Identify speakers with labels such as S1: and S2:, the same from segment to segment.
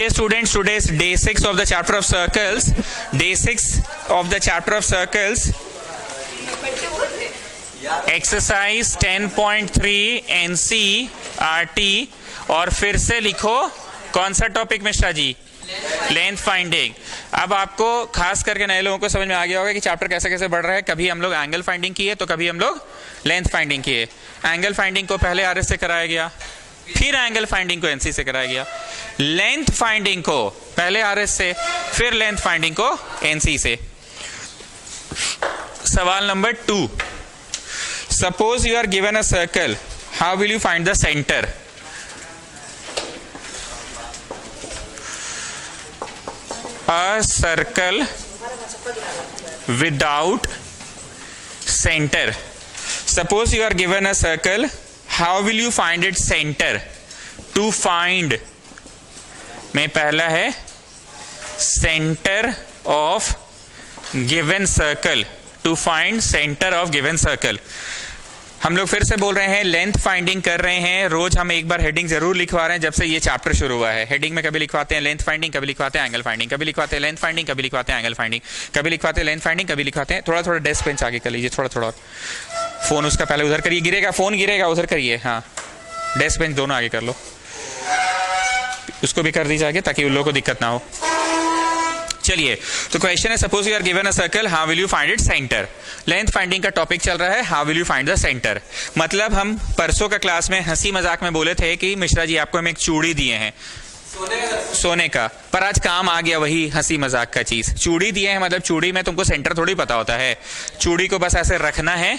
S1: Hey students, today's day 6 of the chapter of circles. Day 6 of the chapter of circles. Exercise 10.3 NCERT. और फिर से लिखो कौन सा topic Mishra ji? Length finding. अब आपको खास करके नए लोगों को समझ में आ गया होगा कि चैप्टर कैसे कैसे बढ़ रहा है. कभी हम लोग एंगल फाइंडिंग किए तो कभी हम लोग लेंथ फाइंडिंग किए. एंगल फाइंडिंग को पहले आरएस से कराया गया, फिर एंगल फाइंडिंग को एनसी से कराया गया. लेंथ फाइंडिंग को पहले आरएस से, फिर लेंथ फाइंडिंग को एनसी से. सवाल नंबर 2. Suppose you are given a circle, how will you find the centre? A circle without center. Suppose you are given a circle, how will you find its center? To find में पहला है center of given circle. To find center of given circle. हम लोग फिर से बोल रहे हैं, लेंथ फाइंडिंग कर रहे हैं. रोज हम एक बार हेडिंग जरूर लिखवा रहे हैं जब से ये चैप्टर शुरू हुआ है. हेडिंग में कभी लिखवाते हैं लेंथ फाइंडिंग, कभी लिखवाते हैं एंगल फाइंडिंग, कभी लिखवाते हैं लेंथ फाइंडिंग, कभी लिखवाते हैं एंगल फाइंडिंग, कभी लिखवाते हैं लेंथ फाइंडिंग, कभी लिखवाते हैं. थोड़ा थोड़ा डेस्क बेंच आगे कर लीजिए, थोड़ा थोड़ा और. फोन उसका पहले उधर करिए, गिरेगा फोन, गिरेगा उधर करिए. हाँ, डेस्क बेंच दोनों आगे कर लो, उसको भी कर दीजिए आगे ताकि उन लोगों को दिक्कत ना हो. चलिए, तो क्वेश्चन है, suppose you are given a circle, how will you find it centre. Length finding का टॉपिक चल रहा है, how will you find the centre. मतलब हम परसों का क्लास में हंसी मजाक में बोले थे कि मिश्रा जी आपको हम एक चूड़ी दिए हैं सोने का, पर आज काम आ गया वही हंसी मजाक का चीज. चूड़ी दिए हैं, मतलब चूड़ी में तुमको सेंटर थोड़ी पता होता है. चूड़ी को बस ऐसे रखना है,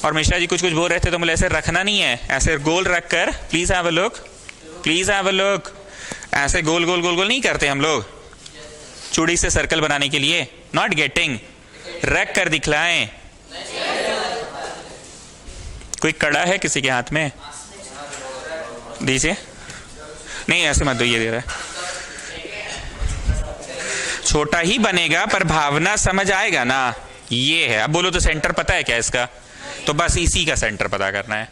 S1: और मिश्रा जी कुछ कुछ बोल रहे थे तो बोले ऐसे रखना नहीं है, ऐसे गोल रख कर, please have a look, please have a look. ऐसे गोल गोल गोल गोल नहीं करते हम लोग चूड़ी से सर्कल बनाने के लिए. नॉट गेटिंग, रख कर दिखलाएं. कोई कड़ा है किसी के हाथ में? दीजिए. नहीं ऐसे मत दो, ये दे रहा है. छोटा ही बनेगा पर भावना समझ आएगा ना. ये है. अब बोलो तो सेंटर पता है क्या इसका? तो बस इसी का सेंटर पता करना है.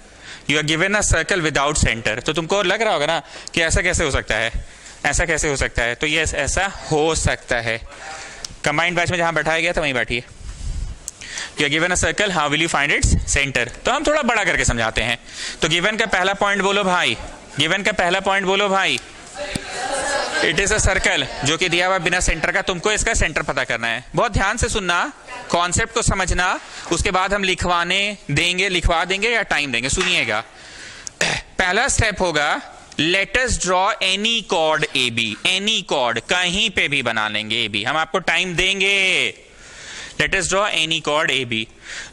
S1: You are given a circle without centre. तो तुमको लग रहा होगा ना कि ऐसा कैसे हो सकता है, ऐसा कैसे हो सकता है. तो ये ऐसा हो सकता है. कंबाइंड बैच में जहां बैठाया गया था वहीं बैठिए. You are given a circle, how will you find its centre. तो हम थोड़ा बड़ा करके समझाते हैं. तो गिवन का पहला पॉइंट बोलो भाई, गिवन का पहला पॉइंट बोलो भाई. इट इज अ सर्कल, जो कि दिया हुआ बिना सेंटर का. तुमको इसका सेंटर पता करना है. बहुत ध्यान से सुनना, कॉन्सेप्ट को समझना, उसके बाद हम लिखवाने देंगे, लिखवा देंगे या टाइम देंगे. सुनिएगा, पहला स्टेप होगा, let us draw any chord A B. Any chord कहीं पे भी बना लेंगे ए बी, हम आपको टाइम देंगे. Let us draw any chord A B.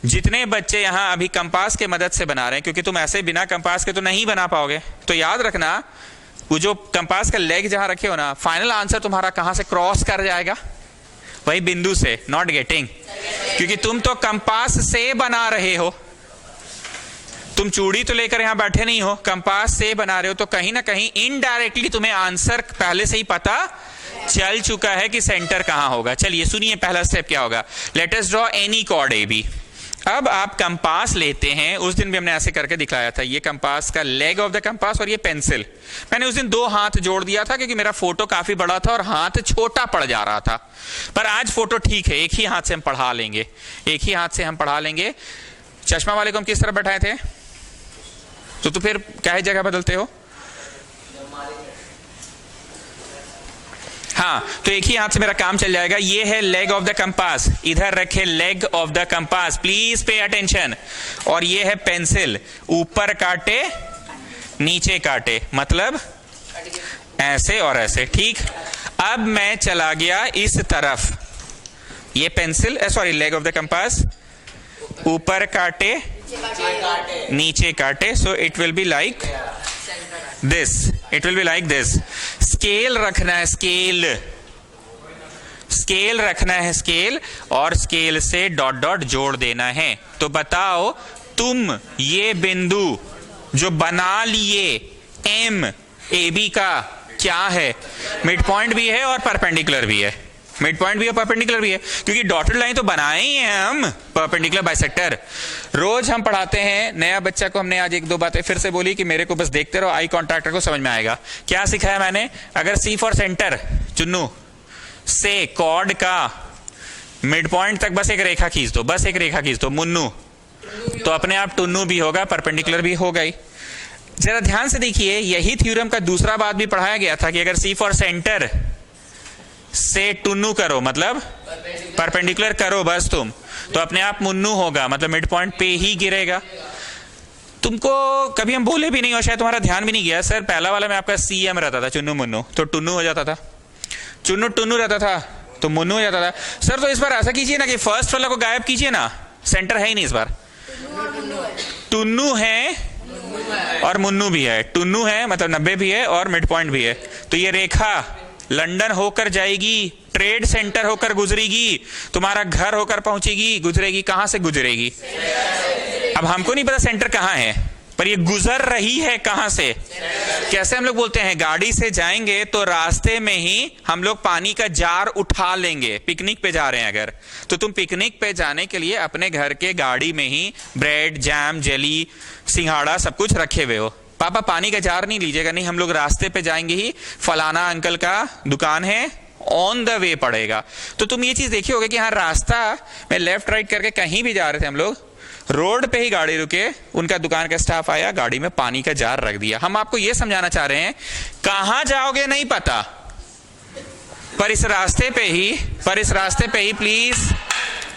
S1: जितने बच्चे यहां अभी कंपास के मदद से बना रहे हैं, क्योंकि तुम ऐसे बिना कंपास के तो नहीं बना पाओगे, तो याद रखना वो जो कंपास का लेग जहां रखे हो ना, फाइनल आंसर तुम्हारा कहां से क्रॉस कर जाएगा? वही बिंदु से. नॉट गेटिंग, क्योंकि तुम तो कंपास से बना रहे हो, तुम चूड़ी तो लेकर यहां बैठे नहीं हो, कंपास से बना रहे हो. तो कहीं ना कहीं इनडायरेक्टली तुम्हें आंसर पहले से ही पता चल चुका है कि सेंटर कहां होगा. चलिए सुनिए, पहला स्टेप क्या होगा. Let us draw any chord A B. अब आप कंपास लेते हैं, उस दिन भी हमने ऐसे करके दिखाया था. ये कंपास का लेग ऑफ द कंपास और ये पेंसिल. मैंने उस दिन दो हाथ जोड़ दिया था क्योंकि मेरा फोटो काफी बड़ा था और हाथ छोटा पड़ जा रहा था. पर आज फोटो ठीक है, एक ही हाथ से हम पढ़ा लेंगे, एक ही हाथ से हम पढ़ा लेंगे. चश्मा वाले को हम किस तरह बैठाए थे? तो फिर क्या है, जगह बदलते हो? हाँ, तो एक ही हाथ से मेरा काम चल जाएगा. ये है लेग ऑफ द कंपास, इधर रखे leg of the compass, please pay attention. और ये है पेंसिल, ऊपर काटे नीचे काटे, मतलब ऐसे और ऐसे. ठीक. अब मैं चला गया इस तरफ, ये pencil sorry leg of the compass, ऊपर काटे नीचे काटे. So it will be like this, it will be like this. Scale रखना है, स्केल, स्केल रखना है, स्केल, और स्केल से डॉट डॉट जोड़ देना है. तो बताओ तुम ये बिंदु जो बना लिए एम ए बी का क्या है? मिड पॉइंट भी है और परपेंडिकुलर भी है. मिड पॉइंट भी है, परपेंडिकुलर भी है, क्योंकि डॉटेड लाइन तो बनाए ही हैं हम परपेंडिकुलर बाइसेक्टर। रोज हम पढ़ाते हैं, नया बच्चा को हमने आज एक दो बातें फिर से बोली कि मेरे को बस देखते रहो, आई कॉन्टैक्ट रखो, समझ में आएगा। क्या सिखाया मैंने? अगर सी फॉर सेंटर चुन्नू से कॉर्ड का मिड पॉइंट तक बस एक रेखा खींच दो, बस एक रेखा खींच दो मुन्नू, तो अपने आप टुन्नू भी होगा, परपेंडिकुलर भी होगा ही। जरा ध्यान से देखिए, यही थ्योरम का दूसरा बात भी पढ़ाया गया था कि अगर सी फॉर सेंटर से टुन्नू करो, मतलब परपेंडिकुलर करो बस तुम, तो अपने आप मुन्नू होगा, मतलब मिड पॉइंट पे ही गिरेगा। तुमको कभी हम बोले भी नहीं और शायद तुम्हारा ध्यान भी नहीं गया, सर पहला वाला में आपका सीएम रहता था, चुन्नू मुन्नू, तो टुन्नू हो जाता था, चुन्नू टुन्नू रहता था तो मुन्नू हो जाता था। सर तो इस बार ऐसा कीजिए ना कि फर्स्ट वाला को गायब कीजिए ना, सेंटर है ही नहीं इस बार, टुन्नू है और मुन्नू भी है, टुन्नू है मतलब 90 भी है और मिड पॉइंट भी है। तो ये रेखा लंदन होकर जाएगी, ट्रेड सेंटर होकर गुजरेगी, तुम्हारा घर होकर पहुंचेगी, गुजरेगी, कहां से गुजरेगी? अब हमको नहीं पता सेंटर कहां है, पर ये गुजर रही है कहां से। कैसे हम लोग बोलते हैं, गाड़ी से जाएंगे तो रास्ते में ही हम लोग पानी का जार उठा लेंगे। पिकनिक पे जा रहे हैं अगर, तो तुम पिकनिक पे जाने के लिए अपने घर के गाड़ी में ही ब्रेड, जैम, जेली, सिंघाड़ा सब कुछ रखे हुए हो। पापा पानी का जार नहीं लीजिएगा, नहीं हम लोग रास्ते पे जाएंगे ही, फलाना अंकल का दुकान है, ऑन द वे पड़ेगा। तो तुम ये चीज देखी होगी कि हाँ रास्ता में लेफ्ट राइट करके कहीं भी जा रहे थे हम लोग, रोड पे ही गाड़ी रुके, उनका दुकान का स्टाफ आया, गाड़ी में पानी का जार रख दिया। हम आपको ये समझाना चाह रहे हैं, कहां जाओगे नहीं पता, पर इस रास्ते पे ही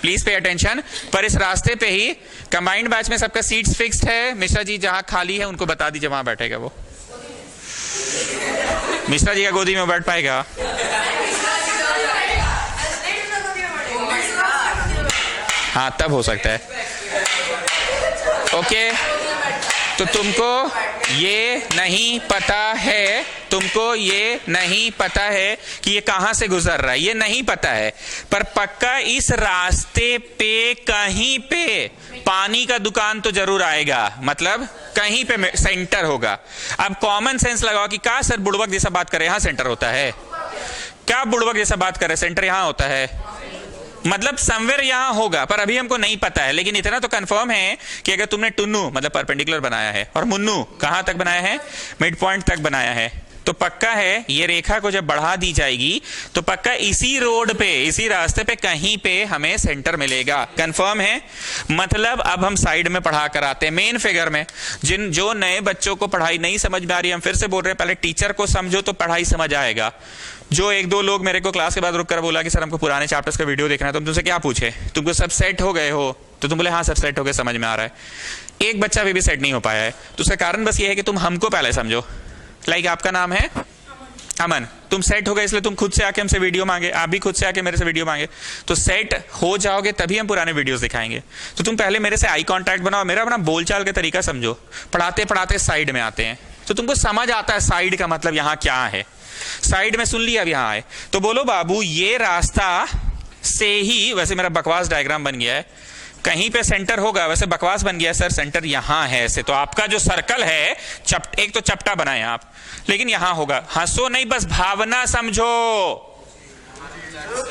S1: प्लीज पे अटेंशन, पर इस रास्ते पे ही कंबाइंड बैच में सबका सीट्स फिक्स्ड है। मिश्रा जी जहां खाली है उनको बता दीजिए, वहां बैठेगा वो, मिश्रा जी का गोदी में बैठ पाएगा? हाँ तब हो सकता है। ओके, तो तुमको ये नहीं पता है कि ये कहां से गुजर रहा है, ये नहीं पता है, पर पक्का इस रास्ते पे कहीं पे पानी का दुकान तो जरूर आएगा, मतलब कहीं पे सेंटर होगा। अब कॉमन सेंस लगाओ कि क्या सर बुड़बक जैसा बात करे, यहां सेंटर होता है क्या? बुड़बक जैसा बात करे, सेंटर यहां होता है, मतलब समवेयर यहां होगा, पर अभी हमको नहीं पता है। लेकिन इतना तो कंफर्म है कि अगर तुमने टुन्नू मतलब परपेंडिकुलर बनाया है और मुन्नू कहां तक बनाया है, मिड पॉइंट तक बनाया है, तो पक्का है ये रेखा को जब बढ़ा दी जाएगी तो पक्का इसी रोड पे, इसी रास्ते पे कहीं पे हमें सेंटर मिलेगा। कंफर्म है? मतलब अब हम साइड में पढ़ा कर आते हैं मेन फिगर में। जो नए बच्चों को पढ़ाई नहीं समझ में आ रही, हम फिर से बोल रहे हैं, पहले टीचर को समझो तो पढ़ाई समझ आएगा। जो एक दो लोग मेरे को क्लास के बाद रुक कर बोला कि सर हमको पुराने चैप्टर्स का वीडियो देखना है, तो हम तुमसे क्या पूछे, तुमको सब सेट हो गए हो? तो तुम बोले हाँ सब सेट हो गए, समझ में आ रहा है। एक बच्चा भी सेट नहीं हो पाया है, तो उसका कारण बस ये है कि तुम हमको पहले समझो। लाइक आपका नाम है अमन, तुम सेट हो गए इसलिए तुम खुद से आके हमसे वीडियो मांगे, आप भी खुद से आके मेरे से वीडियो मांगे, तो सेट हो जाओगे तभी हम पुराने वीडियोस दिखाएंगे। तो तुम पहले मेरे से आई कांटेक्ट बनाओ, मेरा अपना बोलचाल का तरीका समझो। पढ़ाते पढ़ाते साइड में आते हैं तो तुमको समझ आता है साइड का मतलब यहाँ क्या है। साइड में सुन लिया, अब यहाँ आए तो बोलो बाबू ये रास्ता से ही, वैसे मेरा बकवास डायग्राम बन गया है, कहीं पे सेंटर होगा, वैसे बकवास बन गया है सर, सेंटर यहां है ऐसे, तो आपका जो सर्कल है एक तो चपटा बनाए आप, लेकिन यहां होगा। हंसो नहीं, बस भावना समझो,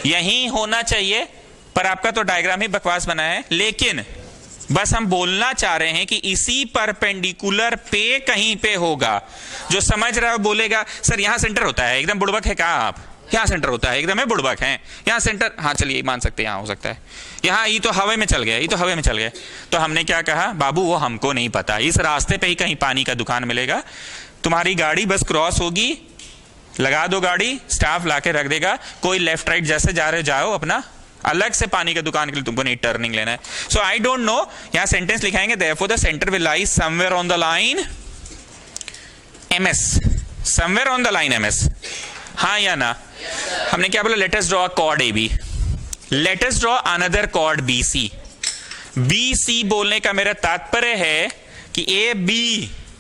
S1: यही होना चाहिए, पर आपका तो डायग्राम ही बकवास बना है। लेकिन बस हम बोलना चाह रहे हैं कि इसी परपेंडिकुलर पे कहीं पे होगा। जो समझ रहा है बोलेगा सर यहां सेंटर होता है, एकदम बुड़बक है कहा आप, यहाँ सेंटर होता है, एकदम है बुड़बक है यहाँ सेंटर, हाँ चलिए मान सकते हैं यहाँ हो सकता है, यहाँ ये तो हवा में चल गया, ये तो हवा में चल गया। तो हमने क्या कहा, बाबू वो हमको नहीं पता, इस रास्ते पे ही कहीं पानी का दुकान मिलेगा, तुम्हारी गाड़ी बस क्रॉस होगी, लगा दो गाड़ी, स्टाफ लाके रख देगा, कोई लेफ्ट राइट जैसे जा रहे जाओ, अपना अलग से पानी का दुकान के लिए तुमको नहीं टर्निंग लेना है। सो आई डोंट नो, यहाँ सेंटेंस लिखाएंगे therefore the centre will lie somewhere on the line MS, somewhere on the line MS, हाँ या ना? हमने क्या बोला, let us draw a chord AB, let us draw another chord BC। BC बोलने का मेरा तात्पर्य है कि AB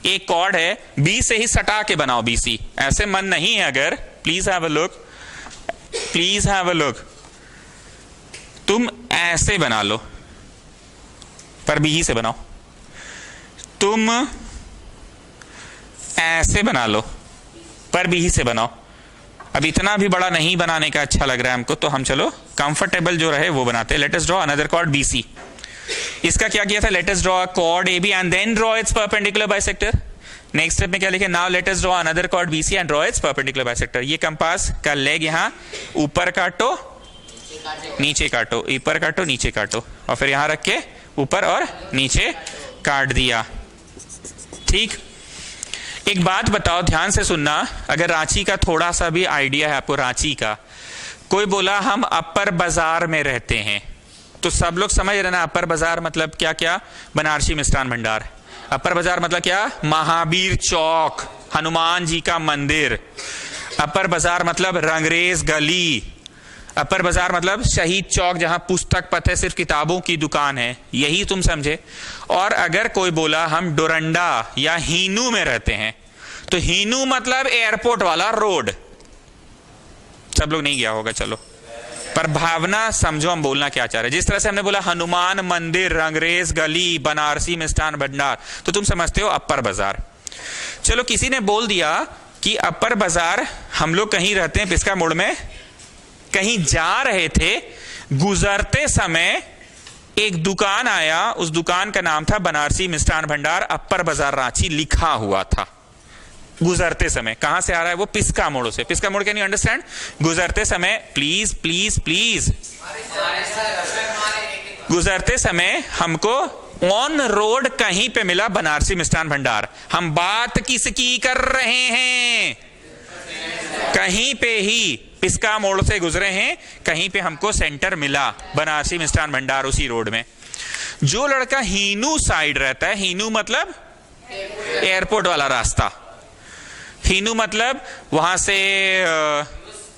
S1: एक कॉर्ड है, B से ही सटा के बनाओ BC, ऐसे मन नहीं है अगर, please have a look, please have a look, तुम ऐसे बना लो पर BE से बनाओ, तुम ऐसे बना लो पर BE से बनाओ, अब इतना भी बड़ा नहीं बनाने का अच्छा लग रहा है हमको, तो हम चलो कंफर्टेबल जो रहे वो बनाते हैं। Let us draw another chord BC. इसका क्या किया था, let us draw chord AB and then draw its perpendicular bisector. Next step में क्या लिखे, now let us draw another chord BC and draw its perpendicular bisector. ये compass का leg यहाँ ऊपर काटो नीचे काटो, ऊपर काटो नीचे काटो, और फिर यहां रख के ऊपर और नीचे काट दिया। ठीक, एक बात बताओ, ध्यान से सुनना, अगर रांची का थोड़ा सा भी आइडिया है आपको, रांची का कोई बोला हम अपर बाजार में रहते हैं, तो सब लोग समझ रहे ना अपर बाजार मतलब क्या क्या, बनारसी मिष्ठान भंडार। अपर बाजार मतलब क्या, महावीर चौक, हनुमान जी का मंदिर। अपर बाजार मतलब रंगरेज गली। अपर बाजार मतलब शहीद चौक जहां पुस्तक पत्र सिर्फ किताबों की दुकान है, यही तुम समझे। और अगर कोई बोला हम डोरंडा या हीनू में रहते हैं, तो हीनू मतलब एयरपोर्ट वाला रोड। सब लोग नहीं गया होगा, चलो, पर भावना समझो हम बोलना क्या चाह रहे हैं। जिस तरह से हमने बोला हनुमान मंदिर, रंगरेज गली, बनारसी मिष्ठान भंडार, तो तुम समझते हो अपर बाजार। चलो, किसी ने बोल दिया कि अपर बाजार हम लोग कहीं रहते हैं पिस्का मोड़ में, कहीं जा रहे थे, गुजरते समय एक दुकान आया, उस दुकान का नाम था बनारसी मिष्ठान भंडार, अपर बाजार रांची लिखा हुआ था। गुजरते समय कहां से आ रहा है वो, पिस्का मोड़ से। पिस्का मोड़, कैन यू अंडरस्टैंड? गुजरते समय, प्लीज प्लीज प्लीज, गुजरते समय हमको ऑन रोड कहीं पे मिला बनारसी मिष्ठान भंडार। हम बात किसकी कर रहे हैं, कहीं पे ही पिस्का मोड़ से गुजरे हैं, कहीं पे हमको सेंटर मिला बनारसी मिष्ठान भंडार उसी रोड में। जो लड़का हीनू साइड रहता है, हीनू मतलब एयरपोर्ट वाला रास्ता, हीनू मतलब वहां से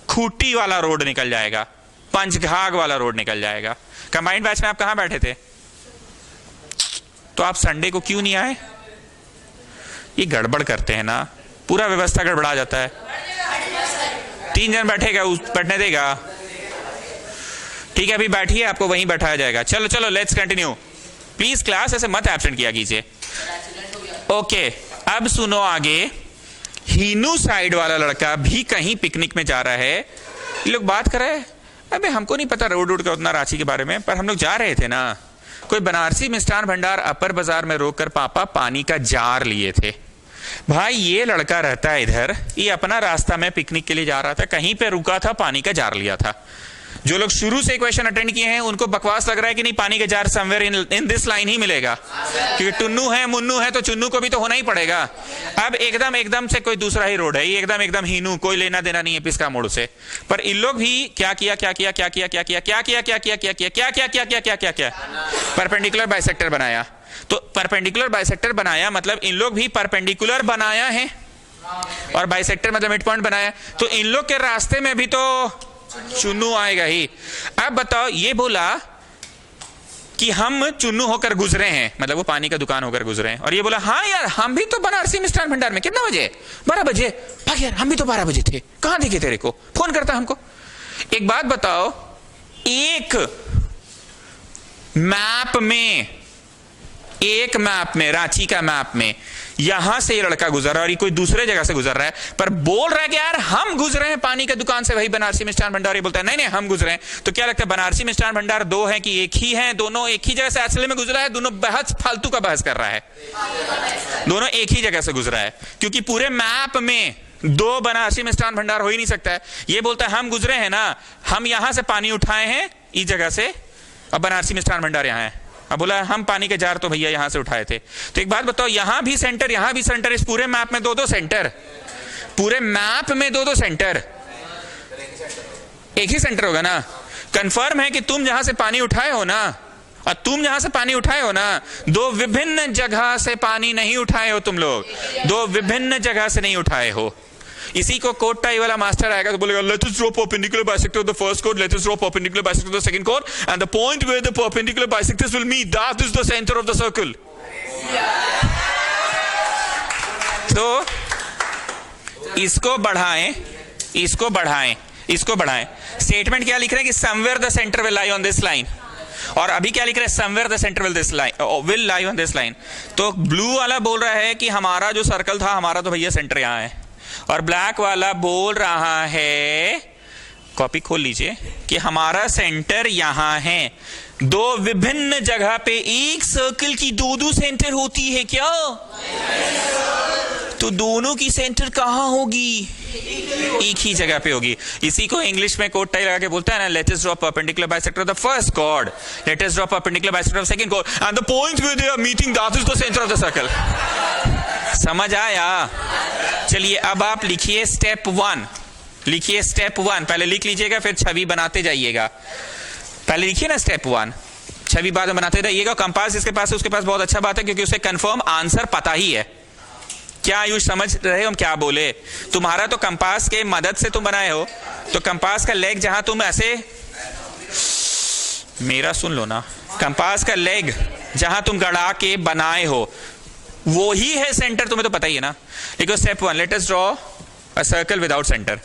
S1: खूटी वाला रोड निकल जाएगा, पंचघाग वाला रोड निकल जाएगा। कंबाइंड बैच में आप कहां बैठे थे, तो आप संडे को क्यों नहीं आए? ये गड़बड़ करते हैं ना, पूरा व्यवस्था गड़बड़ा जाता है। 3 जन बैठेगा, बैठने देगा? ठीक है, अभी बैठिए, आपको वहीं बैठाया जाएगा। चलो चलो, लेट्स कंटिन्यू प्लीज। क्लास ऐसे मत एब्सेंट किया कीजिए। ओके, अब सुनो आगे। हीनू साइड वाला लड़का भी कहीं पिकनिक में जा रहा है। ये लोग बात कर रहे हैं, अबे हमको नहीं पता रोड का उतना रांची के बारे में, पर हम लोग जा रहे थे ना। कोई बनारसी मिष्ठान भंडार अपर बाजार में रोककर पापा पानी का जार लिए थे। भाई ये लड़का रहता है इधर, ये अपना रास्ता में पिकनिक के लिए जा रहा था, कहीं पे रुका था, पानी का जार लिया था। जो लोग शुरू से क्वेश्चन अटेंड किए हैं उनको बकवास लग रहा है कि नहीं, पानी का jar somewhere in this line ही मिलेगा, क्योंकि टुन्नू है मुन्नू है तो चुन्नू को भी तो होना ही पड़ेगा। अब एकदम से कोई दूसरा ही रोड है, ये एकदम हीनू, कोई लेना देना नहीं है पिस्का मोड़ से। पर इन लोग भी क्या किया, परपेंडिकुलर बाइसेक्टर बनाया। तो परपेंडिकुलर बाइसेक्टर बनाया मतलब इन लोग भी परपेंडिकुलर बनाया है, और बाइसेक्टर मतलब मिड पॉइंट बनाया। तो इन लोग के रास्ते में भी तो चुन्नू आएगा ही। अब बताओ, ये बोला कि हम चुन्नू होकर गुजरे हैं, मतलब वो पानी का दुकान होकर गुजरे हैं, और ये बोला हाँ यार हम भी तो बनारसी मिष्ठान भंडार में, कितना बजे, 12 बजे, भाग यार हम भी तो 12 बजे थे, कहां देखे तेरे को, फोन करता हमको। एक बात बताओ, एक मैप में रांची का मैप में यहां से ये लड़का गुजर रहा है और ये कोई दूसरे जगह से गुजर रहा है, पर बोल रहा है कि यार हम गुजरे हैं पानी की दुकान से, वही बनारसी मिष्ठान भंडार। ये बोलता है नहीं हम गुजरे हैं। तो क्या लगता है बनारसी मिष्ठान भंडार 2 है कि एक ही है? दोनों एक ही जगह से असली में गुजरा है, दोनों बहस फालतू का बहस कर रहा है, दोनों एक ही जगह से गुजरा है, क्योंकि पूरे मैप में 2 बनारसी मिष्ठान भंडार हो ही नहीं सकता है। ये बोलता है हम गुजरे हैं ना, हम यहां से पानी उठाए हैं इस जगह से, अब बनारसी मिष्ठान भंडार यहां है। अब बोला हम पानी के जार तो भैया यहां से उठाए थे। तो एक बात बताओ, यहां भी सेंटर, यहां भी सेंटर, इस पूरे मैप में 2-2 सेंटर, पूरे मैप में 2-2 सेंटर, एक ही सेंटर होगा ना। कंफर्म है कि तुम जहां से पानी उठाए हो ना, और तुम जहां से पानी उठाए हो ना, 2 विभिन्न जगह से पानी नहीं उठाए हो तुम लोग, 2 विभिन्न जगह से नहीं उठाए हो। इसी को कोट टाई वाला मास्टर आएगा तो बोलेगा let us draw perpendicular bisector of the first कोड, let us draw perpendicular bisector of the second कोड, and the point where the perpendicular bisectors will meet, that is the centre of the circle. तो इसको बढ़ाएं, इसको बढ़ाएं, इसको बढ़ाएं। Statement क्या लिख रहे हैं कि somewhere the centre will lie on this line, और अभी क्या लिख रहे हैं, somewhere the centre will lie on this line. तो ब्लू वाला बोल रहा है कि हमारा जो सर्कल था, हमारा तो भैया सेंटर यहां है, और ब्लैक वाला बोल रहा है, कॉपी खोल लीजिए, कि हमारा सेंटर यहां है। दो विभिन्न जगह पे एक सर्कल की दो सेंटर होती है क्या? तो दोनों की सेंटर कहां होगी? एक ही जगह पे होगी। इसी को इंग्लिश में कोट टाई लगा के बोलता है ना, let us draw perpendicular bisector of the first chord, let us draw perpendicular bisector of second chord, and the point where they are meeting that is the centre of the circle. समझ आया? चलिए अब आप लिखिए step 1। लिखिए step 1, पहले लिख लीजिएगा फिर छवि बनाते जाइएगा। पहले लिखिए ना स्टेप 1, छवि बाद में बनाते जाइएगा। कंपास जिसके पास है उसके पास बहुत अच्छा बात है, क्योंकि उसे कंफर्म आंसर पता ही है। क्या आयुष समझ रहे हो हम क्या बोले? तुम्हारा तो कंपास के मदद से तुम बनाए हो, तो कंपास का लेग जहां तुम ऐसे, मेरा सुन लो ना, कंपास का लेग जहां तुम गड़ा के बनाए हो वो ही है सेंटर, तुम्हें तो पता ही है ना। लिखो स्टेप 1, लेट अस ड्रॉ अ सर्कल विदाउट सेंटर।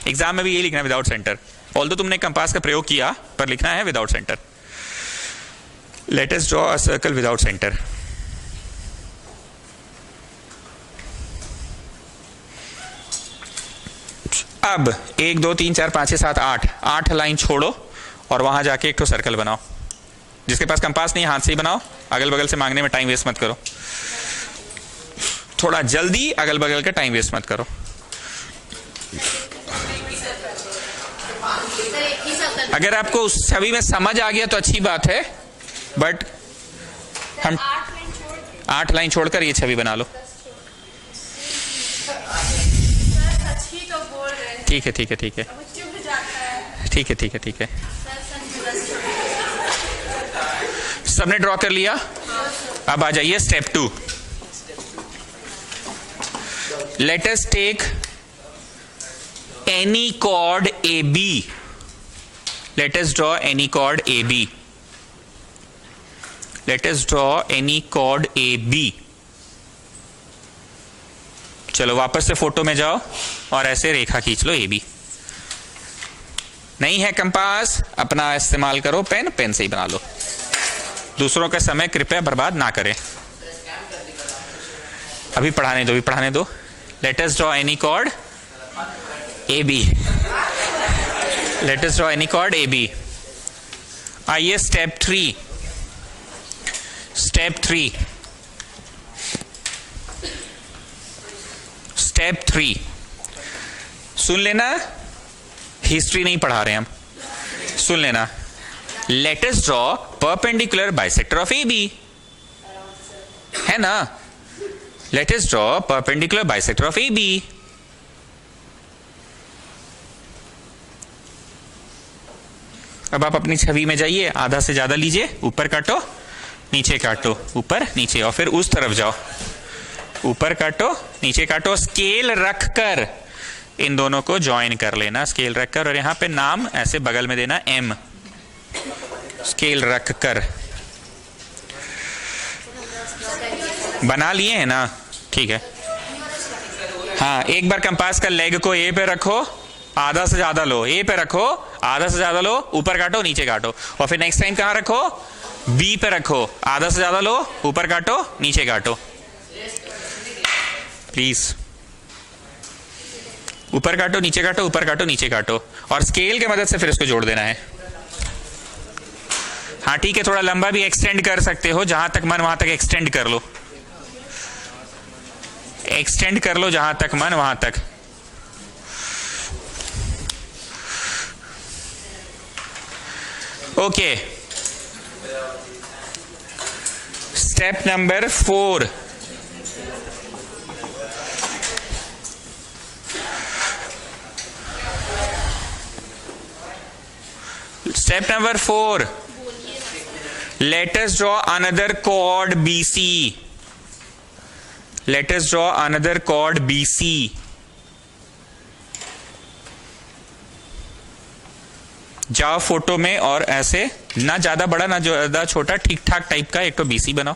S1: एग्जाम में भी यही लिखना है, विदाउट सेंटर। ऑल्दो तुमने कंपास का प्रयोग किया, पर लिखना है without centre. Late us draw अ सर्कल विदाउट सेंटर। अब 1 2 3 4 5 6 7 8 लाइन छोड़ो और वहां जाके एक तो सर्कल बनाओ। जिसके पास कंपास नहीं हाथ से ही बनाओ, अगल बगल से मांगने में टाइम वेस्ट मत करो। थोड़ा जल्दी अगल बगल का टाइम वेस्ट मत करो। अगर आपको उस छवि में समझ आ गया तो अच्छी बात है, बट हम 8 लाइन छोड़कर ये छवि बना लो। ठीक है ठीक है ठीक है ठीक है ठीक है ठीक है। सबने ड्रॉ कर लिया? अब आ जाइए step 2। Let us take any chord A B. Let us draw any chord A B. Let us draw any chord A B. चलो वापस से फोटो में जाओ और ऐसे रेखा खींच लो ए बी। नहीं है कंपास, अपना इस्तेमाल करो पेन, पेन से ही बना लो। दूसरों का समय कृपया बर्बाद ना करें। अभी पढ़ाने दो, अभी पढ़ाने दो। Let us draw any chord A B. Let us draw any chord A B. आइए स्टेप 3। स्टेप 3। स्टेप 3 सुन लेना, हिस्ट्री नहीं पढ़ा रहे हम, सुन लेना। Let us draw perpendicular bisector of A B, है ना? Let us draw perpendicular bisector of A B. अब आप अपनी छवि में जाइए, आधा से ज्यादा लीजिए, ऊपर काटो नीचे काटो, ऊपर नीचे, और फिर उस तरफ जाओ, ऊपर काटो नीचे काटो। स्केल रखकर इन दोनों को ज्वाइन कर लेना, स्केल रखकर, और यहां पे नाम ऐसे बगल में देना एम। स्केल रखकर बना लिए हैं ना? ठीक है। हाँ, एक बार कंपास का लेग को ए पे रखो, आधा से ज्यादा लो, ए पे रखो, आधा से ज्यादा लो, ऊपर काटो नीचे काटो, और फिर नेक्स्ट टाइम कहां रखो? बी पे रखो, आधा से ज्यादा लो, ऊपर काटो नीचे काटो। प्लीज ऊपर काटो नीचे काटो, ऊपर काटो नीचे काटो, और स्केल की मदद से फिर इसको जोड़ देना है। हाँ ठीक है, थोड़ा लंबा भी एक्सटेंड कर सकते हो, जहां तक मन वहां तक एक्सटेंड कर लो, एक्सटेंड कर लो जहां तक मन वहां तक। Okay, step number 4। Step number 4. Let us draw another chord BC. Let us draw another chord BC. जाओ फोटो में और ऐसे, ना ज्यादा बड़ा ना ज्यादा छोटा, ठीक ठाक टाइप का एक तो BC बनाओ।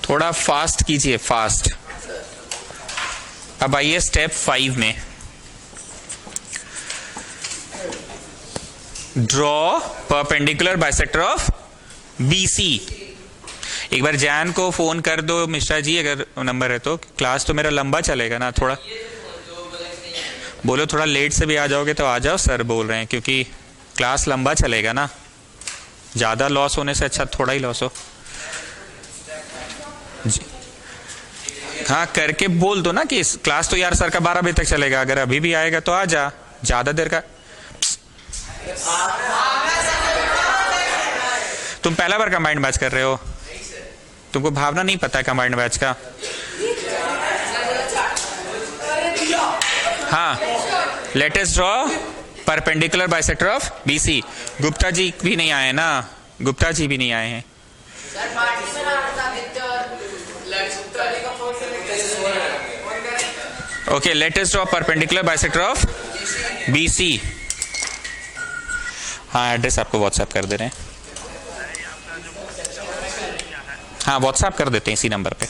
S1: थोड़ा फास्ट कीजिए, फास्ट। अब आइए स्टेप 5 में, draw perpendicular bisector of BC. एक बार जैन को फोन कर दो मिश्रा जी, अगर नंबर है तो। क्लास तो मेरा लंबा चलेगा ना, थोड़ा बोलो, थोड़ा लेट से भी आ जाओगे तो आ जाओ, सर बोल रहे हैं, क्योंकि क्लास लंबा चलेगा ना, ज्यादा लॉस होने से अच्छा थोड़ा ही लॉस हो। जी हाँ, करके बोल दो ना कि क्लास तो यार सर का 12 बजे तक चलेगा, अगर अभी भी आएगा तो आ जा, ज्यादा देर का। तुम पहला बार कंबाइंड बैच कर रहे हो, तुमको भावना नहीं पता है कंबाइंड बैच का। हाँ, let us draw perpendicular bisector of BC. Gupta ji भी नहीं आए ना, गुप्ता जी भी नहीं आए हैं। Okay, late us draw perpendicular bisector of BC. हाँ, एड्रेस आपको व्हाट्सएप कर दे रहे हैं। हाँ, व्हाट्सएप कर देते हैं इसी नंबर पे।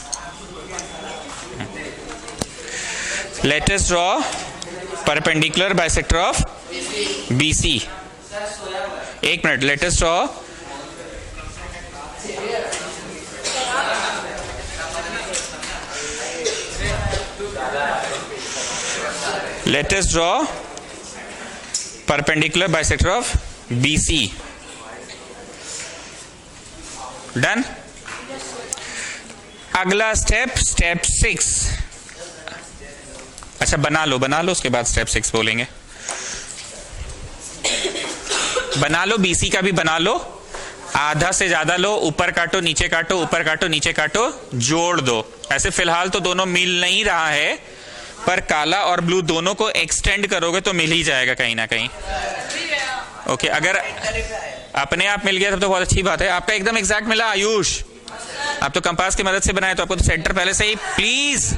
S1: Let us draw perpendicular bisector of BC. एक minute, let us draw let us draw perpendicular bisector of BC. Done? अगला स्टेप, स्टेप 6। अच्छा, बना लो, उसके बाद स्टेप 6 बोलेंगे। बना लो, बीसी का भी बना लो, आधा से ज्यादा लो, ऊपर काटो नीचे काटो, ऊपर काटो नीचे काटो, जोड़ दो। ऐसे फिलहाल तो दोनों मिल नहीं रहा है, पर काला और ब्लू दोनों को एक्सटेंड करोगे तो मिल ही जाएगा कहीं ना कहीं। ओके, अगर अपने आप मिल गया तब तो बहुत अच्छी बात है। आपका एकदम एग्जैक्ट मिला आयुष, आप तो कंपास की मदद से बनाए, तो आपको तो सेंटर पहले से ही। प्लीज,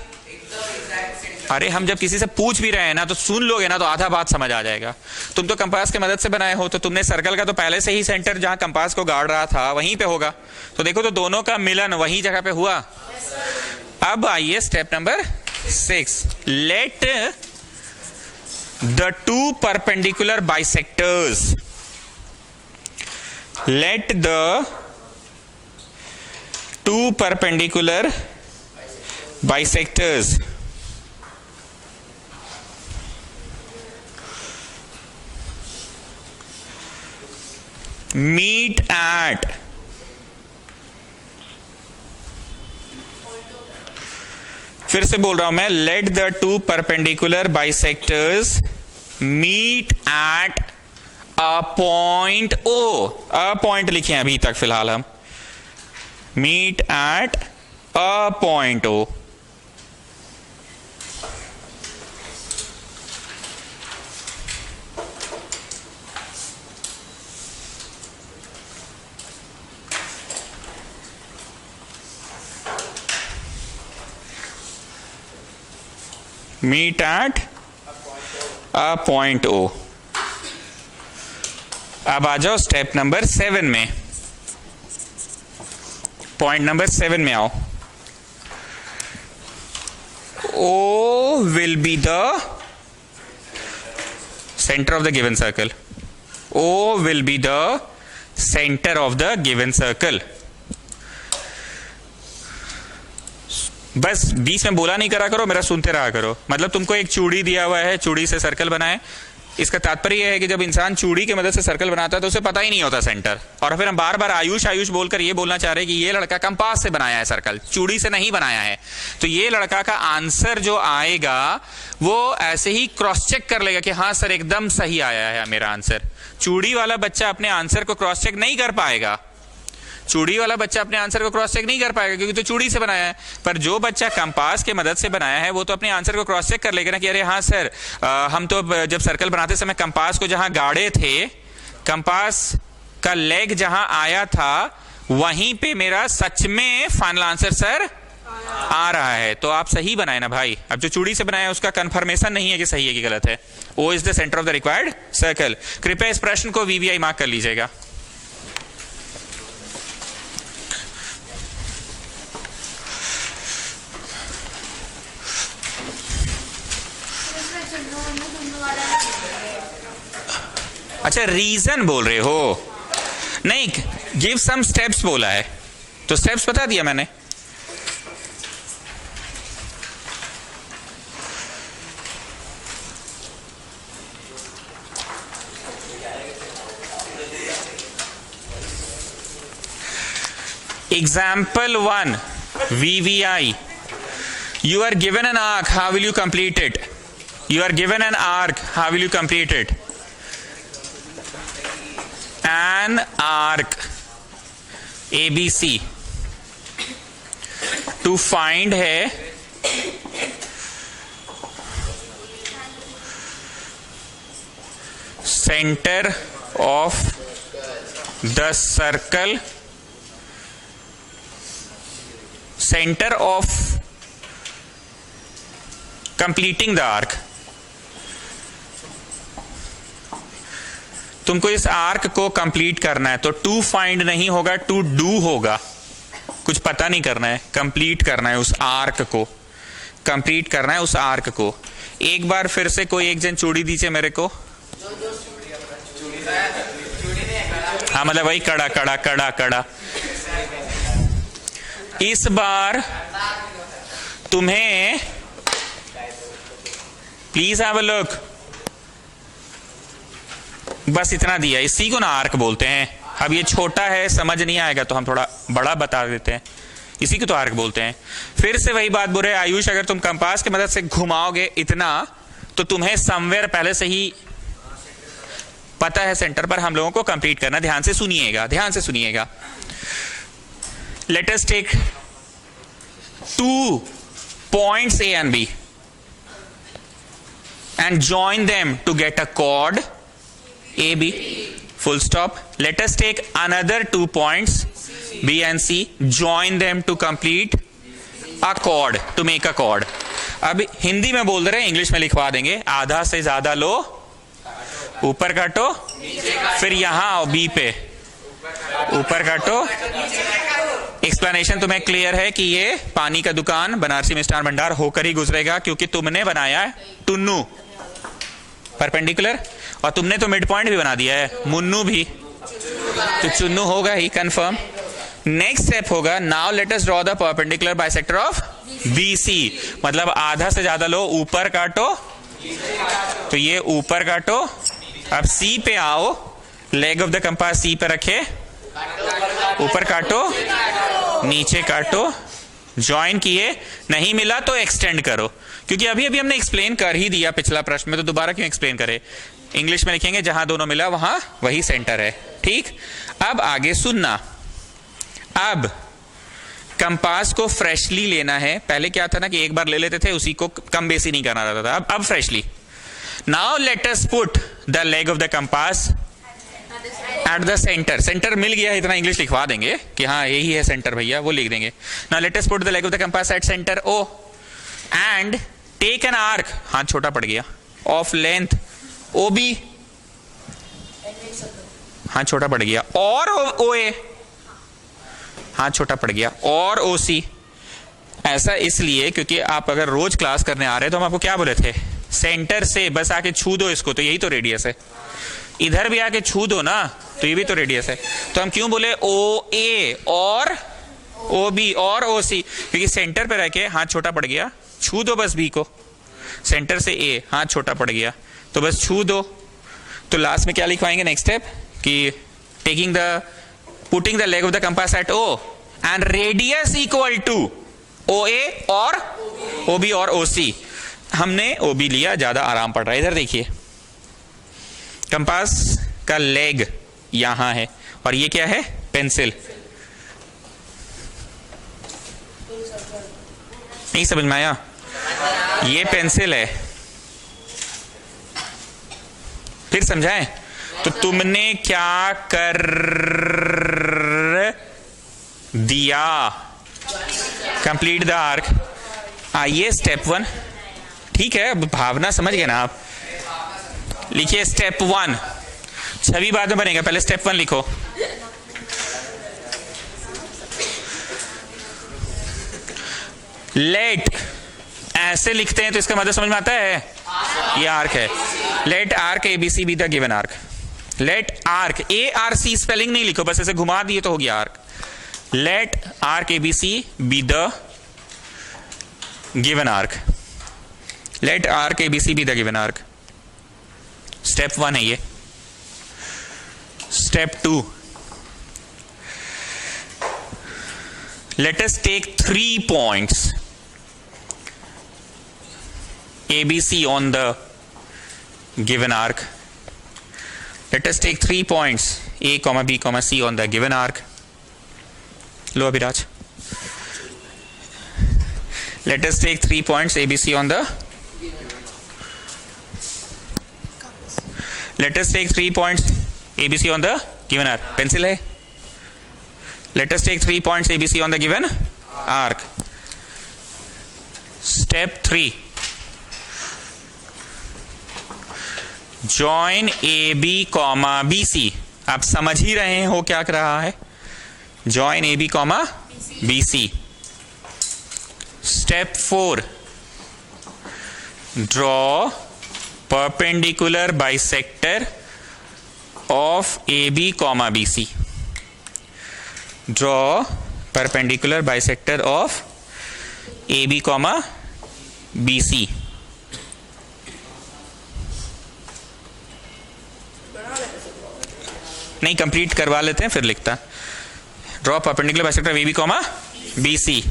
S1: अरे हम जब किसी से पूछ भी रहे हैं ना तो सुन लोगे ना तो आधा बात समझ आ जाएगा। तुम तो कंपास की मदद से बनाए हो, तो तुमने सर्कल का तो पहले से ही सेंटर जहां कंपास को गाड़ रहा था वहीं पे होगा, तो देखो तो दोनों का मिलन वही जगह पे हुआ। अब आइए step number 6। Let the two perpendicular bisectors, let the two perpendicular bisectors meet at फिर से बोल रहा हूं मैं, let the two perpendicular bisectors meet at a point O. A point लिखे हैं अभी तक फिलहाल हम, meet at a point O. meet at a point O। अब आ जाओ स्टेप नंबर 7 में, पॉइंट नंबर 7 में आओ। O will be the center of the given circle. O will be the center of the given circle। बस बीच में बोला नहीं करा करो, मेरा सुनते रहा करो। मतलब तुमको एक चूड़ी दिया हुआ है, चूड़ी से सर्कल बनाए, इसका तात्पर्य यह है कि जब इंसान चूड़ी की मदद से सर्कल बनाता है तो उसे पता ही नहीं होता सेंटर, और फिर हम बार बार आयुष आयुष बोलकर ये बोलना चाह रहे हैं कि ये लड़का कंपास से बनाया है सर्कल, चूड़ी से नहीं बनाया है। तो ये लड़का का आंसर जो आएगा वो ऐसे ही क्रॉस चेक कर लेगा कि हाँ सर एकदम सही आया है मेरा आंसर। चूड़ी वाला बच्चा अपने आंसर को क्रॉस चेक नहीं कर पाएगा, चूड़ी वाला बच्चा अपने आंसर को क्रॉस चेक नहीं कर पाएगा क्योंकि तो चूड़ी से बनाया है। पर जो बच्चा कंपास के मदद से बनाया है वो तो अपने आंसर को क्रॉस चेक कर लेगा ना कि अरे हाँ सर, हम तो जब सर्कल बनाते समय कंपास को जहां गाड़े थे, कंपास का लेग जहां आया था वहीं पे मेरा सच में फाइनल आंसर सर आ रहा है। तो आप सही बनाए ना भाई। अब जो चूड़ी से बनाया है उसका कंफर्मेशन नहीं है कि सही है कि गलत है। O is the centre of the required circle. कृपया इस प्रश्न को वीवीआई मार्क कर लीजिएगा। अच्छा रीजन बोल रहे हो? नहीं, गिव सम स्टेप्स बोला है, तो स्टेप्स बता दिया मैंने। Example 1, VVI. You are given an arc, how will you complete it? You are given an arc, how will you complete it? An arc ABC. To find है center of the circle, center of completing the arc. तुमको इस arc को complete करना है, तो to find नहीं होगा, to do होगा। कुछ पता नहीं करना है, कंप्लीट करना है उस आर्क को, कंप्लीट करना है उस आर्क को। एक बार फिर से कोई एक जन चूड़ी दीजिए मेरे को। हाँ मतलब वही कड़ा कड़ा कड़ा कड़ा। इस बार तुम्हें प्लीज हैव अ लुक, बस इतना दिया, इसी को ना आर्क बोलते हैं। अब ये छोटा है, समझ नहीं आएगा तो हम थोड़ा बड़ा बता देते हैं, इसी को तो आर्क बोलते हैं। फिर से वही बात बोल रहे आयुष, अगर तुम कंपास की मदद से घुमाओगे इतना तो तुम्हें समवेयर पहले से ही पता है सेंटर पर हम लोगों को कंप्लीट करना। ध्यान से सुनिएगा, ध्यान से सुनिएगा। Let us take 2 points A and B and join them to get a chord AB, full stop. Let us take another 2 points B and C, join them to complete a chord, to make a chord. अब हिंदी में बोल रहे हैं, English में लिखवा देंगे। आधा से ज्यादा लो, ऊपर काटो, फिर यहां आओ B पे, ऊपर काटो। एक्सप्लेनेशन तुम्हें क्लियर है कि ये पानी का दुकान बनारसी मिष्ठान भंडार होकर ही गुजरेगा, क्योंकि तुमने बनाया है टुन्नू परपेंडिकुलर, और तुमने तो मिड पॉइंट भी बना दिया है, मुन्नू भी, तो चुन्नू होगा ही कंफर्म। नेक्स्ट स्टेप होगा, now let us draw the perpendicular bisector of BC, मतलब आधा से ज्यादा लो, ऊपर काटो, तो ये ऊपर काटो। अब C पे आओ, leg of the compass C पे रखे, ऊपर काटो, नीचे काटो, ज्वाइन किए, नहीं मिला तो एक्सटेंड करो, क्योंकि अभी अभी हमने एक्सप्लेन कर ही दिया पिछला प्रश्न में, तो दोबारा क्यों एक्सप्लेन करें। इंग्लिश में लिखेंगे, जहां दोनों मिला वहां वही सेंटर है, ठीक। अब आगे सुनना। अब कंपास को फ्रेशली लेना है। पहले क्या था ना कि एक बार ले लेते थे, उसी को कम बेसी नहीं करना रहता था। अब freshly. Now let us put the leg of the compass at the centre. Centre मिल गया, इतना इंग्लिश लिखवा देंगे कि हाँ यही है सेंटर भैया, वो लिख देंगे। Now let us put the leg of the compass at centre O and take an arc, हाथ छोटा पड़ गया, ऑफ लेंथ OB, हाथ छोटा पड़ गया, और OA, हाथ छोटा पड़ गया, और OC। ऐसा इसलिए क्योंकि आप अगर रोज क्लास करने आ रहे हैं तो हम आपको क्या बोले थे, सेंटर से बस आके छू दो इसको, तो यही तो रेडियस है। इधर भी आके छू दो ना, तो ये भी तो रेडियस है। तो हम क्यों बोले OA और OB और OC, क्योंकि सेंटर पे रह के हाथ छोटा पड़ गया, छू दो बस B को। सेंटर से A, हाथ छोटा पड़ गया तो बस छू दो। तो लास्ट में क्या लिखवाएंगे नेक्स्ट स्टेप, कि taking the putting the leg of the compass at O and radius equal to OA और OB और OC। हमने OB लिया, ज्यादा आराम पड़ रहा है। इधर देखिए, कंपास का लेग यहां है और ये क्या है, पेंसिल। नहीं समझ में आया, ये पेंसिल है। फिर समझाएं, तो तुमने क्या कर दिया, कंप्लीट द आर्क। आइए स्टेप 1, ठीक है, अब भावना समझ गए ना आप। लिखिए स्टेप 1, छवि बाद में बनेगा, पहले स्टेप 1 लिखो। लेट ऐसे लिखते हैं तो इसका मतलब समझ में आता है, ये आर्क है। Let arc ABC be the given arc. Let arc, A R C spelling नहीं लिखो, बस ऐसे घुमा दिए तो हो गया आर्क। Let arc ABC be the given arc. Let arc ABC be the given arc. Step 1 है ये। Step 2, let us take 3 points ABC on the given arc. Let us take 3 points A, B, C on the given arc. Lo Abhiraj. Let us take 3 points ABC on the. Let us take 3 points ABC on the given arc. Pencil hai? Let us take 3 points ABC on the given arc. Step 3. Join AB, BC. आप समझ ही रहे हो क्या कर रहा है। Join AB, BC. Step 4. Draw perpendicular bisector of AB, BC. Draw perpendicular bisector of AB, BC. नहीं, complete करवा लेते हैं फिर लिखता। Draw perpendicular bisector AB, BC.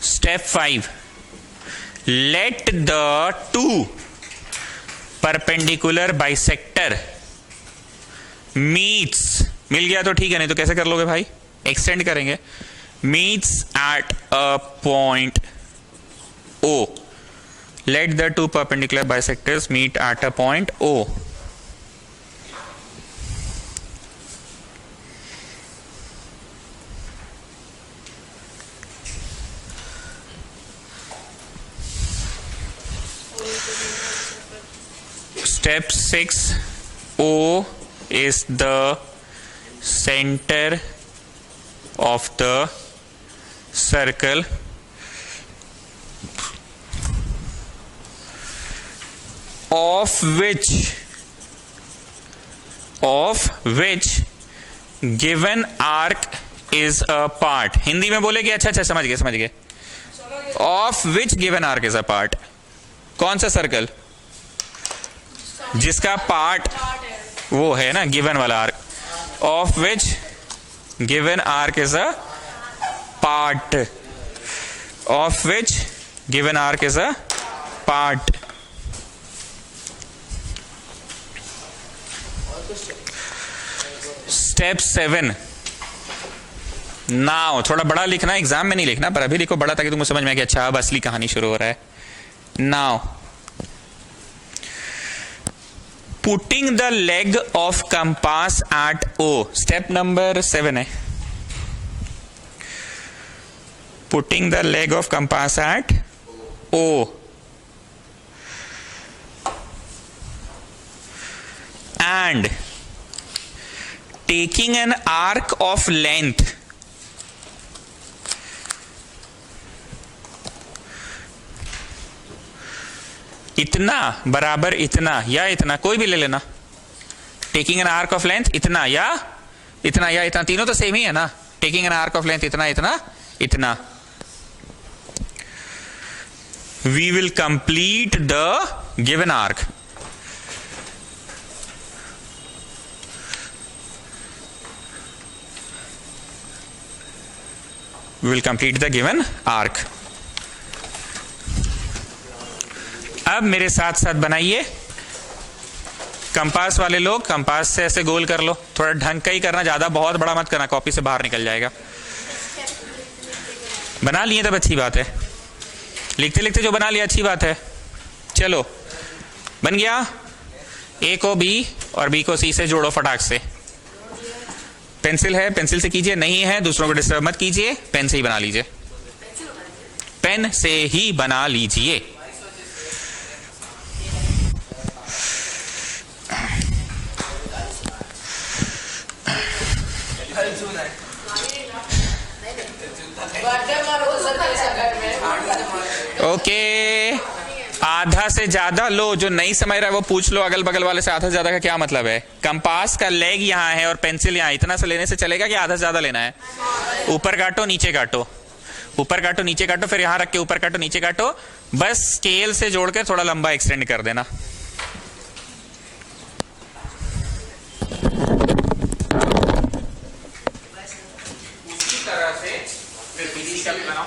S1: Step 5, let the 2 perpendicular bisector meets, मिल गया तो ठीक है, नहीं तो कैसे कर लोगे भाई, एक्सटेंड करेंगे। Meets at a point O. Let the 2 perpendicular bisectors meet at a point O. Step 6, O is the center of the circle of which given arc is a part. Hindi में बोलेगे? अच्छा समझ गए। Of which given arc is a part. कौन सा circle? जिसका part वो है ना गिवन वाला arc. Of which given arc is a part. Of which given arc is a part. Step 7, now थोड़ा बड़ा लिखना, एग्जाम में नहीं लिखना, पर अभी लिखो बड़ा ताकि तुमको समझ में आए कि अच्छा अब असली कहानी शुरू हो रहा है। Now putting the leg of compass at O. Step number 7 है। Putting the leg of compass at O. And taking an arc of length इतना बराबर इतना या इतना, कोई भी ले लेना। Taking an arc of length इतना या इतना, तीनों तो सेम ही है ना। Taking an arc of length इतना। We will complete the given arc. We will complete the given arc. अब मेरे साथ साथ बनाइए। कंपास वाले लोग कंपास से ऐसे गोल कर लो, थोड़ा ढंग का ही करना, ज्यादा बहुत बड़ा मत करना, कॉपी से बाहर निकल जाएगा। बना लिए तब अच्छी बात है, लिखते लिखते जो बना लिया अच्छी बात है। चलो बन गया। ए को बी और बी को सी से जोड़ो फटाक से। पेंसिल है, पेंसिल से कीजिए, नहीं है दूसरों को डिस्टर्ब मत कीजिए, पेन से ही बना लीजिए, पेन से ही बना लीजिए। ओके, आधा से ज्यादा लो, जो नहीं समझ रहा है वो पूछ लो अगल बगल वाले से, आधा से ज्यादा का क्या मतलब है। कंपास का लेग यहाँ है और पेंसिल यहाँ, इतना से लेने से चलेगा कि आधा से ज्यादा लेना है। ऊपर काटो नीचे काटो, ऊपर काटो नीचे काटो, फिर यहां रख के ऊपर काटो नीचे काटो, बस स्केल से जोड़कर थोड़ा लंबा एक्सटेंड कर देना। इसी तरह से फिर बीसी का भी बनाओ।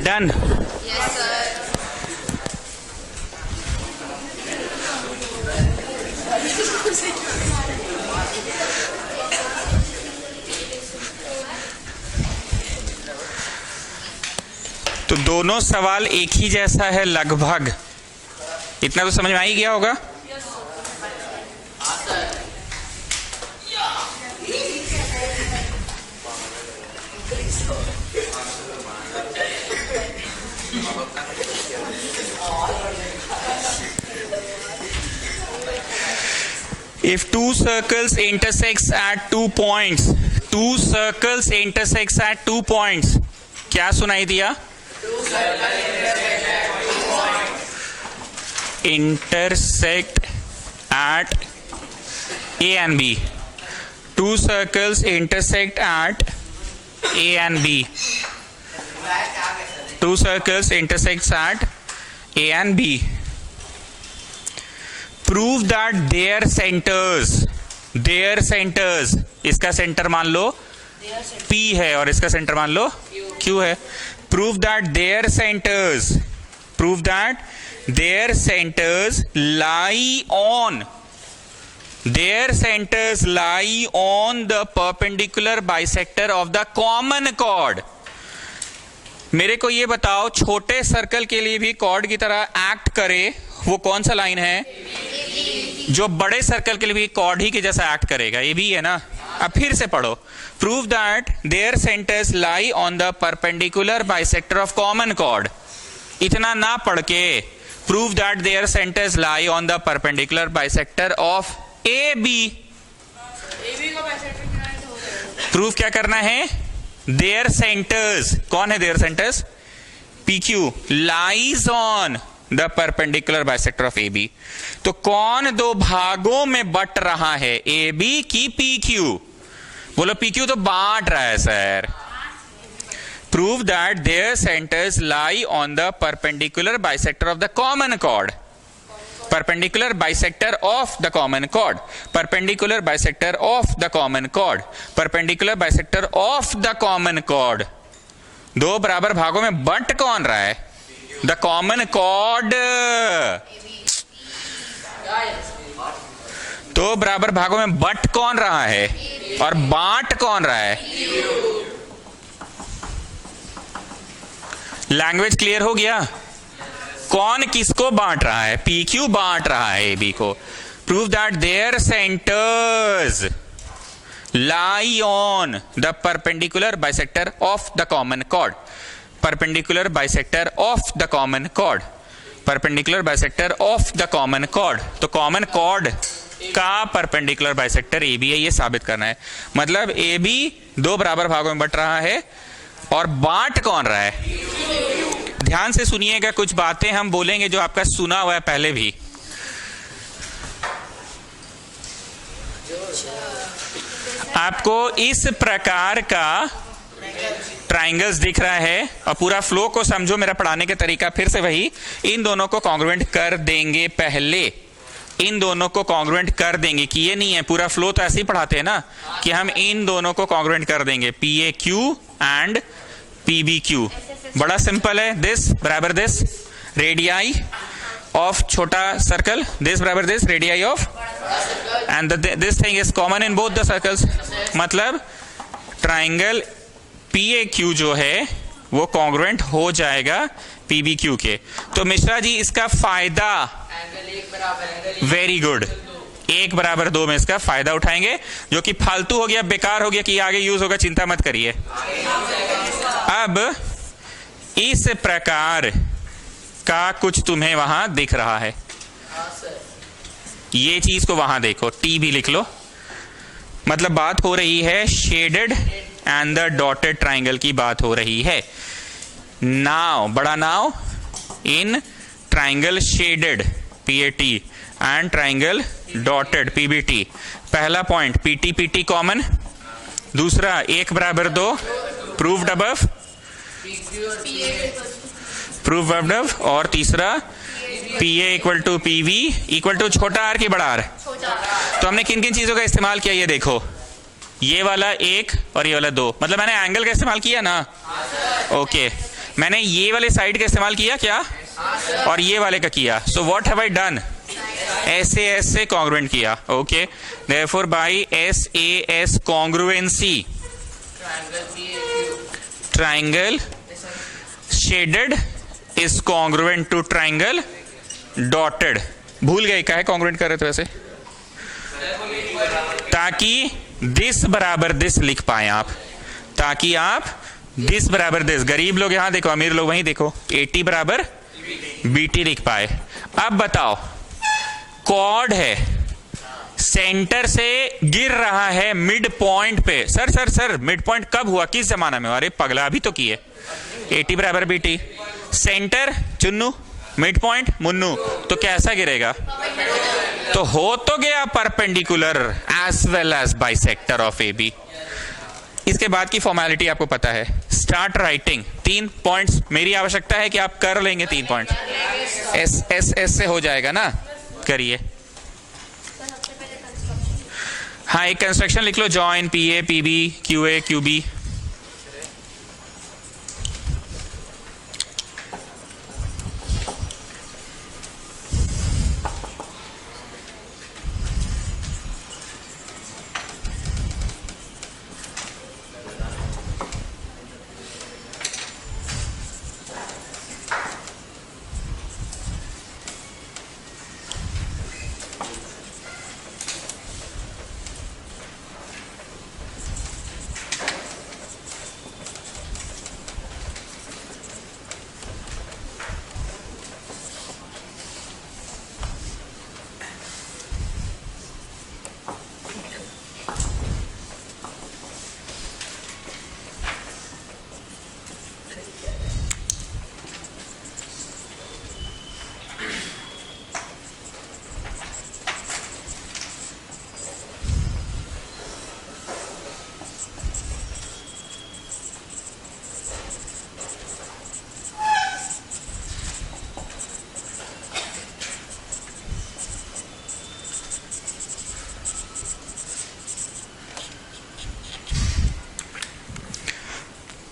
S1: Done.
S2: Yes, sir.
S1: तो दोनों सवाल एक ही जैसा है लगभग, इतना तो समझ में आ ही गया होगा। If two circles intersects at 2 points, two circles intersects at 2 points, क्या सुनाई दिया? Intersect at A and B. Two circles intersect at A and B. Two circles intersects at A and B. Prove that their centers, इसका centre मान लो P है और इसका centre मान लो Q है। Prove that their centers lie on the perpendicular bisector of the common chord। मेरे को ये बताओ, छोटे सर्कल के लिए भी कॉर्ड की तरह एक्ट करे वो कौन सा लाइन है? जो बड़े सर्कल के लिए भी कॉर्ड ही के जैसा एक्ट करेगा, ये भी है ना। अब फिर से पढ़ो। Prove that their centres lie on the perpendicular bisector of common chord. इतना ना पढ़ के prove that their centres lie on the perpendicular bisector of A B. Prove क्या करना है? देयर सेंटर्स, कौन है their centres? P Q lies on the perpendicular bisector of A B. तो कौन दो भागों में बट रहा है, ए बी की पी क्यू? बोलो पी क्यू तो बांट रहा है sir. Prove that their centres lie on the perpendicular bisector of the common chord. Perpendicular bisector of the common chord, perpendicular bisector of the common chord, perpendicular bisector of the common chord. दो बराबर भागों में but कौन रहा है? The common chord. तो बराबर भागों में बट कौन रहा है और बांट कौन रहा है? लैंग्वेज क्लियर हो गया? कौन किसको बांट रहा है? पी क्यू बांट रहा है ए बी को। Prove that their centres lie on the perpendicular bisector of the common chord. Perpendicular bisector of the common chord. Perpendicular bisector of the common chord. तो common chord का perpendicular bisector AB है, ये साबित करना है। मतलब AB दो बराबर भागों में बट रहा है और बांट कौन रहा है? ध्यान से सुनिएगा, कुछ बातें हम बोलेंगे जो आपका सुना हुआ है पहले भी। आपको इस प्रकार का ट्राइंगल्स दिख रहा है और पूरा फ्लो को समझो, मेरा पढ़ाने का तरीका फिर से वही। इन दोनों को कॉन्ग्रुएंट कर देंगे पहले, इन दोनों को कॉन्ग्रुएंट कर देंगे कि ये नहीं है, पूरा फ्लो तो ऐसे ही पढ़ाते हैं ना कि हम इन दोनों को कॉन्ग्रुएंट कर देंगे, P A Q and P B Q. बड़ा सिंपल है। दिस बराबर दिस, रेडियाई of छोटा सर्कल, this बराबर this, radii of, and this thing is common in both the circles। मतलब ट्राइंगल PAQ जो है वो कॉन्ग्रुएंट हो जाएगा PBQ के। तो मिश्रा जी इसका फायदा, वेरी गुड, 1 बराबर 2 में इसका फायदा उठाएंगे, जो कि फालतू हो गया, बेकार हो गया कि आगे यूज होगा, चिंता मत करिए। अब इस प्रकार का कुछ तुम्हें वहां दिख रहा है, ये चीज को वहां देखो, टी भी लिख लो। मतलब बात हो रही है shaded and the dotted triangle की बात हो रही है। नाउ, बड़ा now, in triangle shaded PAT and triangle dotted PBT, पहला पॉइंट PT PT कॉमन, दूसरा 1 बराबर 2 प्रूव्ड अबव, प्रूफ अबव, और तीसरा PA equal to PV equal to छोटा आर की बड़ा आर। तो हमने किन किन चीजों का इस्तेमाल किया ये देखो, ये वाला 1 और ये वाला 2, मतलब मैंने एंगल का इस्तेमाल किया ना, ओके। मैंने ये वाले साइड का इस्तेमाल किया क्या, और ये वाले का किया। So what have I done, ऐसे कॉन्ग्रुएंट किया, okay. Therefore by SAS congruency, triangle shaded is congruent to triangle dotted। भूल गए क्या है कॉन्ग्रुएंट कर रहे थे वैसे, ताकि दिस बराबर दिस लिख पाए आप, ताकि आप दिस बराबर दिस, गरीब लोग यहां देखो, अमीर लोग वहीं देखो, AT बराबर BT लिख पाए। अब बताओ, कॉर्ड है, सेंटर से गिर रहा है मिड पॉइंट पे। सर मिड पॉइंट कब हुआ, किस जमाना में? अरे पगला, अभी तो किए। AT बराबर BT, centre Chunnu, mid point Munnu, तो कैसा गिरेगा? तो हो तो गया perpendicular as well as bisector of AB। इसके बाद की फॉर्मेलिटी आपको पता है, स्टार्ट राइटिंग। 3 पॉइंट्स मेरी आवश्यकता है कि आप कर लेंगे, 3 पॉइंट्स एस से हो जाएगा ना, करिए। हाँ, एक कंस्ट्रक्शन लिख लो, join PA PB QA QB।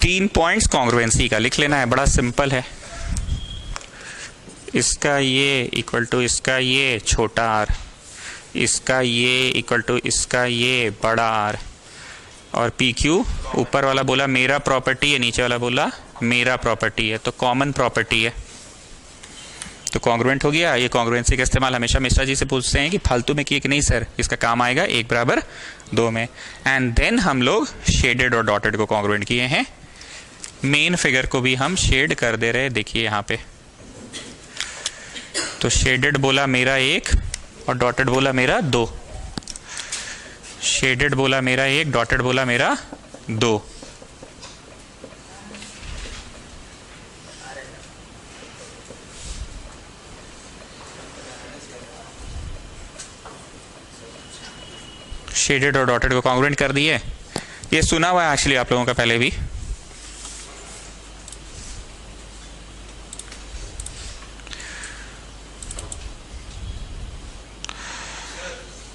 S1: तीन पॉइंट्स कॉन्ग्रुएंसी का लिख लेना है, बड़ा सिंपल है। इसका ये इक्वल टू इसका ये छोटा आर, इसका ये इक्वल टू इसका ये बड़ा आर, और पी क्यू ऊपर वाला बोला मेरा प्रॉपर्टी है, नीचे वाला बोला मेरा प्रॉपर्टी है, तो कॉमन प्रॉपर्टी है, तो कॉन्ग्रुएंट हो गया। ये कॉन्ग्रुएंसी का इस्तेमाल हमेशा मिश्रा जी से पूछते हैं कि फालतू में किए कि नहीं सर, इसका काम आएगा 1/2 में। एंड देन हम लोग शेडेड और डॉटेड को कॉन्ग्रुएंट किए हैं। मेन फिगर को भी हम शेड कर दे रहे हैं, देखिए यहाँ पे, तो शेडेड बोला मेरा 1 और डॉटेड बोला मेरा 2, शेडेड बोला मेरा 1, डॉटेड बोला मेरा 2। शेडेड और डॉटेड को कॉन्ग्रुएंट कर दिए। ये सुना हुआ है एक्चुअली आप लोगों का पहले भी।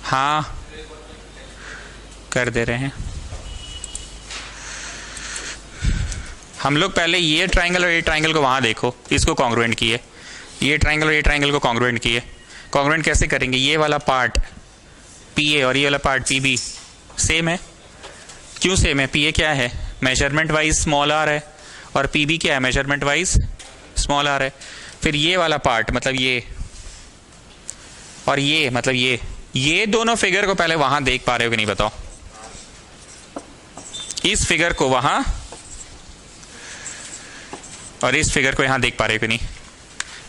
S1: हाँ कर दे रहे हैं हम लोग। पहले ये ट्राइंगल और ये ट्राइंगल को वहां देखो, इसको कॉन्ग्रुएंट किए, ये ट्राइंगल और ये ट्राइंगल को कॉन्ग्रुएंट किए। कॉन्ग्रुएंट कैसे करेंगे, ये वाला पार्ट पी ए और ये वाला पार्ट पी बी सेम है। क्यों सेम है, पी ए क्या है मेजरमेंट वाइज स्मॉल आर है, और पी बी क्या है मेजरमेंट वाइज स्मॉल आर है। फिर ये वाला पार्ट मतलब ये, और ये मतलब ये दोनों फिगर को पहले वहां देख पा रहे हो कि नहीं बताओ। इस फिगर को वहां और इस फिगर को यहां देख पा रहे हो कि नहीं।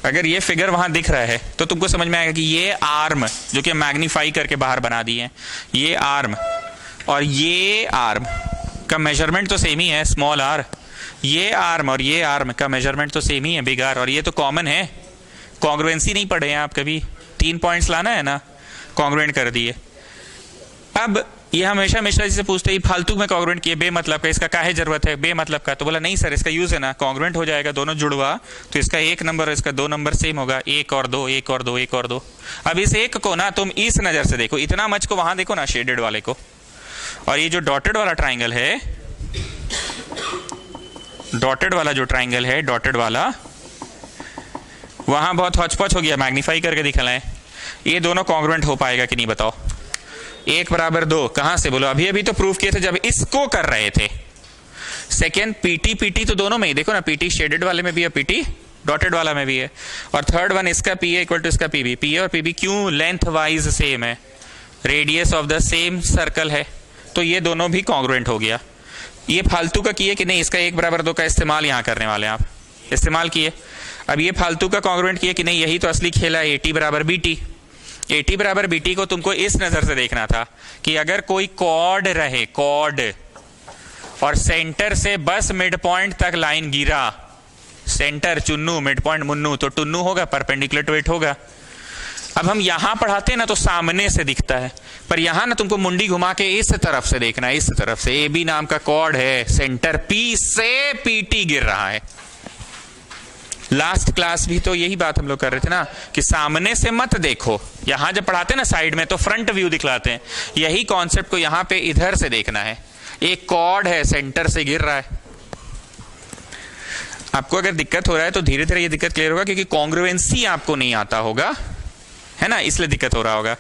S1: अगर ये फिगर वहां दिख रहा है तो तुमको समझ में आएगा कि ये आर्म जो कि मैग्नीफाई करके बाहर बना दिए हैं, ये आर्म और ये आर्म का मेजरमेंट तो सेम ही है स्मॉल आर, ये आर्म और ये आर्म का मेजरमेंट तो सेम ही है बिग आर, और ये तो कॉमन है। कॉन्ग्रुएंसी नहीं पढ़े हैं आप कभी, 3 पॉइंट्स लाना है ना, कॉन्ग्रुएंट कर दिए। अब ये हमेशा मिश्रा जी से पूछते ही फालतू में कॉन्ग्रुएंट किए बेमतलब का, इसका काहे जरूरत है बेमतलब का, तो बोला नहीं सर इसका यूज है ना, कॉन्ग्रुएंट हो जाएगा दोनों जुड़वा, तो इसका 1 नंबर और इसका 2 नंबर सेम होगा, 1 और 2 1 और 2 1 और 2। अब इस एक को ना तुम इस नजर से देखो, इतना मच को वहां देखो ना शेडेड वाले को, और ये जो डॉटेड वाला ट्राइंगल है, डॉटेड वाला जो ट्राइंगल है डॉटेड वाला, वहां बहुत हौच-पौच हो गया, मैग्नीफाई करके दिखलाएं। ये दोनों कॉन्ग्रुएंट हो पाएगा कि नहीं बताओ। 1/2 कहां से बोलो, अभी तो प्रूफ किए थे जब इसको कर रहे थे। सेकेंड पीटी तो दोनों में ही देखो ना, पीटी शेडेड वाले में भी है, पीटी डॉटेड वाला में भी है, और थर्ड वन इसका पी ए इक्वल टू इसका पीबी। पी और पीबी क्यों लेंथ वाइज सेम है, radius of the same circle है, तो ये दोनों भी कॉन्ग्रुएंट हो गया। ये फालतू का किए कि नहीं, इसका 1/2 का इस्तेमाल यहां करने वाले हैं आप, इस्तेमाल किए। अब ये फालतू का कॉन्ग्रुएंट किए कि नहीं, यही तो असली खेला है, AT बराबर BT। AT बराबर BT को तुमको इस नजर से देखना था कि अगर कोई कॉर्ड रहे, कॉर्ड, और सेंटर से बस मिड पॉइंट तक लाइन गिरा, centre Chunnu mid point Munnu, तो टुन्नू होगा, परपेंडिकुलर टू इट होगा। अब हम यहां पढ़ाते हैं ना तो सामने से दिखता है, पर यहां ना तुमको मुंडी घुमा के इस तरफ से देखना है, इस तरफ से। AB नाम का कॉर्ड है, सेंटर P से PT गिर रहा है। लास्ट क्लास भी तो यही बात हम लोग कर रहे थे ना कि सामने से मत देखो, यहां जब पढ़ाते हैं ना साइड में तो फ्रंट व्यू दिखलाते हैं, यही कॉन्सेप्ट को यहां पे इधर से देखना है। एक कॉर्ड है, सेंटर से गिर रहा है। आपको अगर दिक्कत हो रहा है तो धीरे धीरे ये दिक्कत क्लियर होगा, क्योंकि कॉन्ग्रुएंसी आपको नहीं आता होगा, है ना, इसलिए दिक्कत हो रहा होगा।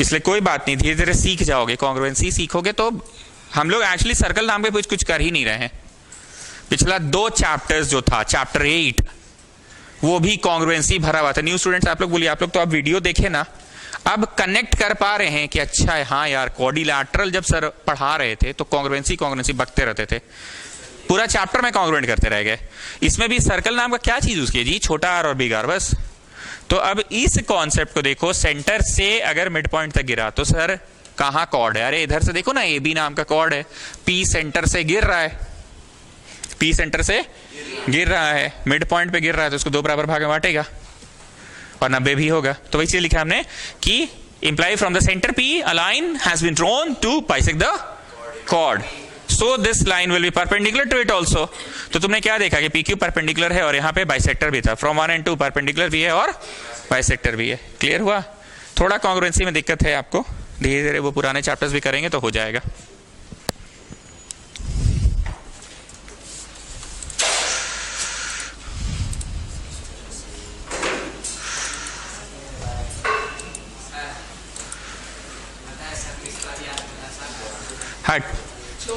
S1: इसलिए कोई बात नहीं, धीरे धीरे सीख जाओगे, कॉन्ग्रुएंसी सीखोगे तो। हम लोग एक्चुअली सर्कल नाम पे कुछ कर ही नहीं रहे हैं। पिछला 2 चैप्टर्स जो था, चैप्टर 8, वो भी कॉन्ग्रुएंसी भरा हुआ था। न्यू स्टूडेंट्स आप लोग बोलिए, आप लोग तो अब वीडियो देखे ना, अब कनेक्ट कर पा रहे हैं कि अच्छा है, हाँ यार क्वाड्रिलैटरल जब सर पढ़ा रहे थे तो कॉन्ग्रुएंसी बकते रहते थे, पूरा चैप्टर में कॉन्ग्रुएंट करते रह गए। इसमें भी सर्कल नाम का क्या चीज यूज किया जी, छोटा आर और बिग आर, बस। तो अब इस कॉन्सेप्ट को देखो, सेंटर से अगर मिड पॉइंट तक गिरा तो सर कहां कॉर्ड है, अरे इधर से देखो ना, AB नाम का कॉर्ड है, P सेंटर से गिर रहा है, P सेंटर से गिर रहा है, मिड पॉइंट पे गिर रहा है, तो उसको 2 बराबर भाग में बांटेगा और 90 भी होगा। तो वैसे लिखा हमने कि imply from the center P a line has been drawn to bisect the chord, so this line will be perpendicular to it also। तो तुमने क्या देखा कि PQ परपेंडिकुलर है और यहाँ पे बाइसेक्टर भी था, from 1 and 2 परपेंडिकुलर भी है और बाइसेक्टर भी है। क्लियर हुआ? थोड़ा कॉन्ग्रुएंसी में दिक्कत है आपको, धीरे धीरे वो पुराने चैप्टर्स भी करेंगे तो हो जाएगा।
S2: सर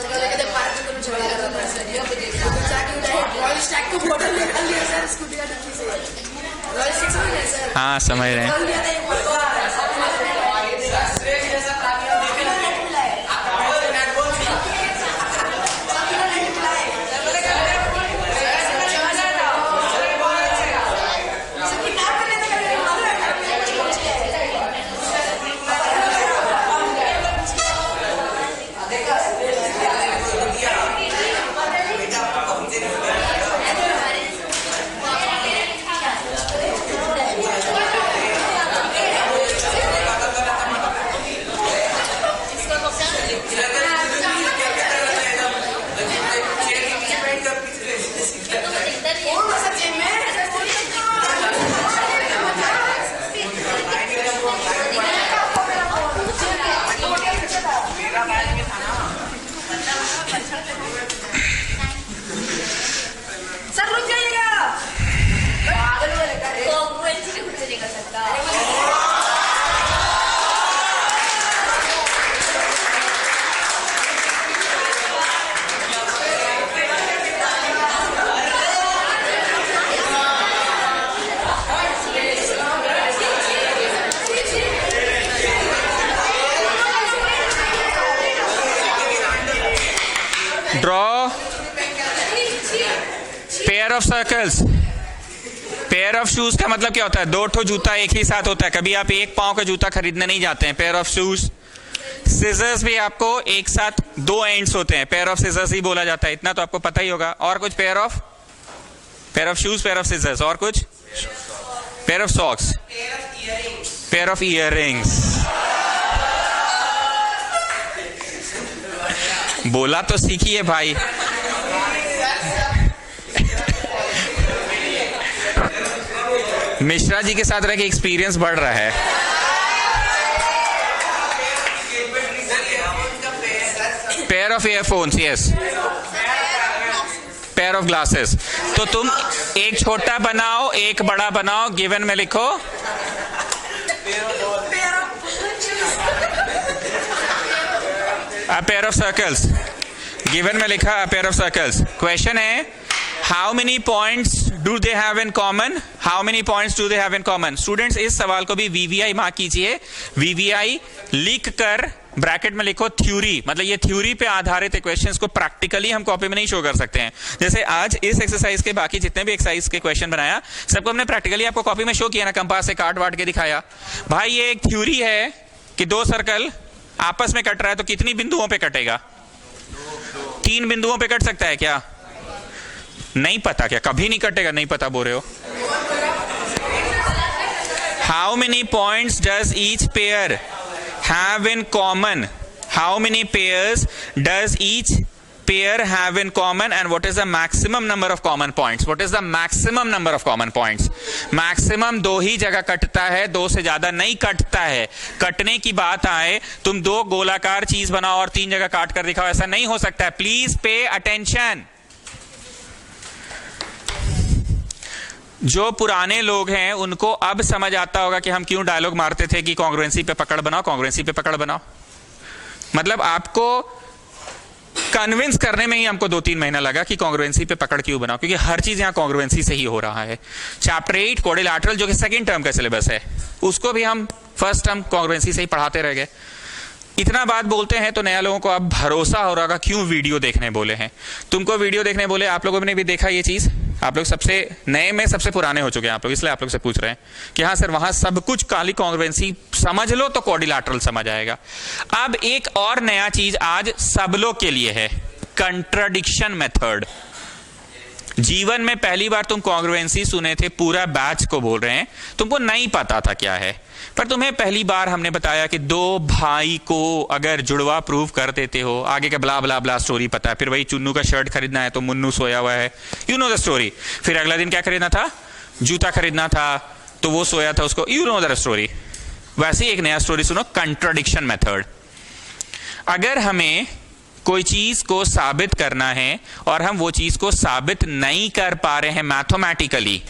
S2: कहते पार्क में झगड़ा कर रहा था सर, रॉयल स्टैग को बोतल निकाल लिया सर स्कूटी का डिक्की से। रॉयल स्टैग समझ रहे सर?
S1: हाँ समझ रहे हैं।
S2: सर रुक जाइएगा।
S1: Draw pair of circles. Pair of shoes का मतलब क्या होता है? दो ठो जूता एक ही साथ होता है। कभी आप एक पांव का जूता खरीदने नहीं जाते हैं। Pair of shoes. सिजर्स भी आपको एक साथ दो एंड्स होते हैं, पेयर ऑफ सिजर्स ही बोला जाता है। इतना तो आपको पता ही होगा। और कुछ? Pair of shoes, pair of scissors, और कुछ? Pair of socks, pair of earrings. बोला तो सीखिए भाई। मिश्रा जी के साथ रह के एक्सपीरियंस बढ़ रहा है। Pair of earphones, yes. Pair of glasses. तो तुम एक छोटा बनाओ एक बड़ा बनाओ, गिवन में लिखो। A pair of circles, given में लिखा a pair of circles। Question है how many points do they have in common? How many points do they have in common? Students इस सवाल को भी वीवीआई मार्क कीजिए। वीवीआई लिख कर ब्रैकेट में लिखो थ्योरी, मतलब ये थ्योरी पे आधारित है। क्वेश्चंस को प्रैक्टिकली हम कॉपी में नहीं शो कर सकते हैं। जैसे आज इस एक्सरसाइज के बाकी जितने भी एक्सरसाइज के क्वेश्चन बनाया सबको हमने प्रैक्टिकली आपको कॉपी में शो किया ना, कंपास से काट वाट के दिखाया। भाई ये एक थ्योरी है कि दो सर्कल आपस में कट रहा है तो कितनी बिंदुओं पे कटेगा? 3 बिंदुओं पे कट सकता है क्या? नहीं पता क्या? कभी नहीं कटेगा। नहीं पता बोल रहे हो? How many points does each pair have in common? How many pairs does each pair have in common and what is the maximum number of common points? What is the maximum number of common points? Maximum 2 ही जगह कटता है, 2 से ज्यादा नहीं कटता है। कटने की बात आए तुम 2 गोलाकार चीज बनाओ और 3 जगह काट कर दिखाओ, ऐसा नहीं हो सकता है। Please pay attention. जो पुराने लोग हैं उनको अब समझ आता होगा कि हम क्यों डायलॉग मारते थे कि कॉन्ग्रुएंसी पे पकड़ बनाओ, कॉन्ग्रुएंसी पे पकड़ बनाओ। मतलब आपको कन्विंस करने में ही हमको 2-3 महीना लगा कि कॉन्ग्रुएंसी पे पकड़ क्यों बनाओ, क्योंकि हर चीज यहां कॉन्ग्रुएंसी से ही हो रहा है। चैप्टर 8 क्वाड्रिलैटरल जो कि सेकंड टर्म का सिलेबस है, उसको भी हम फर्स्ट टर्म कॉन्ग्रुएंसी से ही पढ़ाते रह गए। इतना बात बोलते हैं तो नया लोगों को अब भरोसा हो रहा होगा क्यों वीडियो देखने बोले हैं। तुमको वीडियो देखने बोले, आप लोगों ने भी देखा ये चीज। आप लोग सबसे नए में सबसे पुराने हो चुके हैं आप लोग, इसलिए आप लोग से पूछ रहे हैं कि हाँ सर वहां सब कुछ काली कॉन्ग्रुएंसी समझ लो तो क्वाड्रिलैटरल समझ आएगा। अब एक और नया चीज आज सब लोग के लिए है, कंट्राडिक्शन मेथड। जीवन में पहली बार तुम कॉन्ग्रुएंसी सुने थे, पूरा बैच को बोल रहे हैं, तुमको नहीं पता था क्या है, पर तुम्हें पहली बार हमने बताया कि 2 भाई को अगर जुड़वा प्रूव कर देते हो, आगे का ब्ला ब्ला ब्ला स्टोरी पता है। फिर वही चुन्नू का शर्ट खरीदना है तो मुन्नू सोया हुआ है, यू नो द स्टोरी। फिर अगला दिन क्या खरीदना था? जूता खरीदना था तो वो सोया था, उसको, यू नो द स्टोरी। वैसे एक नया स्टोरी सुनो, कंट्राडिक्शन मेथड। अगर हमें कोई चीज को साबित करना है और हम वो चीज को साबित नहीं कर पा रहे हैं मैथमेटिकली,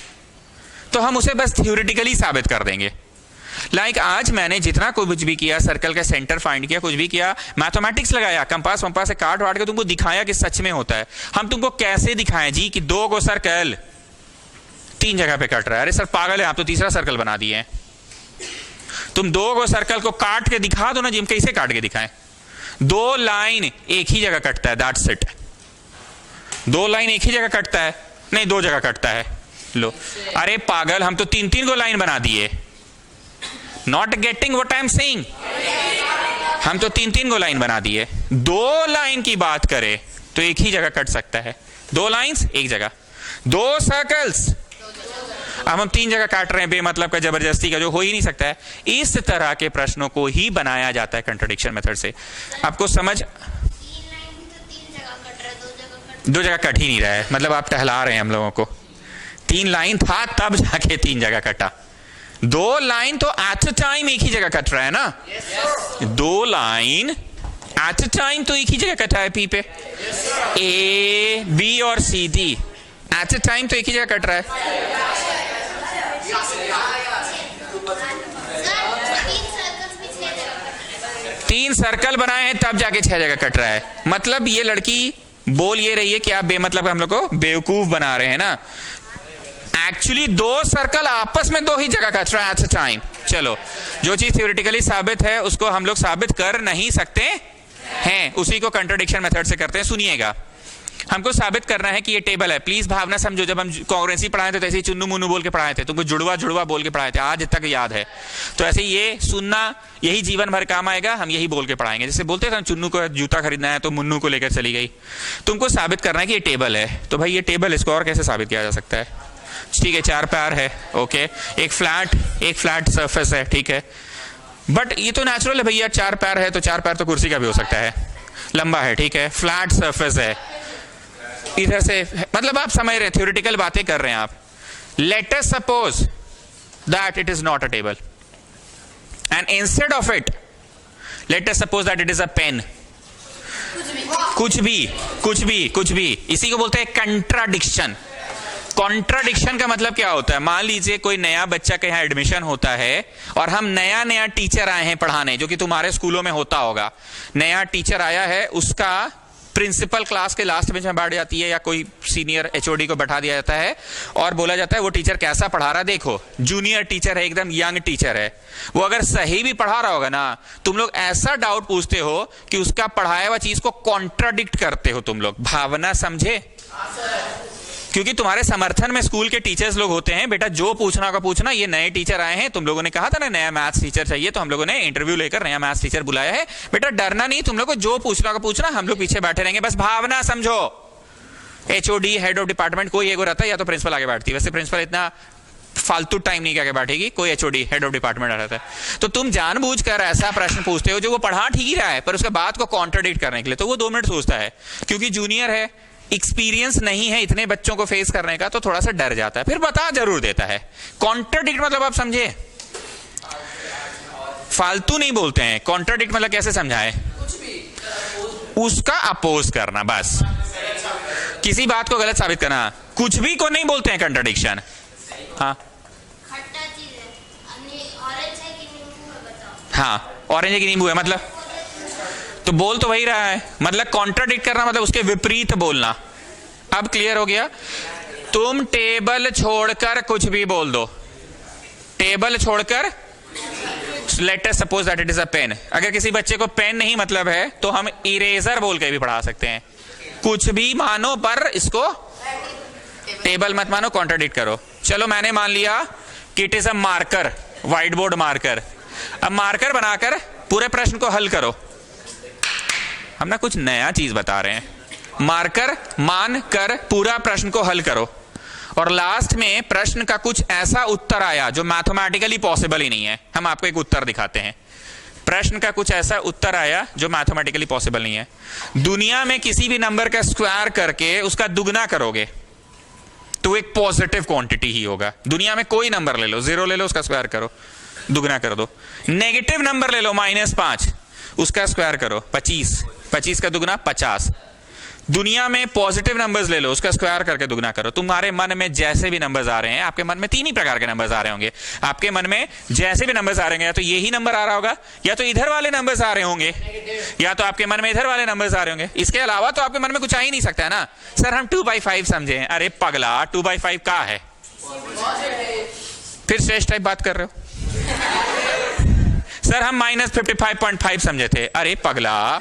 S1: तो हम उसे बस थ्योरेटिकली साबित कर देंगे। लाइक आज मैंने जितना कुछ भी किया, सर्कल का सेंटर फाइंड किया, कुछ भी किया, मैथमेटिक्स लगाया, कंपास वंपास से काट वाट के तुमको दिखाया कि सच में होता है। हम तुमको कैसे दिखाएं जी कि 2 को सर्कल 3 जगह पे कट रहा है? अरे सर पागल है आप, तो तीसरा सर्कल बना दिए हैं। तुम 2 को सर्कल को काट के दिखा दो ना जी, हम कैसे काट के दिखाएं? 2 लाइन एक ही जगह कटता है, दैट्स इट। 2 लाइन एक ही जगह कटता है? नहीं, 2 जगह कटता है। लो, अरे पागल, हम तो 3-3 को लाइन बना दिए। Not getting what I am saying? हम तो 3-3 को लाइन बना दिए। 2 लाइन की बात करें तो एक ही जगह कट सकता है। 2 लाइंस एक जगह, 2 सर्कल्स, अब हम 3 जगह काट रहे हैं बेमतलब का, जबरदस्ती का, जो हो ही नहीं सकता है। इस तरह के प्रश्नों को ही बनाया जाता है कंट्रडिक्शन मेथड से। आपको समझ? 2 जगह कट ही नहीं रहा है, मतलब आप टहला रहे हैं हम लोगों को। 3 लाइन था तब जाके 3 जगह कटा। 2 लाइन तो एट अ टाइम एक ही जगह कट रहा है ना। 2 लाइन एट अ टाइम तो एक ही जगह कटा है पी पे। ए बी और C D at a time तो एक ही जगह कट रहा है। 3 सर्कल बनाए हैं तब जाके 6 जगह कट रहा है। मतलब ये लड़की बोल ये रही है कि आप बेमतलब हम लोग को बेवकूफ बना रहे हैं ना। एक्चुअली 2 सर्कल आपस में 2 ही जगह कट रहा है एट अ टाइम। चलो, जो चीज थ्योरेटिकली साबित है उसको हम लोग साबित कर नहीं सकते हैं, उसी को कंट्रडिक्शन मेथड से करते हैं। सुनिएगा, हमको साबित करना है कि ये टेबल है। प्लीज भावना समझो, जब हम कांग्रेसी पढ़ाए थे तो ऐसे ही चुन्नू मुन्नू बोल के पढ़ाए थे, तुमको जुड़वा जुड़वा बोल के पढ़ाए थे, आज तक याद है। तो ऐसे ये सुनना, यही जीवन भर काम आएगा, हम यही बोल के पढ़ाएंगे। जैसे बोलते थे चुन्नू को जूता खरीदना है तो मुन्नू को लेकर चली गई। तुमको साबित करना है कि ये टेबल है, तो भाई ये टेबल, इसको और कैसे साबित किया जा सकता है? ठीक है, 4 पैर है, ओके, एक फ्लैट सरफेस है, ठीक है, बट ये तो नेचुरल है भैया, 4 पैर है तो 4 पैर तो कुर्सी का भी हो सकता है, लंबा है, ठीक है, फ्लैट सरफेस है, इधर से, मतलब आप समझ रहे हैं, थ्योरेटिकल बातें कर रहे हैं आप। Let us suppose that it is not a table and instead of it let us suppose that it is a pen. कुछ भी, इसी को बोलते हैं कंट्राडिक्शन। कॉन्ट्राडिक्शन का मतलब क्या होता है? मान लीजिए कोई नया बच्चा के यहाँ एडमिशन होता है और हम नया टीचर आए हैं पढ़ाने, जो कि तुम्हारे स्कूलों में होता होगा। नया टीचर आया है, उसका प्रिंसिपल क्लास के लास्ट बेंच में बैठ जाती है या कोई सीनियर एचओडी को बैठा दिया जाता है और बोला जाता है वो टीचर कैसा पढ़ा रहा देखो। जूनियर टीचर है, एकदम यंग टीचर है, वो अगर सही भी पढ़ा रहा होगा ना, तुम लोग ऐसा डाउट पूछते हो कि उसका पढ़ाया हुआ चीज को कॉन्ट्राडिक्ट करते हो तुम लोग। भावना समझे? क्योंकि तुम्हारे समर्थन में स्कूल के टीचर्स लोग होते हैं, बेटा जो पूछना का पूछना। ये नए टीचर आए हैं, तुम लोगों ने कहा था ना नया मैथ्स टीचर चाहिए, तो हम लोगों ने इंटरव्यू लेकर नया मैथ्स टीचर बुलाया है। बेटा डरना नहीं, तुम लोग को जो पूछना का पूछना, हम लोग पीछे बैठे रहेंगे, बस भावना समझो। एचओडी, हेड ऑफ डिपार्टमेंट, कोई एगो रहता है, या तो प्रिंसिपल आगे बैठती है। वैसे प्रिंसिपल इतना फालतू टाइम नहीं आगे बैठेगी, कोई एचओडी, हेड ऑफ डिपार्टमेंट रहता है। तो तुम जानबूझकर ऐसा प्रश्न पूछते हो जो वो पढ़ा ठीक ही रहा है, पर उसके बात को कॉन्ट्राडिक्ट करने के लिए, तो वो 2 मिनट सोचता है। क्योंकि जूनियर है, एक्सपीरियंस नहीं है इतने बच्चों को फेस करने का, तो थोड़ा सा डर जाता है, फिर बता जरूर देता है। कॉन्ट्राडिक्ट मतलब आप समझे? फालतू नहीं बोलते हैं। कॉन्ट्राडिक्ट मतलब कैसे समझाए? उसका अपोज करना, बस किसी बात को गलत साबित करना। कुछ भी को नहीं बोलते हैं कंट्राडिक्शन। हाँ हाँ, ऑरेंज है कि नींबू है, मतलब तो बोल तो वही रहा है। मतलब कॉन्ट्राडिक्ट करना मतलब उसके विपरीत बोलना। अब क्लियर हो गया? तुम टेबल छोड़कर कुछ भी बोल दो, टेबल छोड़कर, let us suppose that it is a pen. अगर किसी बच्चे को पेन नहीं मतलब है तो हम इरेजर बोल के भी पढ़ा सकते हैं। कुछ भी मानो पर इसको टेबल मत मानो, कॉन्ट्राडिक्ट करो। चलो मैंने मान लिया कि it is a marker, white board marker. अब मार्कर बनाकर पूरे प्रश्न को हल करो। हम ना कुछ नया चीज बता रहे हैं। मार्कर मान कर पूरा प्रश्न को हल करो, और लास्ट में प्रश्न का कुछ ऐसा उत्तर आया जो मैथमेटिकली पॉसिबल ही नहीं है। हम आपको एक उत्तर दिखाते हैं। प्रश्न का कुछ ऐसा उत्तर आया जो मैथमेटिकली पॉसिबल नहीं है। दुनिया में किसी भी नंबर का स्क्वायर करके उसका दुगना करोगे तो एक पॉजिटिव क्वांटिटी ही होगा। दुनिया में कोई नंबर ले लो, 0 ले लो, उसका स्क्वायर करो, दुगना कर दो। नेगेटिव नंबर ले लो, -5, उसका स्क्वायर करो, 25, 25 का दुगना 50। दुनिया में पॉजिटिव नंबर्स ले लो, उसका स्क्वायर करके दुगना करो। तुम्हारे मन में जैसे भी नंबर्स आ रहे हैं, आपके मन में 3 ही प्रकार के नंबर्स आ रहे होंगे। आपके मन में जैसे भी नंबर्स आ रहे होंगे, या तो यही नंबर आ रहा होगा, या तो इधर वाले नंबर्स आ रहे होंगे, या तो आपके मन में इधर वाले नंबर्स आ रहे होंगे। इसके अलावा तो आपके मन में कुछ आ ही नहीं सकता है ना। सर हम 2/5 समझे। अरे पगला, 2/5 का है? फिर श्रेष्ठ टाइप बात कर रहे हो। सर हम -55.5 समझे थे। अरे पगला,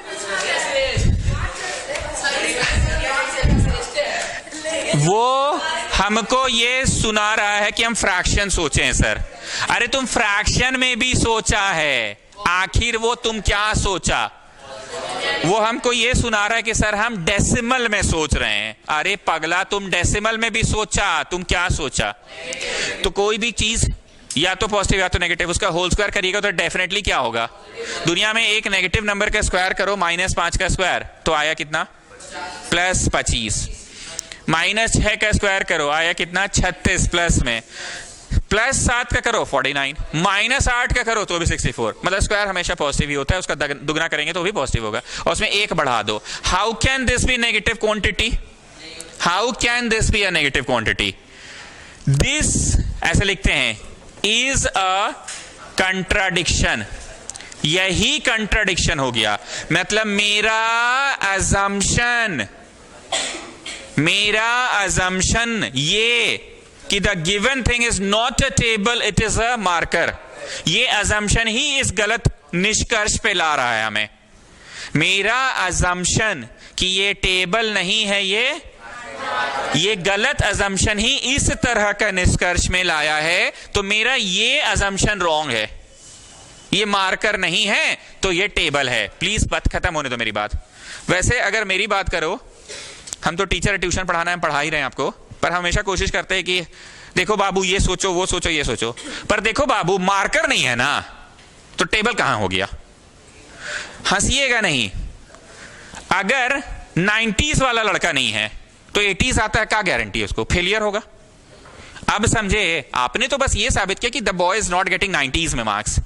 S1: वो हमको ये सुना रहा है कि हम फ्रैक्शन सोचें। सर अरे तुम फ्रैक्शन में भी सोचा है, आखिर वो तुम क्या सोचा? वो हमको ये सुना रहा है कि सर हम डेसिमल में सोच रहे हैं। अरे पगला, तुम डेसिमल में भी सोचा, तुम क्या सोचा? तो कोई भी चीज या तो पॉजिटिव या तो नेगेटिव, उसका होल स्क्वायर करिएगा तो डेफिनेटली क्या होगा? दुनिया में एक नेगेटिव नंबर का स्क्वायर करो, -5 का स्क्वायर, तो आया कितना? +25। -6 का स्क्वायर करो, आया कितना? 36 प्लस में। +7 का करो 49, -8 का करो तो भी 64। मतलब स्क्वायर हमेशा पॉजिटिव ही होता है, उसका दुगना करेंगे तो भी पॉजिटिव होगा, और उसमें 1 बढ़ा दो। How can this be negative quantity? How can this be a negative quantity? This ऐसे लिखते हैं, इज अ कंट्राडिक्शन। यही कंट्राडिक्शन हो गया। मतलब मेरा अजम्पशन ये कि the given thing is not a table, it is a marker, ये अजम्पशन ही इस गलत निष्कर्ष पे ला रहा है हमें। मेरा अजम्पशन कि ये टेबल नहीं है, ये गलत अजम्पशन ही इस तरह का निष्कर्ष में लाया है। तो मेरा ये अजम्पशन रॉन्ग है, ये मार्कर नहीं है तो ये टेबल है। प्लीज बात खत्म होने दो मेरी बात। वैसे अगर मेरी बात करो, हम तो टीचर है, ट्यूशन पढ़ाना है, पढ़ा ही रहे हैं आपको, पर हमेशा कोशिश करते हैं कि देखो बाबू ये सोचो, वो सोचो, ये सोचो, पर देखो बाबू मार्कर नहीं है ना, तो टेबल कहां हो गया? हंसिएगा नहीं। अगर 90s वाला लड़का नहीं है तो 80s आता है, क्या गारंटी है उसको? फेलियर होगा। अब समझे, आपने तो बस ये साबित किया कि the boy is not getting 90s में मार्क्स,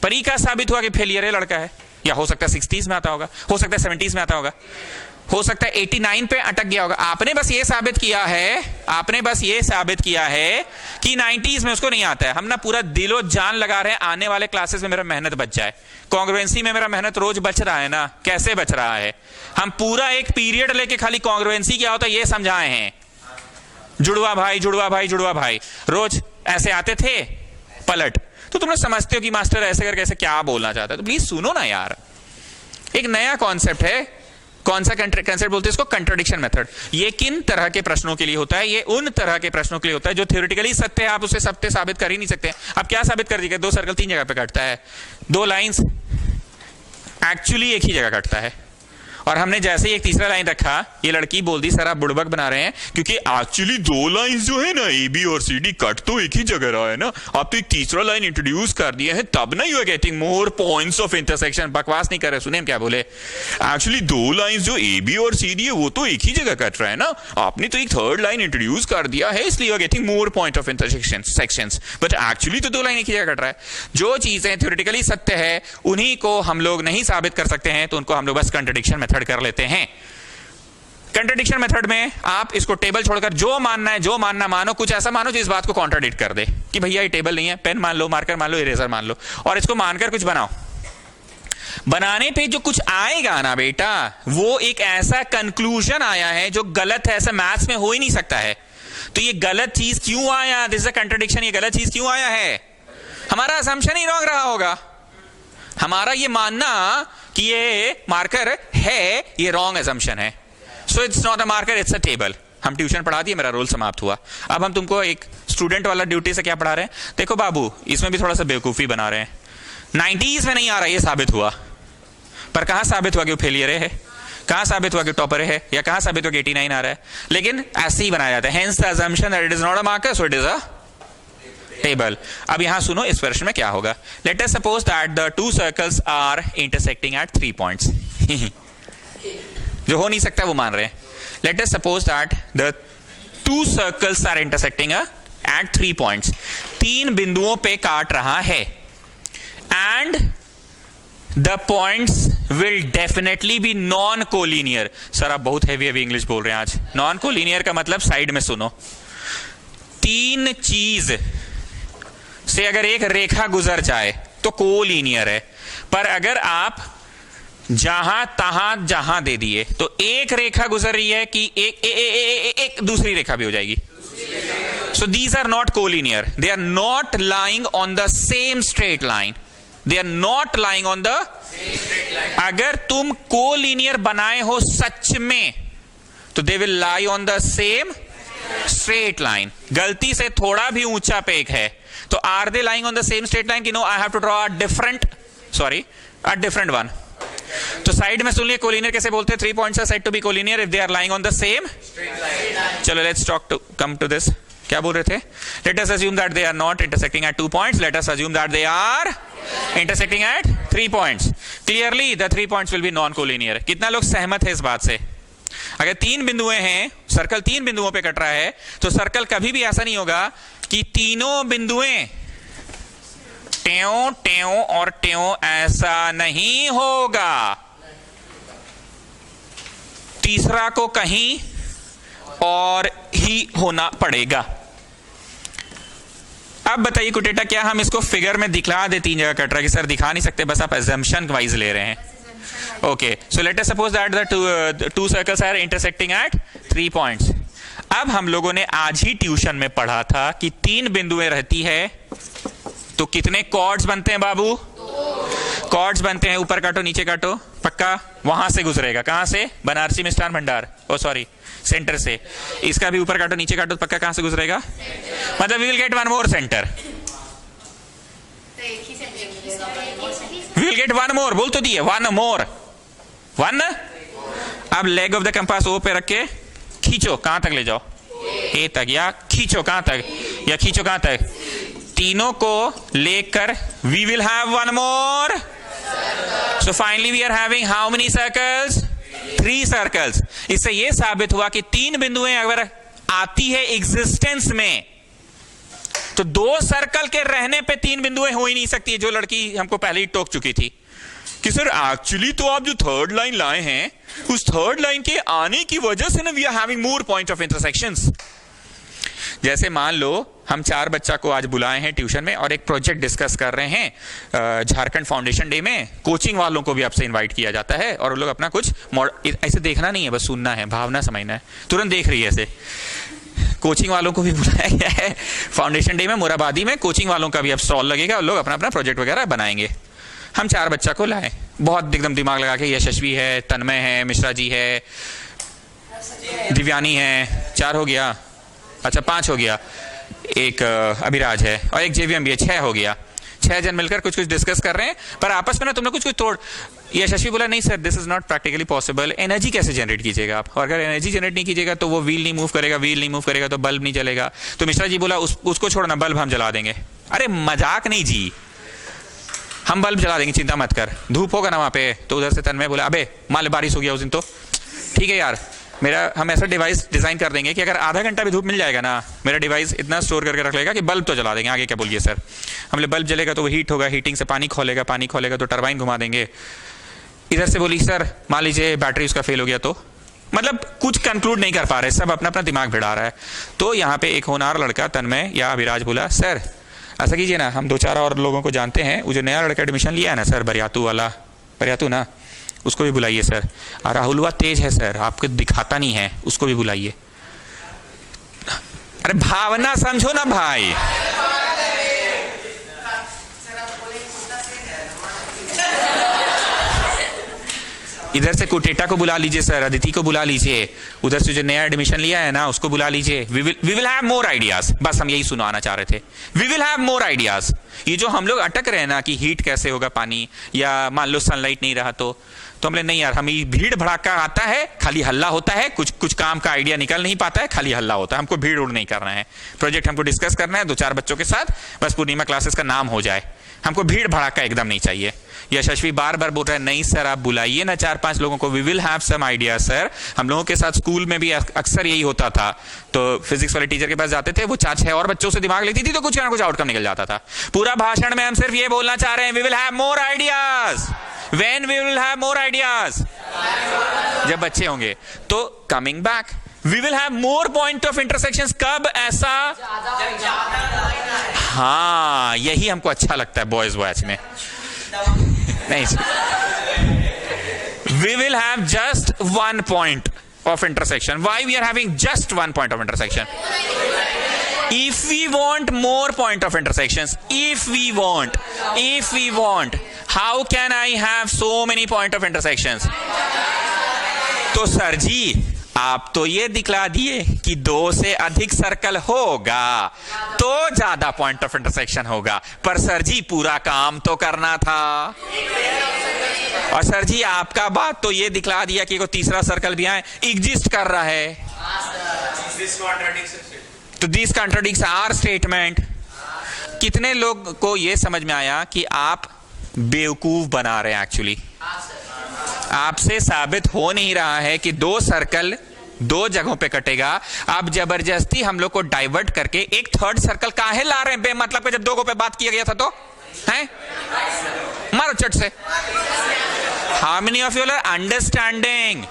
S1: पर ये क्या साबित हुआ कि फेलियर है लड़का है? या हो सकता है 60s में आता होगा, हो सकता है 70s में आता होगा, हो सकता है 89 पे अटक गया होगा। आपने बस ये साबित किया है कि 90s में उसको नहीं आता है। हम ना पूरा दिलो जान लगा रहे हैं आने वाले क्लासेस में मेरा मेहनत बच जाए। कॉन्ग्रुएंसी में मेरा मेहनत रोज बच रहा है ना, कैसे बच रहा है? हम पूरा एक पीरियड लेके खाली कॉन्ग्रुएंसी क्या होता है ये समझाए हैं। जुड़वा भाई, जुड़वा भाई, जुड़वा भाई, रोज ऐसे आते थे पलट। तो तुम लोग समझते हो कि मास्टर ऐसे करके ऐसे क्या बोलना चाहता है, तो प्लीज सुनो ना यार। एक नया कॉन्सेप्ट है, कौन सा कंसेप्ट बोलते हैं इसको? Contradiction method. ये किन तरह के प्रश्नों के लिए होता है? ये उन तरह के प्रश्नों के लिए होता है जो थ्योरेटिकली सत्य है, आप उसे सत्य साबित कर ही नहीं सकते। आप क्या साबित कर दीजिए? 2 सर्कल 3 जगह पे कटता है, 2 लाइंस एक्चुअली एक ही जगह कटता है। और हमने जैसे ही एक तीसरा लाइन रखा, ये लड़की बोल दी सर आप बुड़बक बना रहे हैं, क्योंकि एक्चुअली 2 लाइंस जो है ना, ए बी और सी डी, कट तो एक ही जगह रहा है ना, आप तो एक तीसरा लाइन इंट्रोड्यूस कर दिया है, तब ना you are getting more points of intersection. बकवास नहीं कर रहे, सुने हम क्या बोले। एक्चुअली 2 लाइंस जो ए बी और सी डी है वो तो एक ही जगह कट रहा है ना, आपने तो एक थर्ड लाइन इंट्रोड्यूस कर दिया है, इसलिए you are getting more point of intersection sections, but actually तो 2 लाइन एक ही जगह कट रहा है। जो चीजें थ्योरेटिकली सत्य है उन्हीं को हम लोग नहीं साबित कर सकते हैं, तो उनको हम लोग बस कंट्राडिक्शन मेथड कर लेते हैं। कंट्राडिक्शन मेथड में आप इसको टेबल छोड़कर जो मानना है, जो मानना मानो, कुछ ऐसा मानो जो इस बात को कॉन्ट्राडिक्ट कर दे कि भैया ये टेबल नहीं है, पेन मान लो, मार्कर मान लो, इरेजर मान लो, और इसको मानकर कुछ बनाओ। बनाने पे जो कुछ आएगा ना बेटा, वो एक ऐसा कंक्लूजन आया है जो गलत है, ऐसा मैथ्स में हो ही नहीं सकता है। तो ये गलत चीज क्यों आया? This is a contradiction. ये गलत चीज क्यों आया है? हमारा असम्पशन ही रॉन्ग रहा होगा। हमारा ये मानना कि ये मार्कर है, ये रॉन्ग असम्पशन है। So it's not a marker, it's a table. हम ट्यूशन पढ़ा दिए, मेरा रोल समाप्त हुआ। अब हम तुमको एक स्टूडेंट वाला ड्यूटी से क्या पढ़ा रहे हैं? देखो बाबू, इसमें भी थोड़ा सा बेवकूफी बना रहे हैं। 90s में नहीं आ रहा, ये साबित हुआ, पर कहां साबित हुआ कि वो फेलियर है? कहां साबित हुआ कि टॉपर है? या कहां साबित हुआ कि 89 आ रहा है? लेकिन ऐसे ही बनाया जाता है। Hence the assumption that it is not a marker, so it is a table. अब यहां सुनो, इस प्रश्न में क्या होगा। Let us suppose that the 2 circles are intersecting at 3 points. जो हो नहीं सकता वो मान रहे हैं। Let us suppose that the 2 circles are intersecting at 3 points. 3 बिंदुओं पे काट रहा है, and the points will definitely B non collinear. Sir आप बहुत हैवी इंग्लिश बोल रहे हैं आज। नॉन कोलिनियर का मतलब, साइड में सुनो, तीन चीज से अगर एक रेखा गुजर जाए तो कोलिनियर है। पर अगर आप जहां तहां जहां दे दिए तो एक रेखा गुजर रही है कि एक दूसरी रेखा भी हो जाएगी। So these are not collinear. They are not lying on the same straight line. They are not lying on the same straight line. अगर तुम collinear बनाए हो सच में तो they will lie on the same straight line. गलती से थोड़ा भी ऊंचा पेक है तो are they lying on the same straight line कि no, I have to draw a different one. तो साइड में सुन लिए कोलिनियर कैसे बोलते हैं? 3 points are said to be collinear if they are lying on the same straight line. चलो let's come to this. क्या बोल रहे थे? Let us assume that they are not intersecting at 2 points. Let us assume that they are intersecting at 3 points. Clearly the 3 points will be non-collinear. कितना लोग सहमत है इस बात से? अगर 3 बिंदुएं हैं, सर्कल 3 बिंदुओं पे कट रहा है, तो सर्कल कभी भी ऐसा नहीं होगा कि तीनों बिंदुएं ट्यों ट्यों और ट्यों, ऐसा नहीं होगा। तीसरा को कहीं और ही होना पड़ेगा। अब बताइए कुटेटा, क्या हम इसको फिगर में दिखला दे 3 जगह कट रहा है? कि सर दिखा नहीं सकते, बस आप assumption वाइज ले रहे हैं। Okay, so let us suppose that the two circles are intersecting at 3 points. अब हम लोगों ने आज ही ट्यूशन में पढ़ा था कि 3 बिंदुएं रहती है तो कितने कॉर्ड्स बनते हैं बाबू? कॉर्ड्स बनते हैं, ऊपर काटो नीचे काटो, पक्का वहां से गुजरेगा। कहां से? बनारसी मिष्ठान भंडार, ओ सॉरी सेंटर से। इसका भी ऊपर काटो नीचे काटो, पक्का कहां से गुजरेगा? मतलब we will get one more centre, we will get one more. बोल तो दिए वन मोर, वन। अब leg of the compass O पे रख के खींचो, कहां तक ले जाओ? ए तक, या खींचो कहां तक? या खींचो कहां तक? तीनों को लेकर we will have one more. So finally we are having how many circles? 3 circles. इससे यह साबित हुआ कि 3 बिंदुएं अगर आती है एग्जिस्टेंस में तो 2 सर्कल के रहने पे 3 बिंदुएं हो ही नहीं सकती, जो लड़की हमको पहले ही टोक चुकी थी कि सर एक्चुअली तो आप जो थर्ड लाइन लाए हैं उस थर्ड लाइन के आने की वजह से ना we are having more point of intersections. जैसे मान लो हम 4 बच्चा को आज बुलाए हैं ट्यूशन में और एक प्रोजेक्ट डिस्कस कर रहे हैं झारखंड फाउंडेशन डे में। कोचिंग वालों को भी आपसे इनवाइट किया जाता है और वो लोग अपना कुछ ऐसे देखना नहीं है, बस सुनना है, भावना समझना है। तुरंत देख रही है ऐसे। कोचिंग वालों को भी बुलाया गया है फाउंडेशन डे में मोराबादी में। कोचिंग वालों का भी अब स्टॉल लगेगा और लोग अपना अपना प्रोजेक्ट वगैरह बनाएंगे। हम 4 बच्चा को लाए, बहुत एकदम दिमाग लगा के, यशस्वी है, तन्मय है, मिश्रा जी है, दिव्यानी है, 4 हो गया, अच्छा 5 हो गया, एक अभिराज है और एक जेवीएम भी है, 6 हो गया। 6 जन मिलकर कुछ कुछ डिस्कस कर रहे हैं, पर आपस में ना तुम लोग कुछ कुछ तोड़। यशस्वी बोला नहीं sir this is not practically possible. Energy कैसे जनरेट कीजिएगा आप? और अगर एनर्जी जनरेट नहीं कीजिएगा तो वो व्हील नहीं मूव करेगा, व्हील नहीं मूव करेगा तो बल्ब नहीं जलेगा। तो मिश्रा जी बोला उसको छोड़ना, बल्ब हम जला देंगे। अरे मजाक नहीं जी, हम बल्ब जला देंगे, चिंता मत कर, धूप होगा ना वहां पे। तो उधर से तन्मय बोला अबे मान बारिश हो गया उस दिन तो ठीक है यार, हम ऐसा डिवाइस डिजाइन कर देंगे कि अगर आधा घंटा भी धूप मिल जाएगा ना, मेरा डिवाइस इतना स्टोर करके रख लेगा कि बल्ब तो जला देंगे। आगे क्या बोलिए सर? हमने बल्ब जलेगा तो वो हीट होगा, हीटिंग से पानी खोलेगा, पानी खोलेगा तो टरबाइन घुमा देंगे। इधर से बोली सर मान लीजिए बैटरी उसका फेल हो गया तो, मतलब कुछ कंक्लूड नहीं कर पा रहे, सब अपना अपना दिमाग भिड़ा रहा है। तो यहाँ पे एक होनहार लड़का तन्मय या अभिराज बोला सर ऐसा कीजिए ना, हम 2-4 और लोगों को जानते हैं, वो जो नया लड़का एडमिशन लिया है ना सर, बरियातू वाला, बरियातू ना, उसको भी बुलाइए सर। और राहुलवा तेज है सर, आपको दिखाता नहीं है, उसको भी बुलाइए। अरे भावना समझो ना भाई। इधर से कुटेटा को बुला लीजिए सर, अदिति को बुला लीजिए, उधर से जो नया एडमिशन लिया है ना उसको बुला लीजिए। We will have more ideas. बस हम यही सुनाना चाह रहे थे, we will have more ideas. ये जो हम लोग अटक रहे हैं ना कि हीट कैसे होगा पानी, या मान लो सनलाइट नहीं रहा तो हमने नहीं यार, हम भीड़ भड़ाका आता है, खाली हल्ला होता है, कुछ काम का आइडिया निकल नहीं पाता है, खाली हल्ला होता है। हमको भीड़ उड़ नहीं करना है, प्रोजेक्ट हमको डिस्कस करना है 2-4 बच्चों के साथ, बस पूर्णिमा क्लासेस का नाम हो जाए। हमको भीड़ भड़ाका एकदम नहीं चाहिए। यशस्वी बार बार बोल रहा है नहीं सर आप बुलाइए ना 4-5 लोगों को, we will have some idea sir. हम लोगों के साथ स्कूल में भी अक्सर यही होता था, तो फिजिक्स वाले टीचर के पास जाते थे, वो 4-6 और बच्चों से दिमाग लेती थी तो कुछ ना कुछ आउटकम निकल जाता था। पूरा भाषण में हम सिर्फ ये बोलना चाह रहे हैं we will have more ideas, when we will have more ideas, जब बच्चे होंगे। तो coming back, we will have more point of intersections, कब? ऐसा, हाँ, यही हमको अच्छा लगता है बॉयज वॉच में। नहीं, we will have just one point of intersection. Why we are having just one point of intersection? If we want more point of intersections, if we want, how can I have so many point of intersections? तो sir जी आप तो ये दिखला दिए कि 2 से अधिक circle होगा तो ज्यादा पॉइंट ऑफ इंटरसेक्शन होगा, पर सर जी पूरा काम तो करना था। और सर जी आपका बात तो ये दिखला दिया कि कोई तीसरा सर्कल भी आए एग्जिस्ट कर रहा है, तो दिस कॉन्ट्रडिक्ट्स आवर स्टेटमेंट। कितने लोग को ये समझ में आया कि आप बेवकूफ बना रहे हैं? एक्चुअली आपसे साबित हो नहीं रहा है कि 2 सर्कल 2 जगहों पे कटेगा। आप जबरदस्ती हम लोग को डाइवर्ट करके एक थर्ड सर्कल काहे ला रहे हैं बेमतलब पे, जब 2 पे बात किया गया था तो हैं? मारो चट से। How many of you are understanding?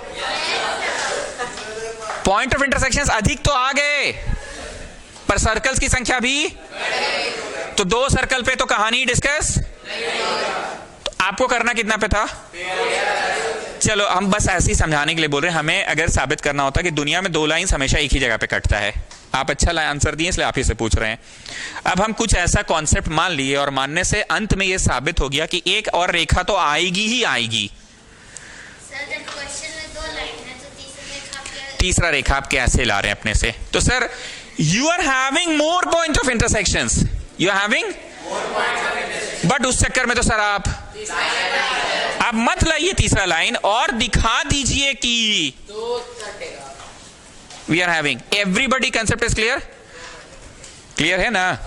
S1: Point of intersections अधिक तो आ गए, पर सर्कल्स की संख्या भी, तो 2 सर्कल पे तो कहानी डिस्कस। तो आपको करना कितना पे था? चलो हम बस ऐसे ही समझाने के लिए बोल रहे हैं। हमें अगर साबित करना होता कि दुनिया में 2 लाइंस हमेशा एक ही जगह पे कटता है, आप अच्छा आंसर दिए इसलिए आप ही से पूछ रहे हैं। अब हम कुछ ऐसा कॉन्सेप्ट मान लिए और मानने से अंत में यह साबित हो गया कि एक और रेखा तो आएगी ही आएगी।
S3: सर जब क्वेश्चन में 2 लाइन है तो
S1: तीसरा रेखा आप कैसे ला रहे हैं अपने से? तो sir you are having more point of intersections, you are having, but उस चक्कर में तो सर आप मत लाइए तीसरा लाइन और दिखा दीजिए कि we are having. Everybody concept is clear? Clear है ना?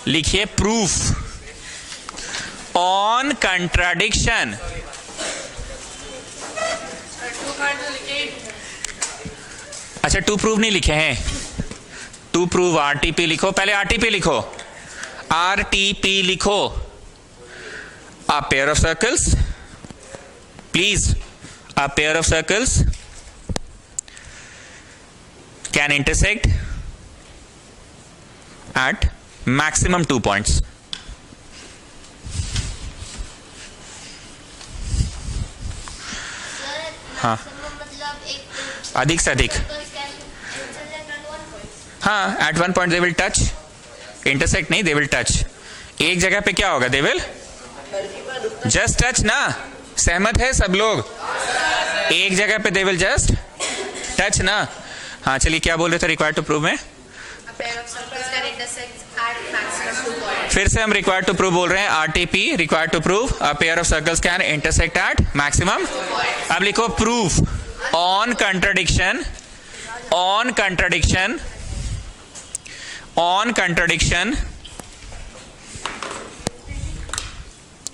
S1: लिखिए प्रूफ ऑन कंट्राडिक्शन। अच्छा 2 प्रूफ नहीं लिखे हैं, 2 प्रूफ आरटीपी लिखो। पहले आरटीपी लिखो, आरटीपी लिखो। A pair of circles, please, a pair of circles can intersect at maximum 2 points. हाँ, अधिक से अधिक, हाँ, at one point they will touch, intersect नहीं, they will touch। एक जगह पे क्या होगा? they will जस्ट टच ना, सहमत है सब लोग? एक जगह पे दे विल जस्ट टच ना। हाँ चलिए क्या बोल रहे थे रिक्वायर्ड टू प्रूव में? फिर से हम रिक्वायर्ड टू प्रूव बोल रहे हैं। RTP required to prove a pair of circles can intersect at maximum. अब लिखो proof on contradiction, on contradiction, on contradiction,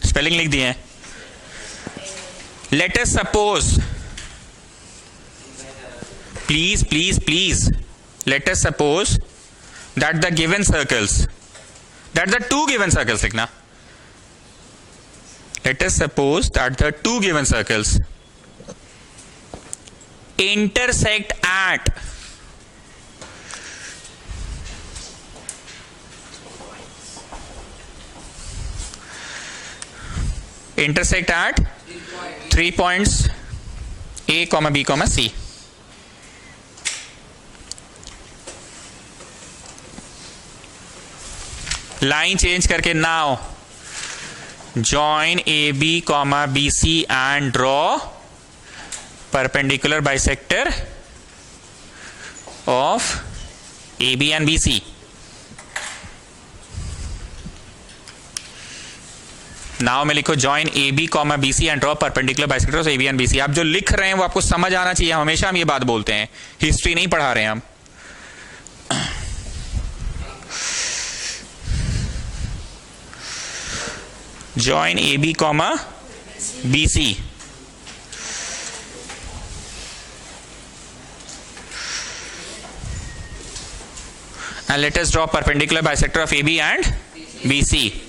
S1: spelling लिख दिए हैं। Let us suppose, please let us suppose that the given circles, that the 2 given circles लिखना। Let us suppose that the 2 given circles intersect at intersect at 3 points A, B, C. Line change करके now join AB, BC and draw perpendicular bisector of AB and BC. Now में लिखो join A B comma B C and draw perpendicular bisector of A B and B C. आप जो लिख रहे हैं वो आपको समझ आना चाहिए, हमेशा हम ये बात बोलते हैं, हिस्ट्री नहीं पढ़ा रहे हैं हम। Join A B comma B C, and let us draw perpendicular bisector of A B and B C.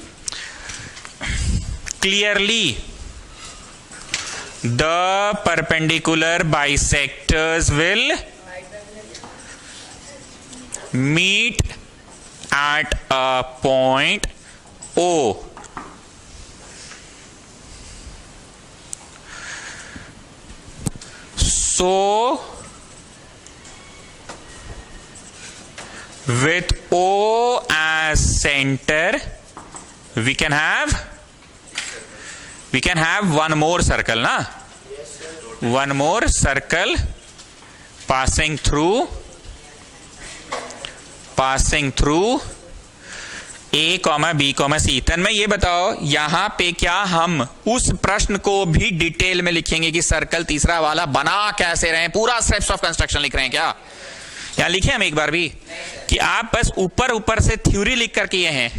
S1: Clearly the perpendicular bisectors will meet at a point O. So with O as center, we can have one more circle, na? One more circle passing through A, B, C। तन्मय ये बताओ, यहां पे क्या हम उस प्रश्न को भी डिटेल में लिखेंगे कि सर्कल तीसरा वाला बना कैसे रहे, पूरा स्टेप्स ऑफ कंस्ट्रक्शन लिख रहे हैं क्या? यहां लिखे हम एक बार भी कि आप बस ऊपर से थ्योरी लिख कर किए हैं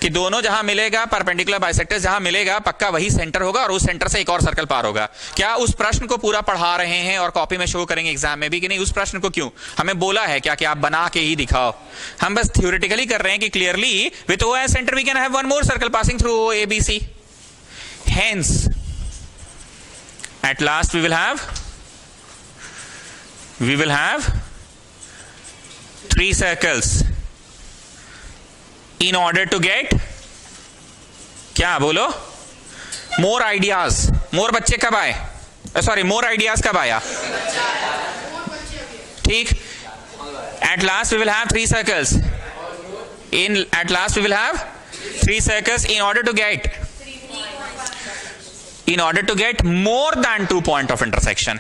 S1: कि दोनों जहां मिलेगा, परपेंडिकुलर बाइसेक्टर्स जहां मिलेगा, पक्का वही सेंटर होगा और उस सेंटर से एक और सर्कल पार होगा। क्या उस प्रश्न को पूरा पढ़ा रहे हैं और कॉपी में शो करेंगे एग्जाम में भी कि नहीं? उस प्रश्न को क्यों हमें बोला है क्या कि आप बना के ही दिखाओ? हम बस थ्योरेटिकली कर रहे हैं कि clearly with O as centre we can have one more circle passing through O, A, B, C. Hence at last we will have 3 circles in order to get, क्या बोलो, more ideas। more बच्चे कब आए? Sorry, more ideas कब आया? ठीक। at last we will have 3 circles in order to get more than 2 point of intersection।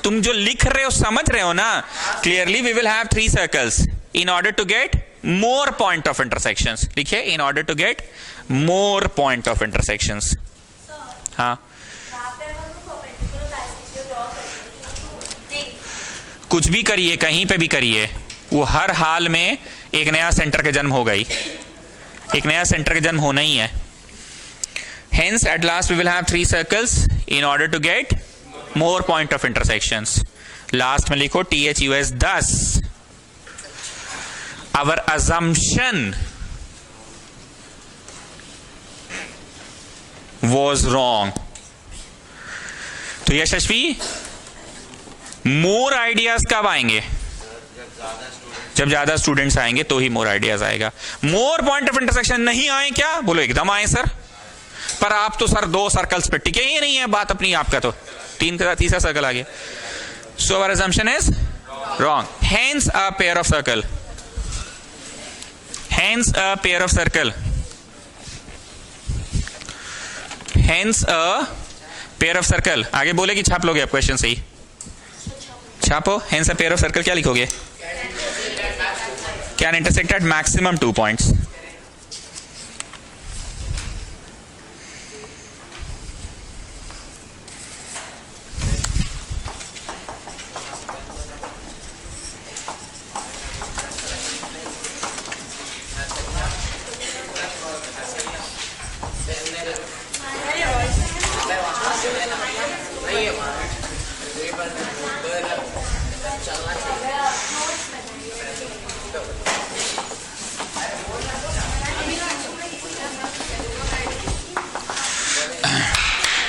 S1: तुम जो लिख रहे हो समझ रहे हो ना? Clearly we will have 3 circles in order to get more point of intersections. लिखिए, in order to get more point of intersections. हाँ, कुछ भी करिए, कहीं पे भी करिए, वो हर हाल में एक नया सेंटर का जन्म होगा ही, एक नया सेंटर का जन्म होना ही है। Hence at last we will have 3 circles in order to get more point of intersections। last में लिखो THUS 10। our assumption was wrong। तो यशस्वी, more ideas कब आएंगे? जब ज्यादा स्टूडेंट्स आएंगे तो ही more ideas आएगा। more point of intersection नहीं आए क्या? बोलो एकदम आए सर। पर आप तो सर 2 सर्कल्स पे टिके ही नहीं है, बात अपनी आपका तो 3 का तीसरा सर्कल आ गया। So our assumption is wrong। hence a pair of circle, hence a pair of circle, hence a pair of circle। आगे बोले कि छाप लोगे आप क्वेश्चन से ही? छापो। hence a pair of circle क्या लिखोगे? can intersect at maximum 2 points।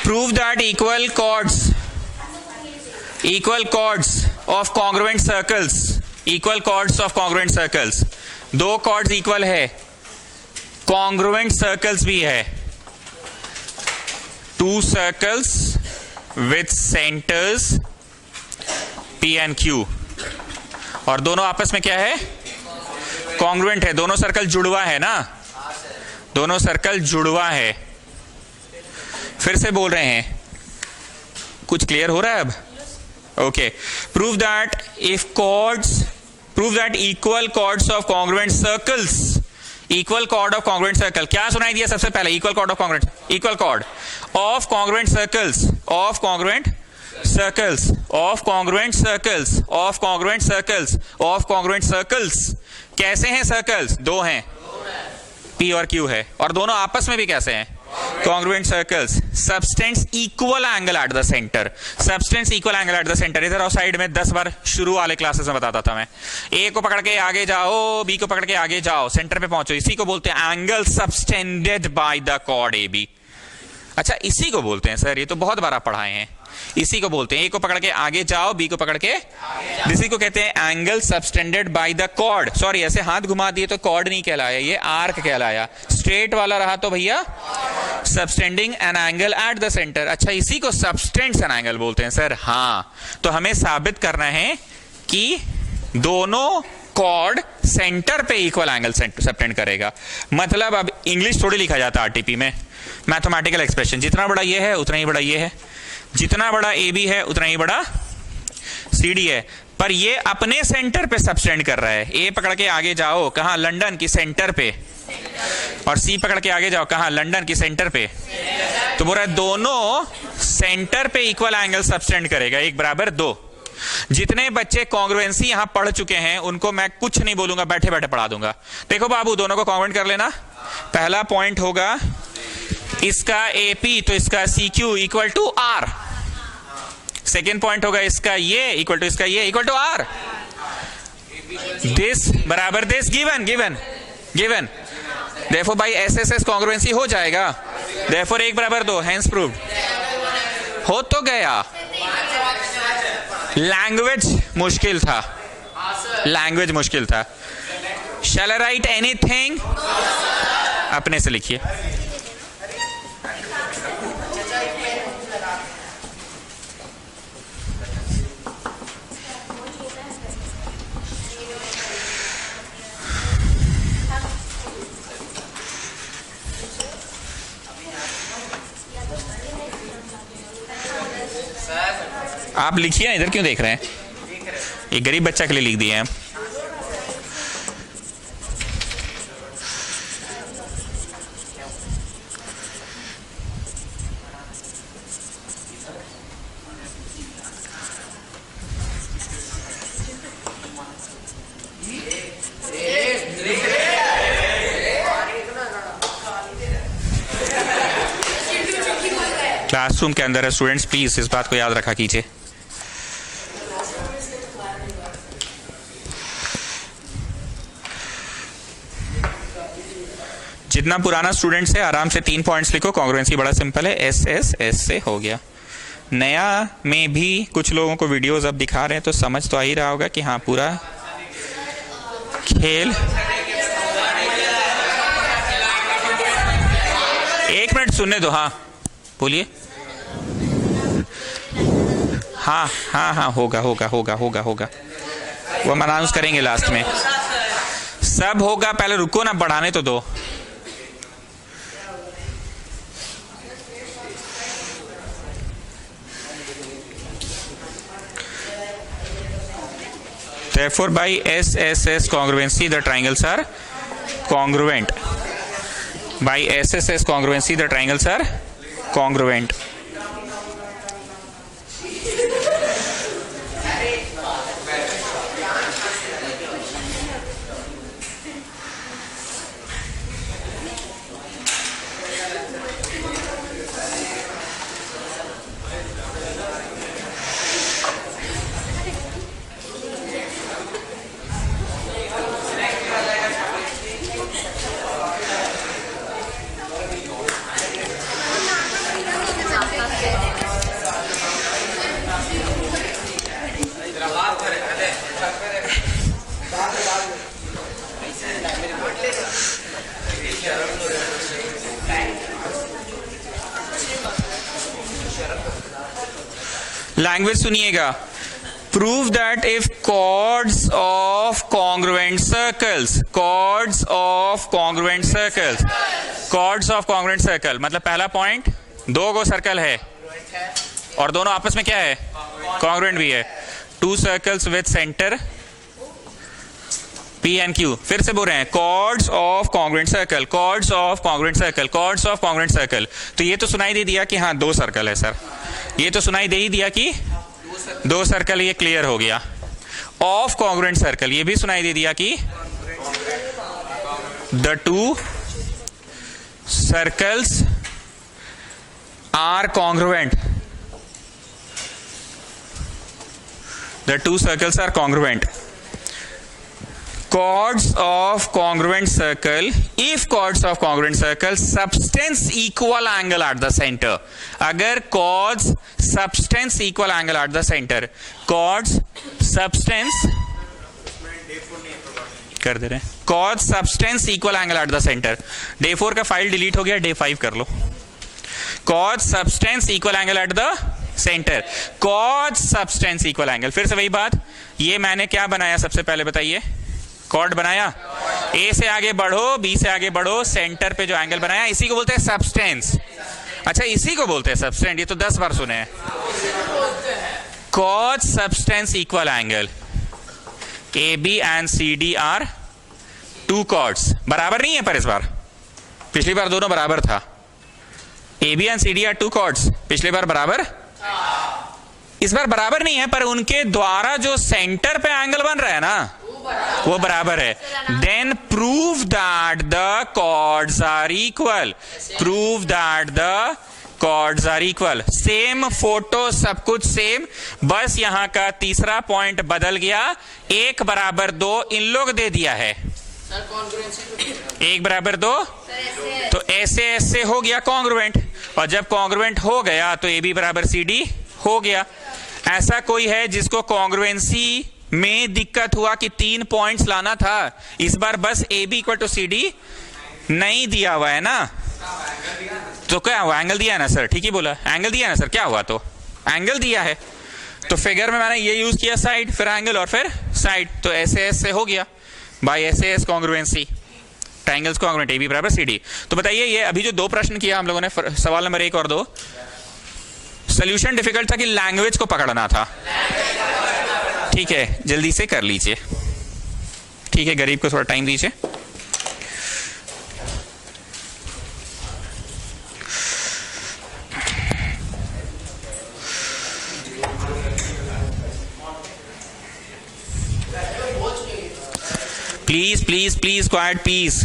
S1: Prove that equal chords of congruent circles, 2 chords equal है, congruent circles भी है, 2 circles with centers P and Q, और दोनों आपस में क्या है? congruent है। दोनों सर्कल जुड़वा है ना? दोनों सर्कल जुड़वा है। फिर से बोल रहे हैं, कुछ क्लियर हो रहा है अब? Okay. Prove that equal chords of congruent circles, equal chord of congruent circle, क्या सुनाई दिया सबसे पहले? Equal chord of congruent, equal chord of congruent circles, of congruent circles, of congruent circles, of congruent circles, of congruent circles. कैसे हैं circles? 2 हैं, P और Q है, और दोनों आपस में भी कैसे हैं? congruent circles। substance equal angle at the center, substance equal angle at the center। इधर और साइड में 10 बार शुरू वाले क्लासेस में बताता था मैं। A को पकड़ के आगे जाओ, B को पकड़ के आगे जाओ, सेंटर पे पहुंचो, इसी को बोलते हैं angle subtended by the chord AB। अच्छा, इसी को बोलते हैं सर, ये तो बहुत बार आप पढ़ाए हैं, इसी को बोलते हैं, ए को पकड़ के आगे जाओ, बी को पकड़ के, इसी को कहते हैं angle subtended by the chord. Sorry, ऐसे हाथ घुमा दिए तो कॉर्ड नहीं कहलाया, ये आर्क कहलाया। स्ट्रेट वाला रहा तो भैया subtending an angle eight the centre. अच्छा, इसी को सबटेंड्स एन एंगल बोलते हैं सर। हाँ, तो हमें साबित करना है कि दोनों कॉर्ड सेंटर पे इक्वल एंगल सबटेंड करेगा। मतलब अब इंग्लिश थोड़ी लिखा जाता आरटीपी में, मैथमेटिकल एक्सप्रेशन, जितना बड़ा ये है उतना ही बड़ा ये है, जितना बड़ा ए बी है उतना ही बड़ा सी डी है। पर ये अपने सेंटर पे सबटेंड कर रहा है। ए पकड़ के आगे जाओ, कहां? लंदन की सेंटर पे। और सी पकड़ के आगे जाओ, कहां? लंदन की सेंटर पे। तो बोल रहा है दोनों सेंटर पे इक्वल एंगल सबटेंड करेगा, 1 बराबर 2। जितने बच्चे कॉन्ग्रुएंसी यहां पढ़ चुके हैं उनको मैं कुछ नहीं बोलूंगा, बैठे बैठे पढ़ा दूंगा। देखो बाबू, दोनों को कॉन्ग्रुएंट कर लेना। पहला पॉइंट होगा इसका AP तो इसका CQ equal to R। Second point होगा इसका ये इक्वल टू इसका ये इक्वल टू R। दिस बराबर this, given given given. Therefore by SSS congruency हो जाएगा। देयरफॉर 1 बराबर 2, हेंस प्रूव्ड। हो तो गया। लैंग्वेज मुश्किल था, लैंग्वेज मुश्किल था। शैल आई राइट एनीथिंग? अपने से लिखिए। आप लिखिए, इधर क्यों देख रहे हैं? ये गरीब बच्चा के लिए लिख दिए हैं। क्लासरूम के अंदर है स्टूडेंट्स, प्लीज इस बात को याद रखा कीजिए। जितना पुराना स्टूडेंट है आराम से 3 पॉइंट्स लिखो। कॉन्ग्रुएंसी बड़ा सिंपल है, SSS से हो गया। नया में भी कुछ लोगों को वीडियोस अब दिखा रहे हैं तो समझ तो आ ही रहा होगा कि हाँ पूरा खेल। 1 मिनट सुनने दो। हाँ बोलिए। हाँ हाँ हाँ, होगा होगा होगा होगा होगा, वो हम अनाउंस करेंगे लास्ट में। सब होगा, पहले रुको ना, बढ़ाने तो दो। Therefore, by SSS congruency, the triangles are congruent. By SSS congruency, the triangles are congruent. Language सुनिएगा। Prove that if chords of congruent circles, chords of congruent circles, chords of congruent circle, मतलब पहला point 2 गो circle है और दोनों आपस में क्या है? congruent भी है। 2 circles with center P and Q। फिर से बोल रहे हैं chords of congruent circle, chords of congruent circle, chords of congruent circle। तो ये तो सुनाई दे दिया कि हाँ 2 सर्कल है सर, ये तो सुनाई दे ही दिया कि 2 सर्कल, ये क्लियर हो गया। ऑफ कॉन्ग्रुएंट सर्कल, ये भी सुनाई दे दिया कि the 2 circles are congruent, the 2 circles are congruent. chords of congruent circle, if chords of congruent circle subtends equal angle at the center, अगर chords subtends equal angle at the center, chords subtends कर दे रहे हैं, chords subtends equal angle at the center, day 4 का file delete हो गया, day 5 कर लो, chords subtends equal angle at the center, chords subtends equal angle, फिर से वही बात, ये मैंने क्या बनाया सबसे पहले बताइए, कॉर्ड बनाया, ए से आगे बढ़ो, बी से आगे बढ़ो, सेंटर पे जो एंगल बनाया इसी को बोलते हैं सबस्टेंस। अच्छा इसी को बोलते हैं सबस्टेंस, ये तो 10 बार सुने हैं। कॉज subtend equal angle, A B and C D are two chords, बराबर नहीं है पर इस बार, पिछली बार दोनों बराबर था। A B and C D are two chords, पिछली बार बराबर, इस बार बराबर नहीं है, पर उनके द्वारा जो सेंटर पे एंगल बन रहा है ना वो बराबर है। Then prove that the chords are equal, prove that the chords are equal, same photo सब कुछ सेम, बस यहां का तीसरा पॉइंट बदल गया, 1 बराबर 2 इन लोग दे दिया है, 1 बराबर 2, तो ऐसे ऐसे हो गया कॉन्ग्रुएंट, और जब कॉन्ग्रुएंट हो गया तो ए बी बराबर सी डी हो गया। ऐसा कोई है जिसको कॉन्ग्रुएंसी में दिक्कत हुआ कि 3 पॉइंट्स लाना था, इस बार बस A B equal to C D नहीं दिया हुआ है ना, तो क्या हुआ, एंगल दिया है ना सर, ठीक ही बोला, एंगल दिया है ना सर, क्या हुआ, तो एंगल दिया है, तो फिगर में मैंने ये यूज किया साइड, फिर एंगल और फिर साइड, तो ऐसे ऐसे हो गया बाय ऐसे ऐसे congruency, triangles congruent A B बराबर सी डी। तो बताइए ये अभी जो 2 प्रश्न किया हम लोगों ने, सवाल नंबर 1 और 2, सोल्यूशन डिफिकल्ट था कि लैंग्वेज को पकड़ना था, ठीक है जल्दी से कर लीजिए, ठीक है गरीब को थोड़ा टाइम दीजिए। Please please please quite please.